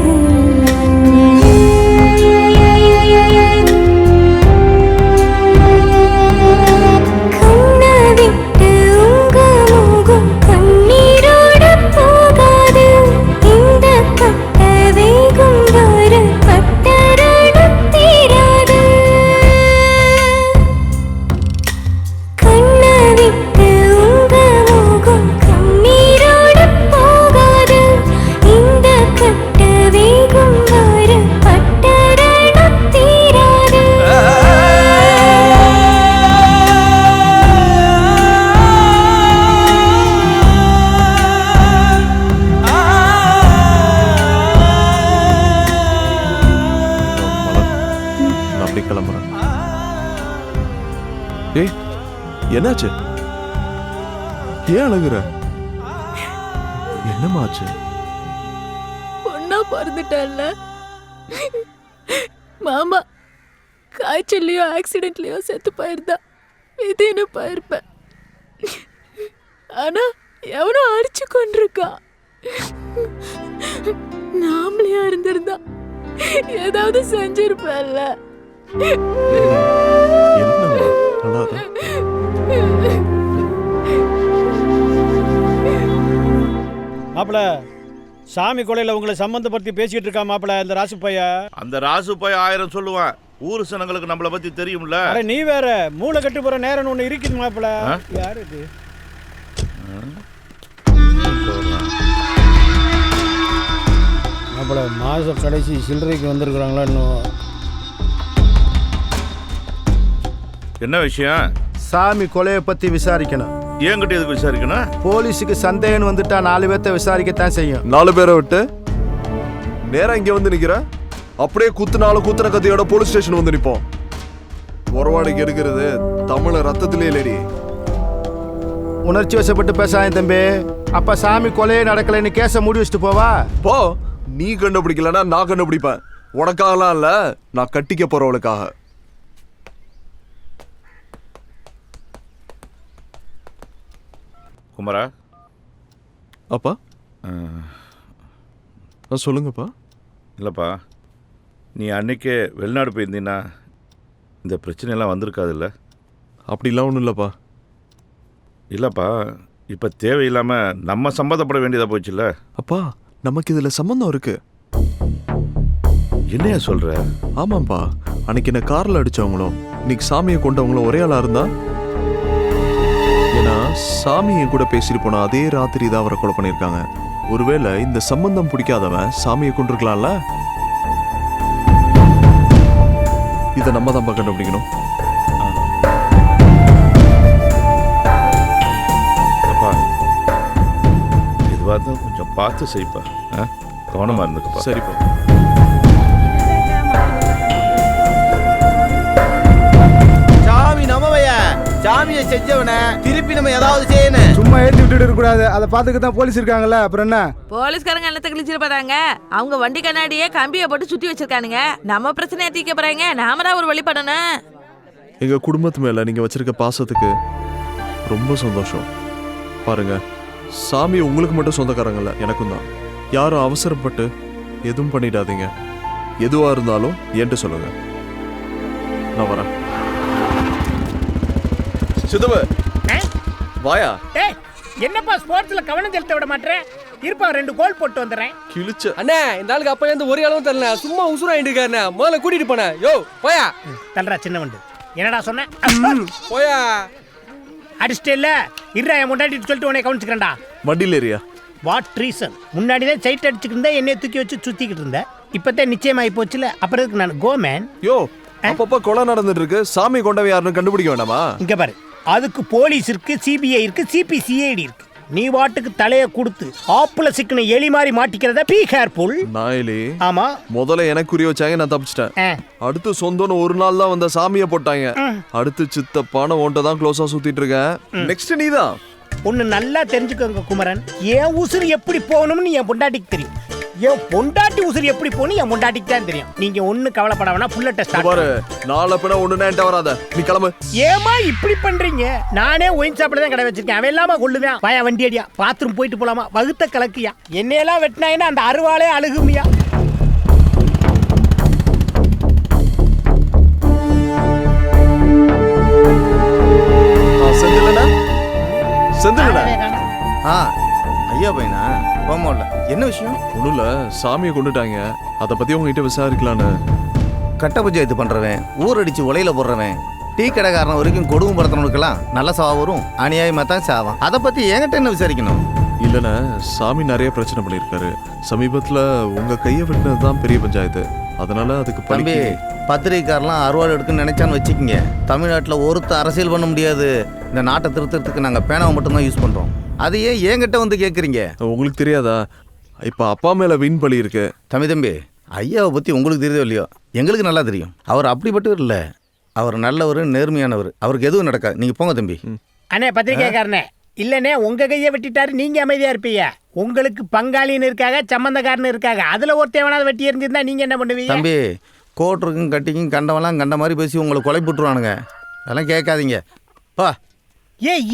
என்னாச்சு? ஏன் அழுகுற? என்னமாச்சு? பொண்ணா பிறந்துட்டல்ல மாமா. காய்ச்சல்லையோ ஆக்சிடென்ட்லயோ செத்து போயிருந்தா இதுன்னு போயிருப்பேன். ஆனா எவனோ அடிச்சு கொண்டிருக்கா. நாமளையா இருந்திருந்தா ஏதாவது செஞ்சிருப்பேன்ல. மாப்பிள, சாமி கொலையில உங்களை சம்பந்தப்படுத்தி பேசிட்டு இருக்கா மாப்பிள இந்த ராசு பைய. அந்த ராசு பைய 1000 சொல்லுவான். ஊரு சனங்களுக்கு நம்மளை பத்தி தெரியும்ல. அட நீ வேற, மூளை கட்டு போற நேரம் ஒண்ணு இருக்குது மாப்பிள. யாரு இது? மாப்பிள, மாச கடைசி சில்லறைக்கு வந்திருக்கிறாங்களா இன்னும்? என்ன விஷயம்? சாமி கொலையை பத்தி விசாரிக்கணும். ஏங்கிட்ட எதுக்கு விசாரிக்கணும்? போலீஸுக்கு சந்தேகம் வந்துட்டா 4 பேர்த்த விசாரிக்கத்தான் செய்யும். 4 பேரை விட்டு நேரா இங்க வந்து நிக்கிற? அப்படியே குத்துன கத்தியோட போலீஸ் ஸ்டேஷன் வந்து நிப்போம். உறவாடைக்கு எடுக்கிறது தமிழ ரத்தத்திலே இல்லடி. உணர்ச்சி வசப்பட்டு பேசாத தம்பி. அப்ப சாமி கொலையே நடக்கலைன்னு கேஸை மூடி வச்சுட்டு போவா. போ, நீ கண்டுபிடிக்கலன்னா நான் கண்டுபிடிப்பேன். உனக்காகலாம் இல்ல, நான் கட்டிக்க போறவளுக்காக. குமரா. அப்பா சொல்லுங்கப்பா. இல்லைப்பா, நீ அன்னைக்கே வெளிநாடு போயிருந்தீன்னா இந்த பிரச்சனையெல்லாம் வந்திருக்காதுல்ல? அப்படிலாம் ஒன்றும் இல்லைப்பா. இல்லைப்பா, இப்போ தேவையில்லாமல் நம்ம சம்மந்தப்பட வேண்டியதாக போச்சுல்ல? அப்பா, நமக்கு இதில் சம்மந்தம் இருக்கு. என்னையா சொல்கிற? ஆமாம்ப்பா, அன்னைக்கு என்ன காரில் அடித்தவங்களும் இன்னைக்கு சாமியை கொண்டவங்களும் ஒரே ஆளாக இருந்தா? ஏன்னா சாமியை கூட பேசிட்டு போன அதே ராத்திரி தான் அவரை கொலை பண்ணியிருக்காங்க. ஒருவேளை இந்த சம்பந்தம் பிடிக்காதவன் சாமியை கொண்டிருக்கலாம்ல? இதை நம்ம தான் கண்டுபிடிக்கணும். அப்பா, இதுவாக தான் கொஞ்சம் பார்த்து செய்ப்பா. கவனமாக இருந்துக்கப்பா. சரிப்பா. சாமி நமவையா, சாமியை செஞ்சவன திருப்பி நம்ம ஏதாவது செய்யணும். சும்மா ஏற்றி விட்டுட்டு இருக்க கூடாது. அதை பார்த்துக்க தான் போலீஸ் இருக்காங்கல்ல, அப்புறம் என்ன? போலீஸ்காரங்க என்னத்தை கிழிச்சிட்டு போறாங்க? அவங்க வண்டி கண்ணாடியே கம்பியை போட்டு சுத்தி வச்சிருக்கானுங்க. நம்ம பிரச்சனையை தீர்க்க போறாங்க, நாம தான் ஒரு வழி பண்ணணும். எங்க குடும்பத்து மேல நீங்க வச்சிருக்க பாசத்துக்கு ரொம்ப சந்தோஷம். பாருங்க, சாமி உங்களுக்கு மட்டும் சொந்தக்காரங்கல்ல, எனக்கும் தான். யாரும் அவசரப்பட்டு எதுவும் பண்ணிடாதீங்க. எதுவா இருந்தாலும் என்கிட்ட சொல்லுங்க, நான் வரேன். சிதவ வாயா. என்னப்பா ஸ்போர்ட்ஸ்ல கவனம் செலுத்த விட மாட்டேன். இருப்பா, 2 கோல் போட்டு வந்துடுறேன். கிழிச்ச அண்ணே, இந்த ஆளுக்கு அப்ப இருந்து ஒரு அளவும் தெரியல, சும்மா உசுராயிட்டு இருக்காருண்ணே. முதல்ல கூட்டிட்டு போன. யோ போயா. தல்றா சின்ன வண்டு. என்னடா சொன்ன? போயா. அடிச்சிட்டே இல்ல, இருடா என் முன்னாடி சொல்லிட்டு உன்னை கவனிச்சுக்கிறேன்டா. வண்டியில் ஏரியா. What reason? முன்னாடி தான் சைட் அடிச்சுக்கிட்டு இருந்தேன், என்னைய தூக்கி வச்சு சுத்திக்கிட்டு இருந்தேன். இப்பதான் நிச்சயமாயி போச்சுல, அப்புறம் இருக்கு நான் கோ மேன். யோ, அப்பப்ப கொலை நடந்துட்டு இருக்கு, சாமி கொண்டவன் யாருன்னு கண்டுபிடிக்க வேண்டாமா? இங்க பாரு, அதுக்கு போலீஸ் இருக்கு, சிபிஐ இருக்கு, சிபிசிஐடி இருக்கு. நீ வாட்டுக்கு தலைய கொடுத்து ஆப்புல சிக்கன எலி மாதிரி மாட்டிக்கிறத பீ கேர்ஃபுல். நாயிலே. ஆமா, முதல்ல எனக்கு குறி வச்சாங்க, நான் தப்பிச்சிட்டேன். அடுத்து சொந்தம்னு ஒரு நாள் தான் வந்த சாமியை போட்டாங்க. அடுத்து சித்தப்பான ஓன்ட்ட தான் க்ளோஸா சுத்திட்டு இருக்கேன். நெக்ஸ்ட் நீதான். ஒன்னு நல்லா தெரிஞ்சுக்கோங்க குமரன், என் உசுறு எப்படி போகணும்னு என் பொண்டாட்டிக்கு தெரியும். என் பொண்டாட்டி உசுறு எப்படி போகணும் என் பொண்டாட்டிக்கு தான் தெரியும். நீங்க ஒண்ணு கவலைப்பட வேணா, புல்லட்ட ஸ்டார்ட் பாரு. நாளை பின்ன ஒண்ணு நேட்ட வராத, நீ கிளம்பு. ஏமா இப்படி பண்றீங்க? நானே ஒயின் ஷாப்ல தான் கடை வச்சிருக்கேன், அவன் எல்லாமா கொள்ளுவேன். வாயா வண்டி அடியா, பாத்ரூம் போயிட்டு போலாமா? வகுத்த கலக்கியா, என்னையெல்லாம் வெட்டினாயினா அந்த அருவாளே அழுகுமியா. ஐயா பையனா போமோல என்ன விஷயம்? ஒன்றும் இல்லை, சாமியை கொண்டுட்டாங்க. அதை பற்றி உங்ககிட்ட விசாரிக்கலான்னு. கட்ட பஞ்சாயத்து பண்ணுறவன், ஊர் அடித்து உலையில போடுறவன், டீ கடைக்காரன் வரைக்கும் கொடுமை படுத்தவனுக்கெல்லாம் நல்ல சாவா வரும், அநியாயமாக தான் சாவான். அதை பற்றி என்கிட்ட என்ன விசாரிக்கணும்? இல்லைண்ணே, சாமி நிறைய பிரச்சனை பண்ணியிருக்காரு. சமீபத்தில் உங்கள் கையை வெட்டினது தான் பெரிய பஞ்சாயத்து. அதனால அதுக்கு தம்பி, பத்திரிகைக்காரெலாம் அறுவாள் எடுக்குன்னு நினைச்சான்னு வச்சுக்கிங்க, தமிழ்நாட்டில் ஒருத்தர் அரசியல் பண்ண முடியாது. இந்த நாட்டை திருத்தறதுக்கு நாங்கள் பேனாவை மட்டும்தான் யூஸ் பண்ணுறோம். அதையே என்கிட்ட வந்து கேட்குறீங்க? உங்களுக்கு தெரியாதா? இப்போ அப்பா மேலே வீண் பழி இருக்கு. தம்பி, ஐயாவை பற்றி உங்களுக்கு தெரியுதோ இல்லையோ, எங்களுக்கு நல்லா தெரியும். அவர் அப்படிப்பட்டவர் இல்லை, அவர் நல்லவர், நேர்மையானவர். அவருக்கு எதுவும் நடக்காது. நீங்கள் போங்க தம்பி. அண்ணே பத்திரிகைக்காரனே, இல்லைண்ணே உங்க கையை வெட்டிட்டாரு, நீங்க அமைதியா இருப்பீங்க. உங்களுக்கு பங்காளின்னு இருக்காங்க, சம்பந்தக்காரன்னு இருக்காங்க. அதுல ஒருத்தவனாவது வெட்டி எரிஞ்சிருந்தா நீங்க என்ன பண்ணுவீங்க? தம்பி, கோட்டுக்கும் கட்டிக்கும் கண்டவெல்லாம் கண்ட மாதிரி பேசி உங்களை கொலை போட்டுருவானுங்க. அதெல்லாம் கேட்காதீங்க. பா.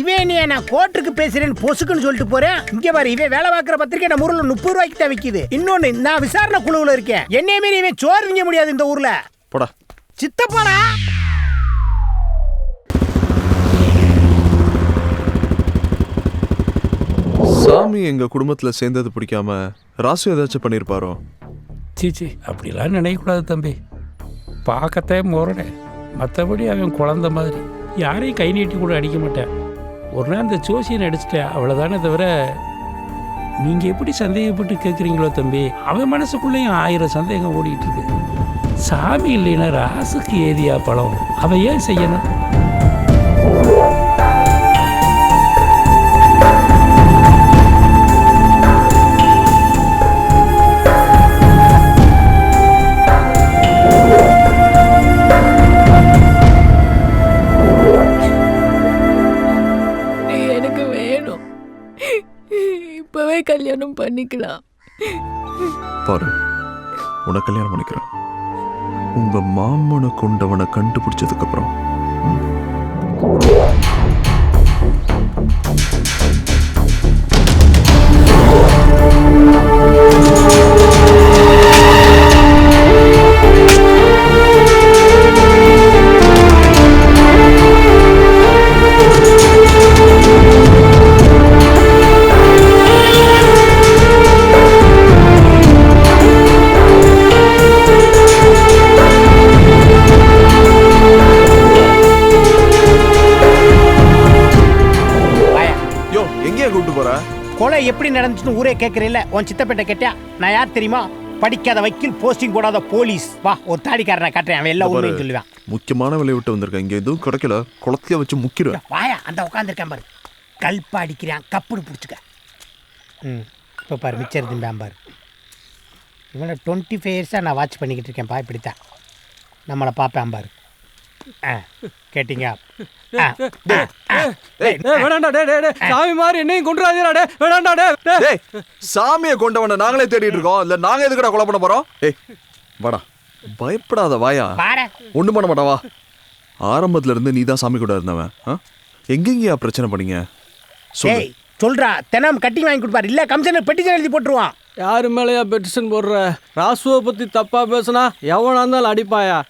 இவன் நீ நான் கோர்ட்டுக்கு பேசுறேன்னு பொசுக்குன்னு சொல்லிட்டு போறேன். இங்க பாரு, இவன் வேலை பார்க்குற பத்திரிக்கை நம்ம ஊர்ல 30 ரூபாய்க்கு தான் விற்கிது. இன்னொன்னு, நான் விசாரணை குழுவில் இருக்கேன். என்னைய மீறி இவன் சோறு திங்க முடியாது இந்த ஊர்ல. போடா சித்தப்பாடா. சாமி எங்க குடும்பத்துல சேர்ந்தது பிடிக்காம ராசு ஏதாச்சும் பண்ணிருப்பாரோ? சீச்சி, அப்படிலாம் நினைக்கக்கூடாது தம்பி. பார்க்கத்தே முரணே, மற்றபடி அவன் குழந்த மாதிரி யாரையும் கை நீட்டி கூட அடிக்க மாட்டேன். ஒரு நாள் இந்த ஜோசியனை அடிச்சிட்டேன், அவ்வளோதானே தவிர. நீங்கள் எப்படி சந்தேகப்பட்டு கேட்குறீங்களோ தம்பி, அவன் மனசுக்குள்ளேயும் 1000 சந்தேகம் ஓடிட்டு இருக்கு. சாமி இல்லைன்னா ராசுக்கு ஏதியா பழம், அவன் ஏன் செய்யணும்? இப்பவே கல்யாணம் பண்ணிக்கலாம். பாரு, உன்னை கல்யாணம் பண்ணிக்கிறேன். உங்க மாமனை கொண்டவனை கண்டுபிடிச்சதுக்கு அப்புறம் கொலை எப்படி நடந்துச்சுன்னு ஊரே கேட்கறீல்ல? உன் சித்தப்பேட்ட கேட்டியா? நான் யார் தெரியுமா? படிக்காத வக்கீல், போஸ்டிங் போடாத போலீஸ். வா, ஒரு தாடிக்காரனை காட்டுறேன், அவன் எல்லாம் உண்மையும் சொல்லுவான். முக்கியமான வேலையை விட்டு வந்திருக்கேன். இங்கே எதுவும் கிடைக்கல, குளத்தைய வச்சு முக்கிடுவேன். வாயா, அந்த உட்காந்துருக்கேன் பாரு, கல்பா அடிக்கிறான், கப்புடு பிடிச்சிக்க. இப்போ பாரு மிச்சர் திம்பான் பாரு. இவனை 25 இயர்ஸாக நான் வாட்ச் பண்ணிக்கிட்டு இருக்கேன். இப்படித்தான் நம்மளை பார்ப்பேன் பாரு. கேட்டீங்க? சாமி மாதிரி என்னையும் கொண்டுறாதீடா. வேண்டாம்டா, சாமியை கொண்டவனை நாங்களே தேடிட்டு இருக்கோம். இல்ல நாங்க எதுக்குடா கொலை பண்ண போறோம்? ஏய் வாடா, பயப்படாத, வாயா, ஒண்ணும் பண்ண மாட்டா, வா. ஆரம்பத்துல இருந்து நீ தான் சாமி கூட இருந்தவன். எங்கெங்கயா பிரச்சனை பண்ணீங்க? சொல்றா. தினம் கட்டிங் வாங்கி கொடுப்பாரு, இல்ல கமிஷனர் பெட்டிஷன் எழுதி போட்டுருவான். யாரு மேலயா பெட்டிஷன் போடுற? ராசுவை பத்தி தப்பா பேசுனா எவனா இருந்தாலும் அடிப்பாயா?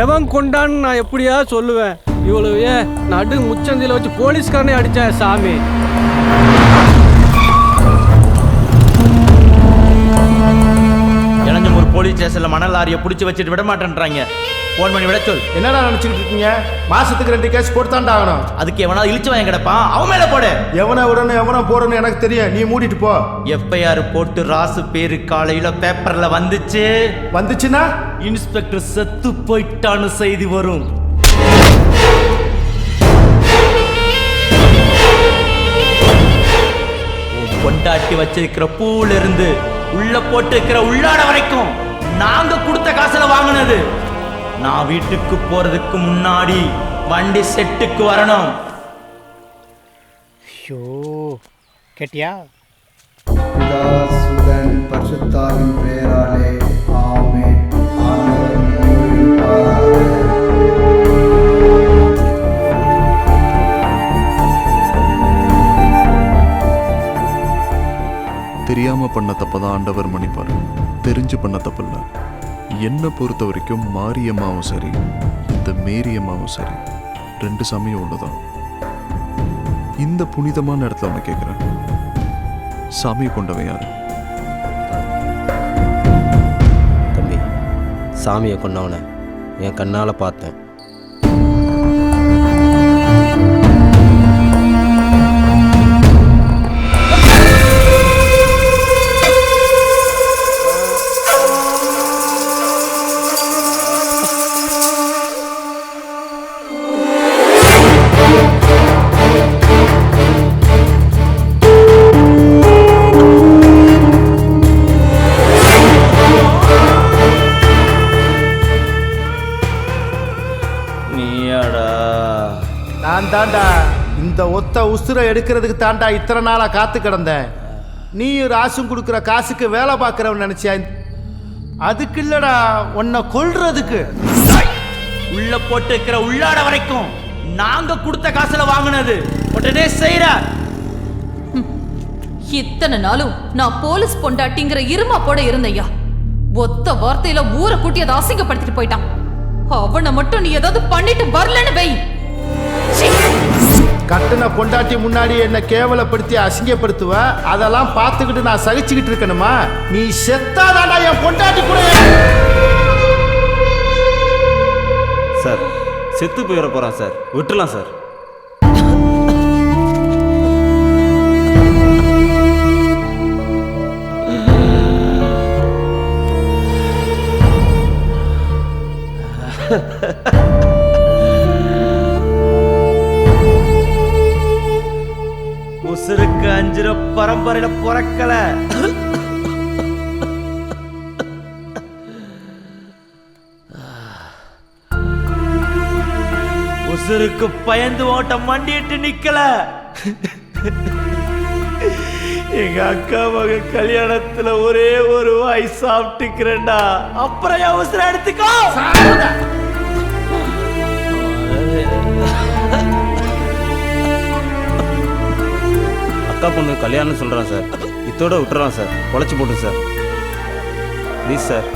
எவன் கொண்டான்னு நான் எப்படியா சொல்லுவேன்? இவ்வளவு நடு முச்சந்தில வச்சு போலீஸ்காரனே அடிச்சேன் சாமி. இளஞ்சமூர் போலீஸ் ஸ்டேஷன்ல மணல் லாரியை பிடிச்சி வச்சுட்டு விட மாட்டேன்றாங்க. போன் பண்ணி விட சொல். என்னடா நினைச்சுக்கிட்டு இருக்கீங்க? மாசத்துக்கு 2 கேஸ் போட்டுத்தான்டா ஆகணும். அதுக்கு எவனா இழிச்சு வாங்க கிடப்பான், அவன் மேல போடு. எவனை விடணும் எவனை போடணும் எனக்கு தெரியும், நீ மூடிட்டு போ. FIR போட்டு ராசு பேரு காலையில பேப்பர்ல வந்துச்சுன்னா இன்ஸ்பெக்டர் செத்து போயிட்டான்னு செய்தி வரும். கொண்டாட்டி வச்சிருக்கிற பூல இருந்து உள்ள போட்டு இருக்கிற உள்ளாட வரைக்கும் நாங்க கொடுத்த காசுல வாங்கினது. நான் வீட்டுக்கு போறதுக்கு முன்னாடி வண்டி செட்டுக்கு வரணும். ஐயோ, கேட்டியா? பிதாசுதன் பரிசுத்தாவின் பெயராலே ஆமென். தெரியாம பண்ண தப்பதான் ஆண்டவர் மன்னிப்பார், தெரிஞ்சு பண்ண தப்பில்ல. என்னை பொறுத்த வரைக்கும் மாரியம்மாவும் சரி, இந்த மேரியம்மாவும் சரி, 2 சாமியும் ஒண்ணுதான். இந்த புனிதமான இடத்துல ஒன்று கேட்குறேன், சாமியை கொண்டவன் யாரு? தம்பி, சாமியை கொண்டவனை என் கண்ணால் பார்த்தேன். நான் தாண்டா இந்த ஒத்த உசுரை எடுக்கிறதுக்கு தாண்டா இத்தனை நாளா காத்து கிடந்தேன். நீயும் ராசும் கொடுக்குற காசுக்கு வேலை பார்க்குறவன் நினைச்சியா? அதுக்கு இல்லடா, உன்னை கொல்றதுக்கு. உள்ள போட்டு இருக்கிற உள்ளாட வரைக்கும் நாங்க கொடுத்த காசுல வாங்கினது உடனே செய்யற. இத்தனை நாளும் நான் போலீஸ் பொண்டாட்டிங்கிற இருமா போட இருந்தையா, ஒத்த வார்த்தையில ஊரை கூட்டி அதை அசிங்கப்படுத்திட்டு போயிட்டான். அவனை மட்டும் நீ ஏதாவது பண்ணிட்டு வரலன்னு வை. கட்டுன பொண்டாட்டி முன்னாடி என்ன கேவலப்படுத்தி அசிங்கப்படுத்துவ, அதெல்லாம் பார்த்துக்கிட்டு நான் சகிச்சுக்கிட்டு இருக்கணுமா? நீ செத்தாதாடா என் பொண்டாட்டி கூட. சார், செத்து போயிட போறான் சார், விட்டுலாம் சார். உசுருக்கு 5 பரம்பரையில பிறக்கல. உசுருக்கு பயந்து ஓட்ட மண்டிட்டு நிக்கல. எங்க அக்கா மக கல்யாணத்துல ஒரே ஒரு வாய் சாப்பிட்டுக்கிறேன்டா, அப்புறம் அவசரம் எடுத்துக்கோ. அக்கா பொண்ணு கல்யாணம் சொல்கிறான் சார், இத்தோட விட்டுறான் சார், பொழைச்சி போட்டு சார், ப்ளீஸ் சார்.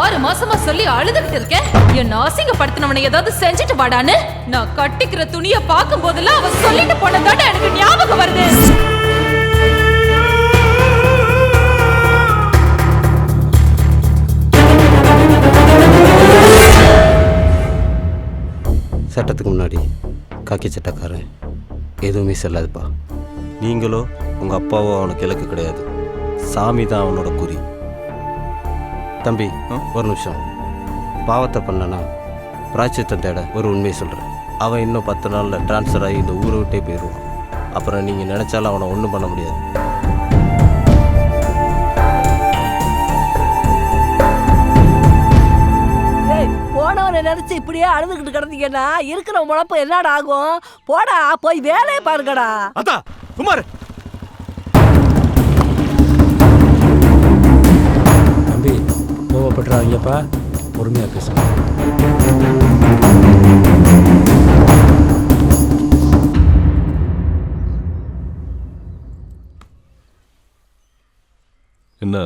ஆறு மாசமா சொல்லி அழுதுகிட்டு இருக்கேன், என்ன அசிங்கப்படுத்தினவனை ஏதாவது செஞ்சுட்டு வாடான்னு. நான் கட்டிக்கிற துணியை பார்க்கும் போதெல்லாம் அவ சொல்லிட்டு போனதாட எனக்கு ஞாபகம் வருது. சட்டத்துக்கு முன்னாடி காக்கி சட்டக்காரன் எதுவுமே செல்லாதுப்பா. நீங்களோ உங்கள் அப்பாவோ அவனுக்கு இலக்கு கிடையாது, சாமி தான் அவனோட குறி. தம்பி ஒரு நிமிஷம், பாவத்தை பண்ணனா பிராய்ச்சித்தம் தேட ஒரு உண்மையை சொல்கிறேன். அவன் இன்னும் 10 நாளில் ட்ரான்ஸ்ஃபர் ஆகி இந்த ஊரை விட்டே போயிடுவான். அப்புறம் நீங்கள் நினச்சாலும் அவனை ஒன்றும் பண்ண முடியாது. போனவனை நினைச்சு இப்படியே அழுதுகிட்டு கிடந்தீங்கன்னா இருக்கிற முழப்பு என்னடா ஆகும்? போடா, போய் வேலையை பாருங்கடா. அத்தா குமார், தம்பி கோவப்படுறாங்கப்பா, பொறுமையாக பேசுங்க. என்ன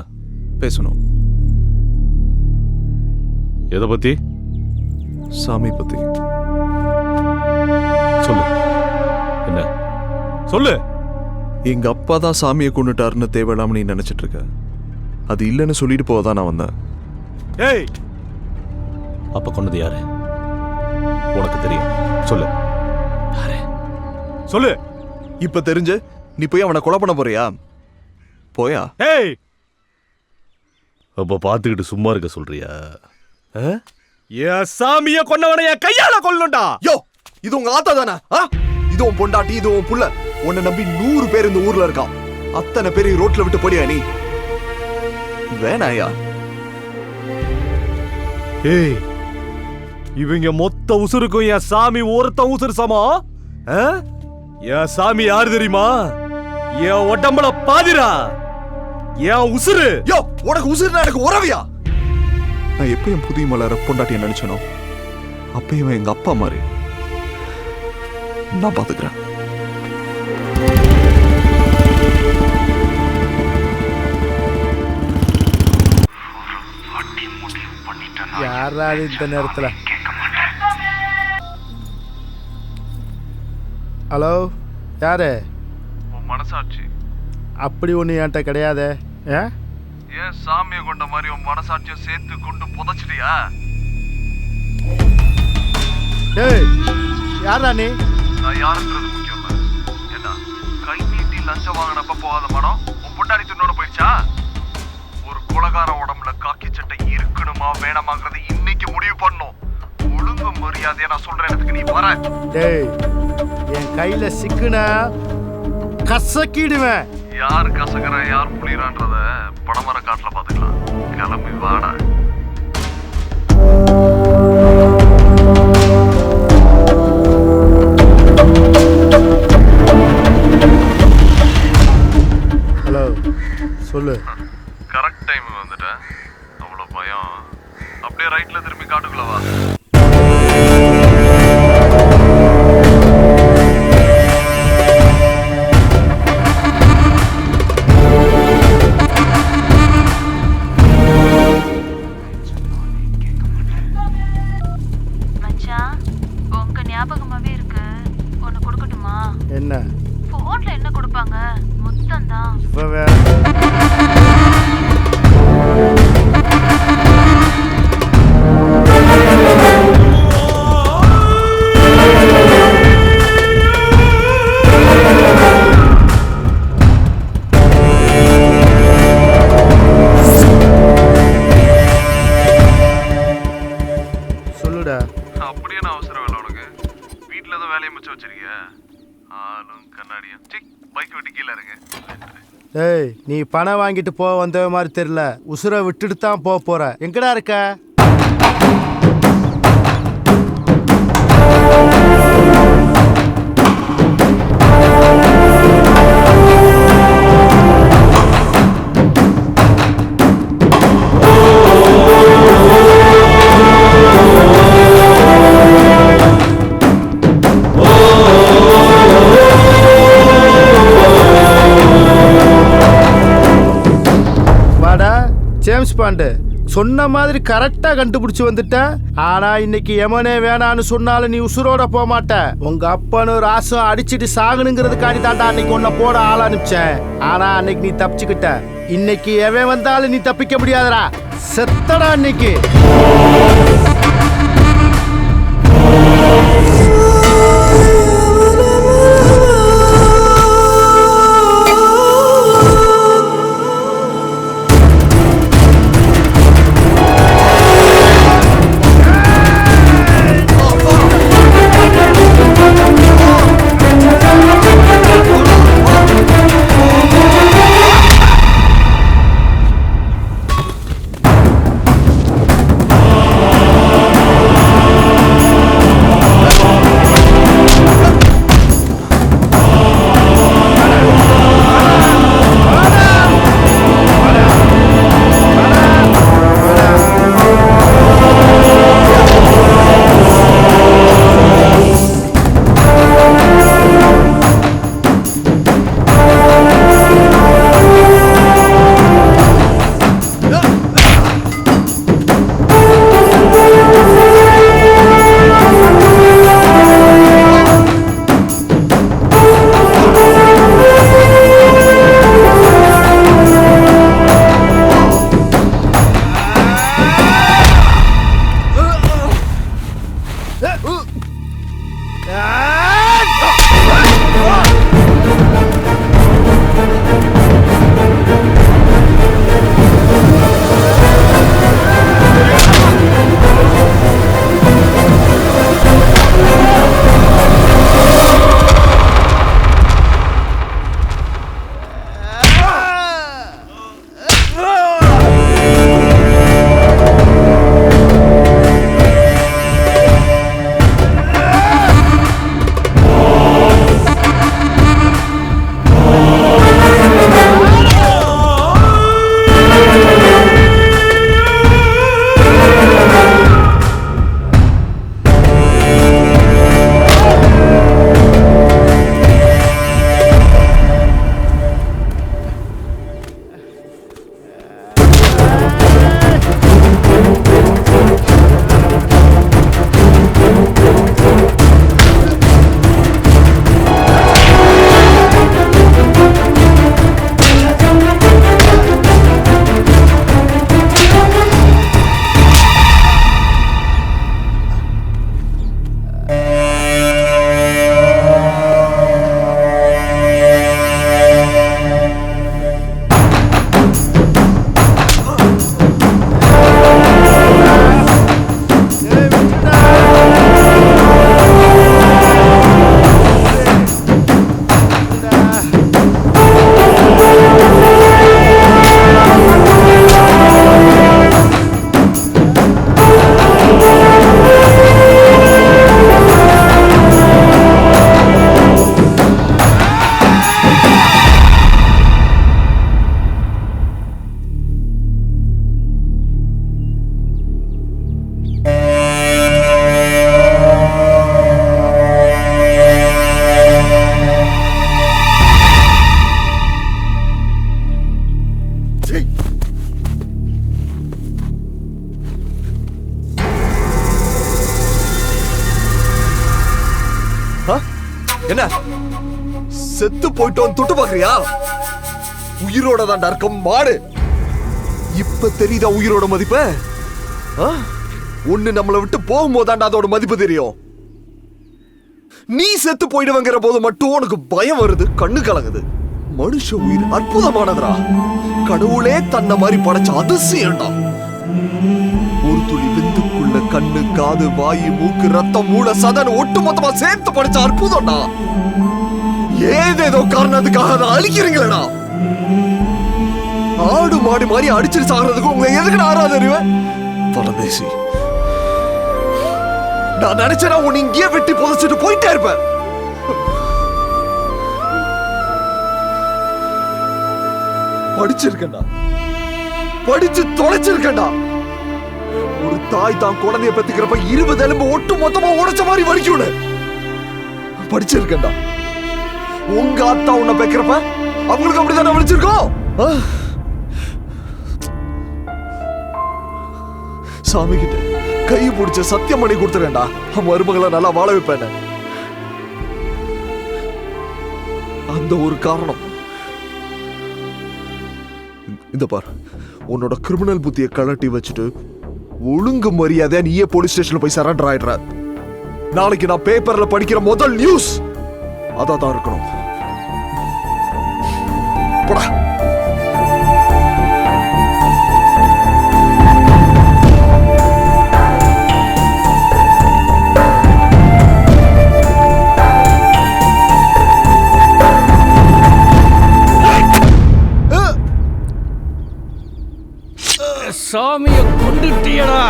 பேசணும்? எதை பத்தி? சாமி பத்தி. சொல்லு, என்ன சொல்லு. எங்க அப்பா தான் சாமியை கொண்டுட்டாருன்னு தேவையில்லாம நீ நினைச்சிட்டு இருக்க. அது இல்லைன்னு சொல்லிட்டு போதான் நான் வந்தேன். ஏய், அப்ப கொண்டது யாரு உனக்கு தெரியும்? சொல்லு சொல்லு. இப்ப தெரிஞ்சு நீ போய் அவனை கொலை பண்ண போறியா? போயா? ஏய், அப்ப பாத்துக்கிட்டு சும்மா இருக்க சொல்றியா? சாமிய கொன்னவனை என் கையால கொல்லணும்டா. யோ, இது உங்க ஆத்தா தானே? இது உன் பொண்டாட்டி, இது உன் புள்ள. உன்னை நம்பி 100 பேர் இந்த ஊர்ல இருக்கான். அத்தனை பேரை ரோட்ல விட்டு போடியா நீ? வேணாயா? ஏய், இவங்க மொத்த உசுருக்கும் என் சாமி ஒருத்த உசுறு சமா. என் சாமி யாரு தெரியுமா? என் உடம்புல பாதிரா, என் உசுறு. யோ, உனக்கு உசுறுனா எனக்கு உறவியா? நான் எப்பயும் புதிய மலர பொண்டாட்டிய நினைச்சனோ அப்பயும் எங்க அப்பா மாதிரி. நான் பாத்துக்கிறேன். யாராவது இந்த நேரத்தில்? ஹலோ, யாரு? உன் மனசாட்சி. அப்படி ஒன்று என்கிட்ட கிடையாதே. ஏன் சாமியை கொண்ட மாதிரி உன் மனசாட்சியை சேர்த்து கொண்டு புதைச்சிட்டியா? ஏய், யாரா நீ? நான் யாருன்றது முக்கியம் இல்ல. என்ன கை நீட்டி லஞ்சம் வாங்கினப்ப போகாத மனம் உன் பொண்டாடி துண்ணோட போயிடுச்சா? ஒரு கொலகார உடம்புல காக்கி சட்டை இருக்கணுமா வேணாமாங்கிறது இன்னைக்கு முடிவு பண்ணும். ஒழுங்கு மரியாதையா நான் சொல்ற இடத்துக்கு நீ வர. டேய், என் கையில சிக்குன கசக்கிடுவேன். யார் கசக்குற யார் புளியறான்றத படமர காட்டுல பாத்துக்கலாம். கிளம்பி வாடா. ஹலோ, சொல்லு. கரெக்ட் டைம் வந்துட்டேன். அவ்வளவு பயம். அப்படியே ரைட்ல திரும்பி காட்டுக்குள்ள வா. என்ன போன்ல என்ன கொடுப்பாங்க? மொத்தம் தான். இப்ப வேற ஏய் நீ பணம் வாங்கிட்டு போக வந்த மாதிரி தெரியல. உசுரை விட்டுட்டு தான் போக போற. எங்கடா இருக்க? ஜேம்ஸ் பாண்டு சொன்ன மாதிரி கரெக்டா கண்டுபிடிச்சு வந்துட்டேன். ஆனா இன்னைக்கு எமனே வேணான்னு சொன்னாலும் நீ உசுரோட போக மாட்ட. உங்க அப்பனும் ராசும் அடிச்சுட்டு சாகணுங்கிறதுக்காண்டி தாண்டா அன்னைக்கு உன்னை போட ஆள் அனுப்பிச்சேன். ஆனா அன்னைக்கு நீ தப்பிச்சுக்கிட்ட. இன்னைக்கு எவன் வந்தாலும் நீ தப்பிக்க முடியாதடா. செத்தடா இன்னைக்கு. என்ன செத்து போயிட்டோம் தொட்டு பாக்குறியா? உயிரோட தான்டா இருக்கும் மாடு. இப்ப தெரியுதா உயிரோட மதிப்பு? ஒண்ணு நம்மளை விட்டு போகும்போதாண்டா அதோட மதிப்பு தெரியும். நீ செத்து போயிடுவங்கிற போது மட்டும் உனக்கு பயம் வருது, கண்ணு கலங்குது. மனுஷ உயிர் அற்புதமானதுடா. கடவுளே தன்னை மாதிரி படைச்ச அதிசயம்டா. ஒரு துளி விந்துக்குள்ள கண்ணு, காது, வாயு, மூக்கு, ரத்தம், மூளை, சதன் ஒட்டு மொத்தமா சேர்த்து படைச்ச அற்புதம்டா. ஏதேதோ காரணத்துக்காக அதை அழிக்கிறீங்களா? ஆடு மாடு மாதிரி அடிச்சிட்டு சாகிறதுக்கு உங்களை எதுக்கு நான் ஆறாத அறிவேன் பரதேசி. நான் நினைச்சேன்னா உன்னை இங்கேயே வெட்டி புதைச்சிட்டு போயிட்டே இருப்பேன். படிச்சிருக்கேன்டா, படிச்சு தொலைச்சிருக்கேன்டா. ஒரு தாய் தான் குழந்தைய பெத்துக்கிறப்ப 20 எலும்பு ஒட்டு மொத்தமா உடைச்ச மாதிரி வலிக்கும்னு படிச்சிருக்கேன்டா. உங்க அத்தா உன்னை பெக்கிறப்ப அவங்களுக்கு அப்படித்தானே வலிச்சிருக்கோம். சாமி கிட்ட கை பிடிச்ச சத்தியம் பண்ணி கொடுத்துறேன்டா, மருமகளை நல்லா வாழ வைப்பேன். அந்த ஒரு காரணம். இந்த பார், உன்னோட கிரிமினல் புத்தியை கலட்டி வச்சுட்டு ஒழுங்கு மரியாதையா நீயே போலீஸ் ஸ்டேஷன்ல போய் சரண்டர் ஆயிடுற. நாளைக்கு நான் பேப்பர்ல படிக்கிற முதல் நியூஸ் அதான் இருக்கணும். போடா. சாமியை கொண்டுட்டியடா.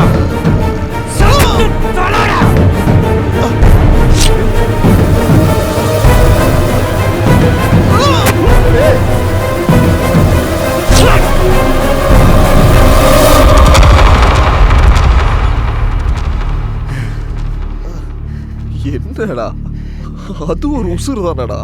என்னடா அது ஒரு உசுறு தானடா.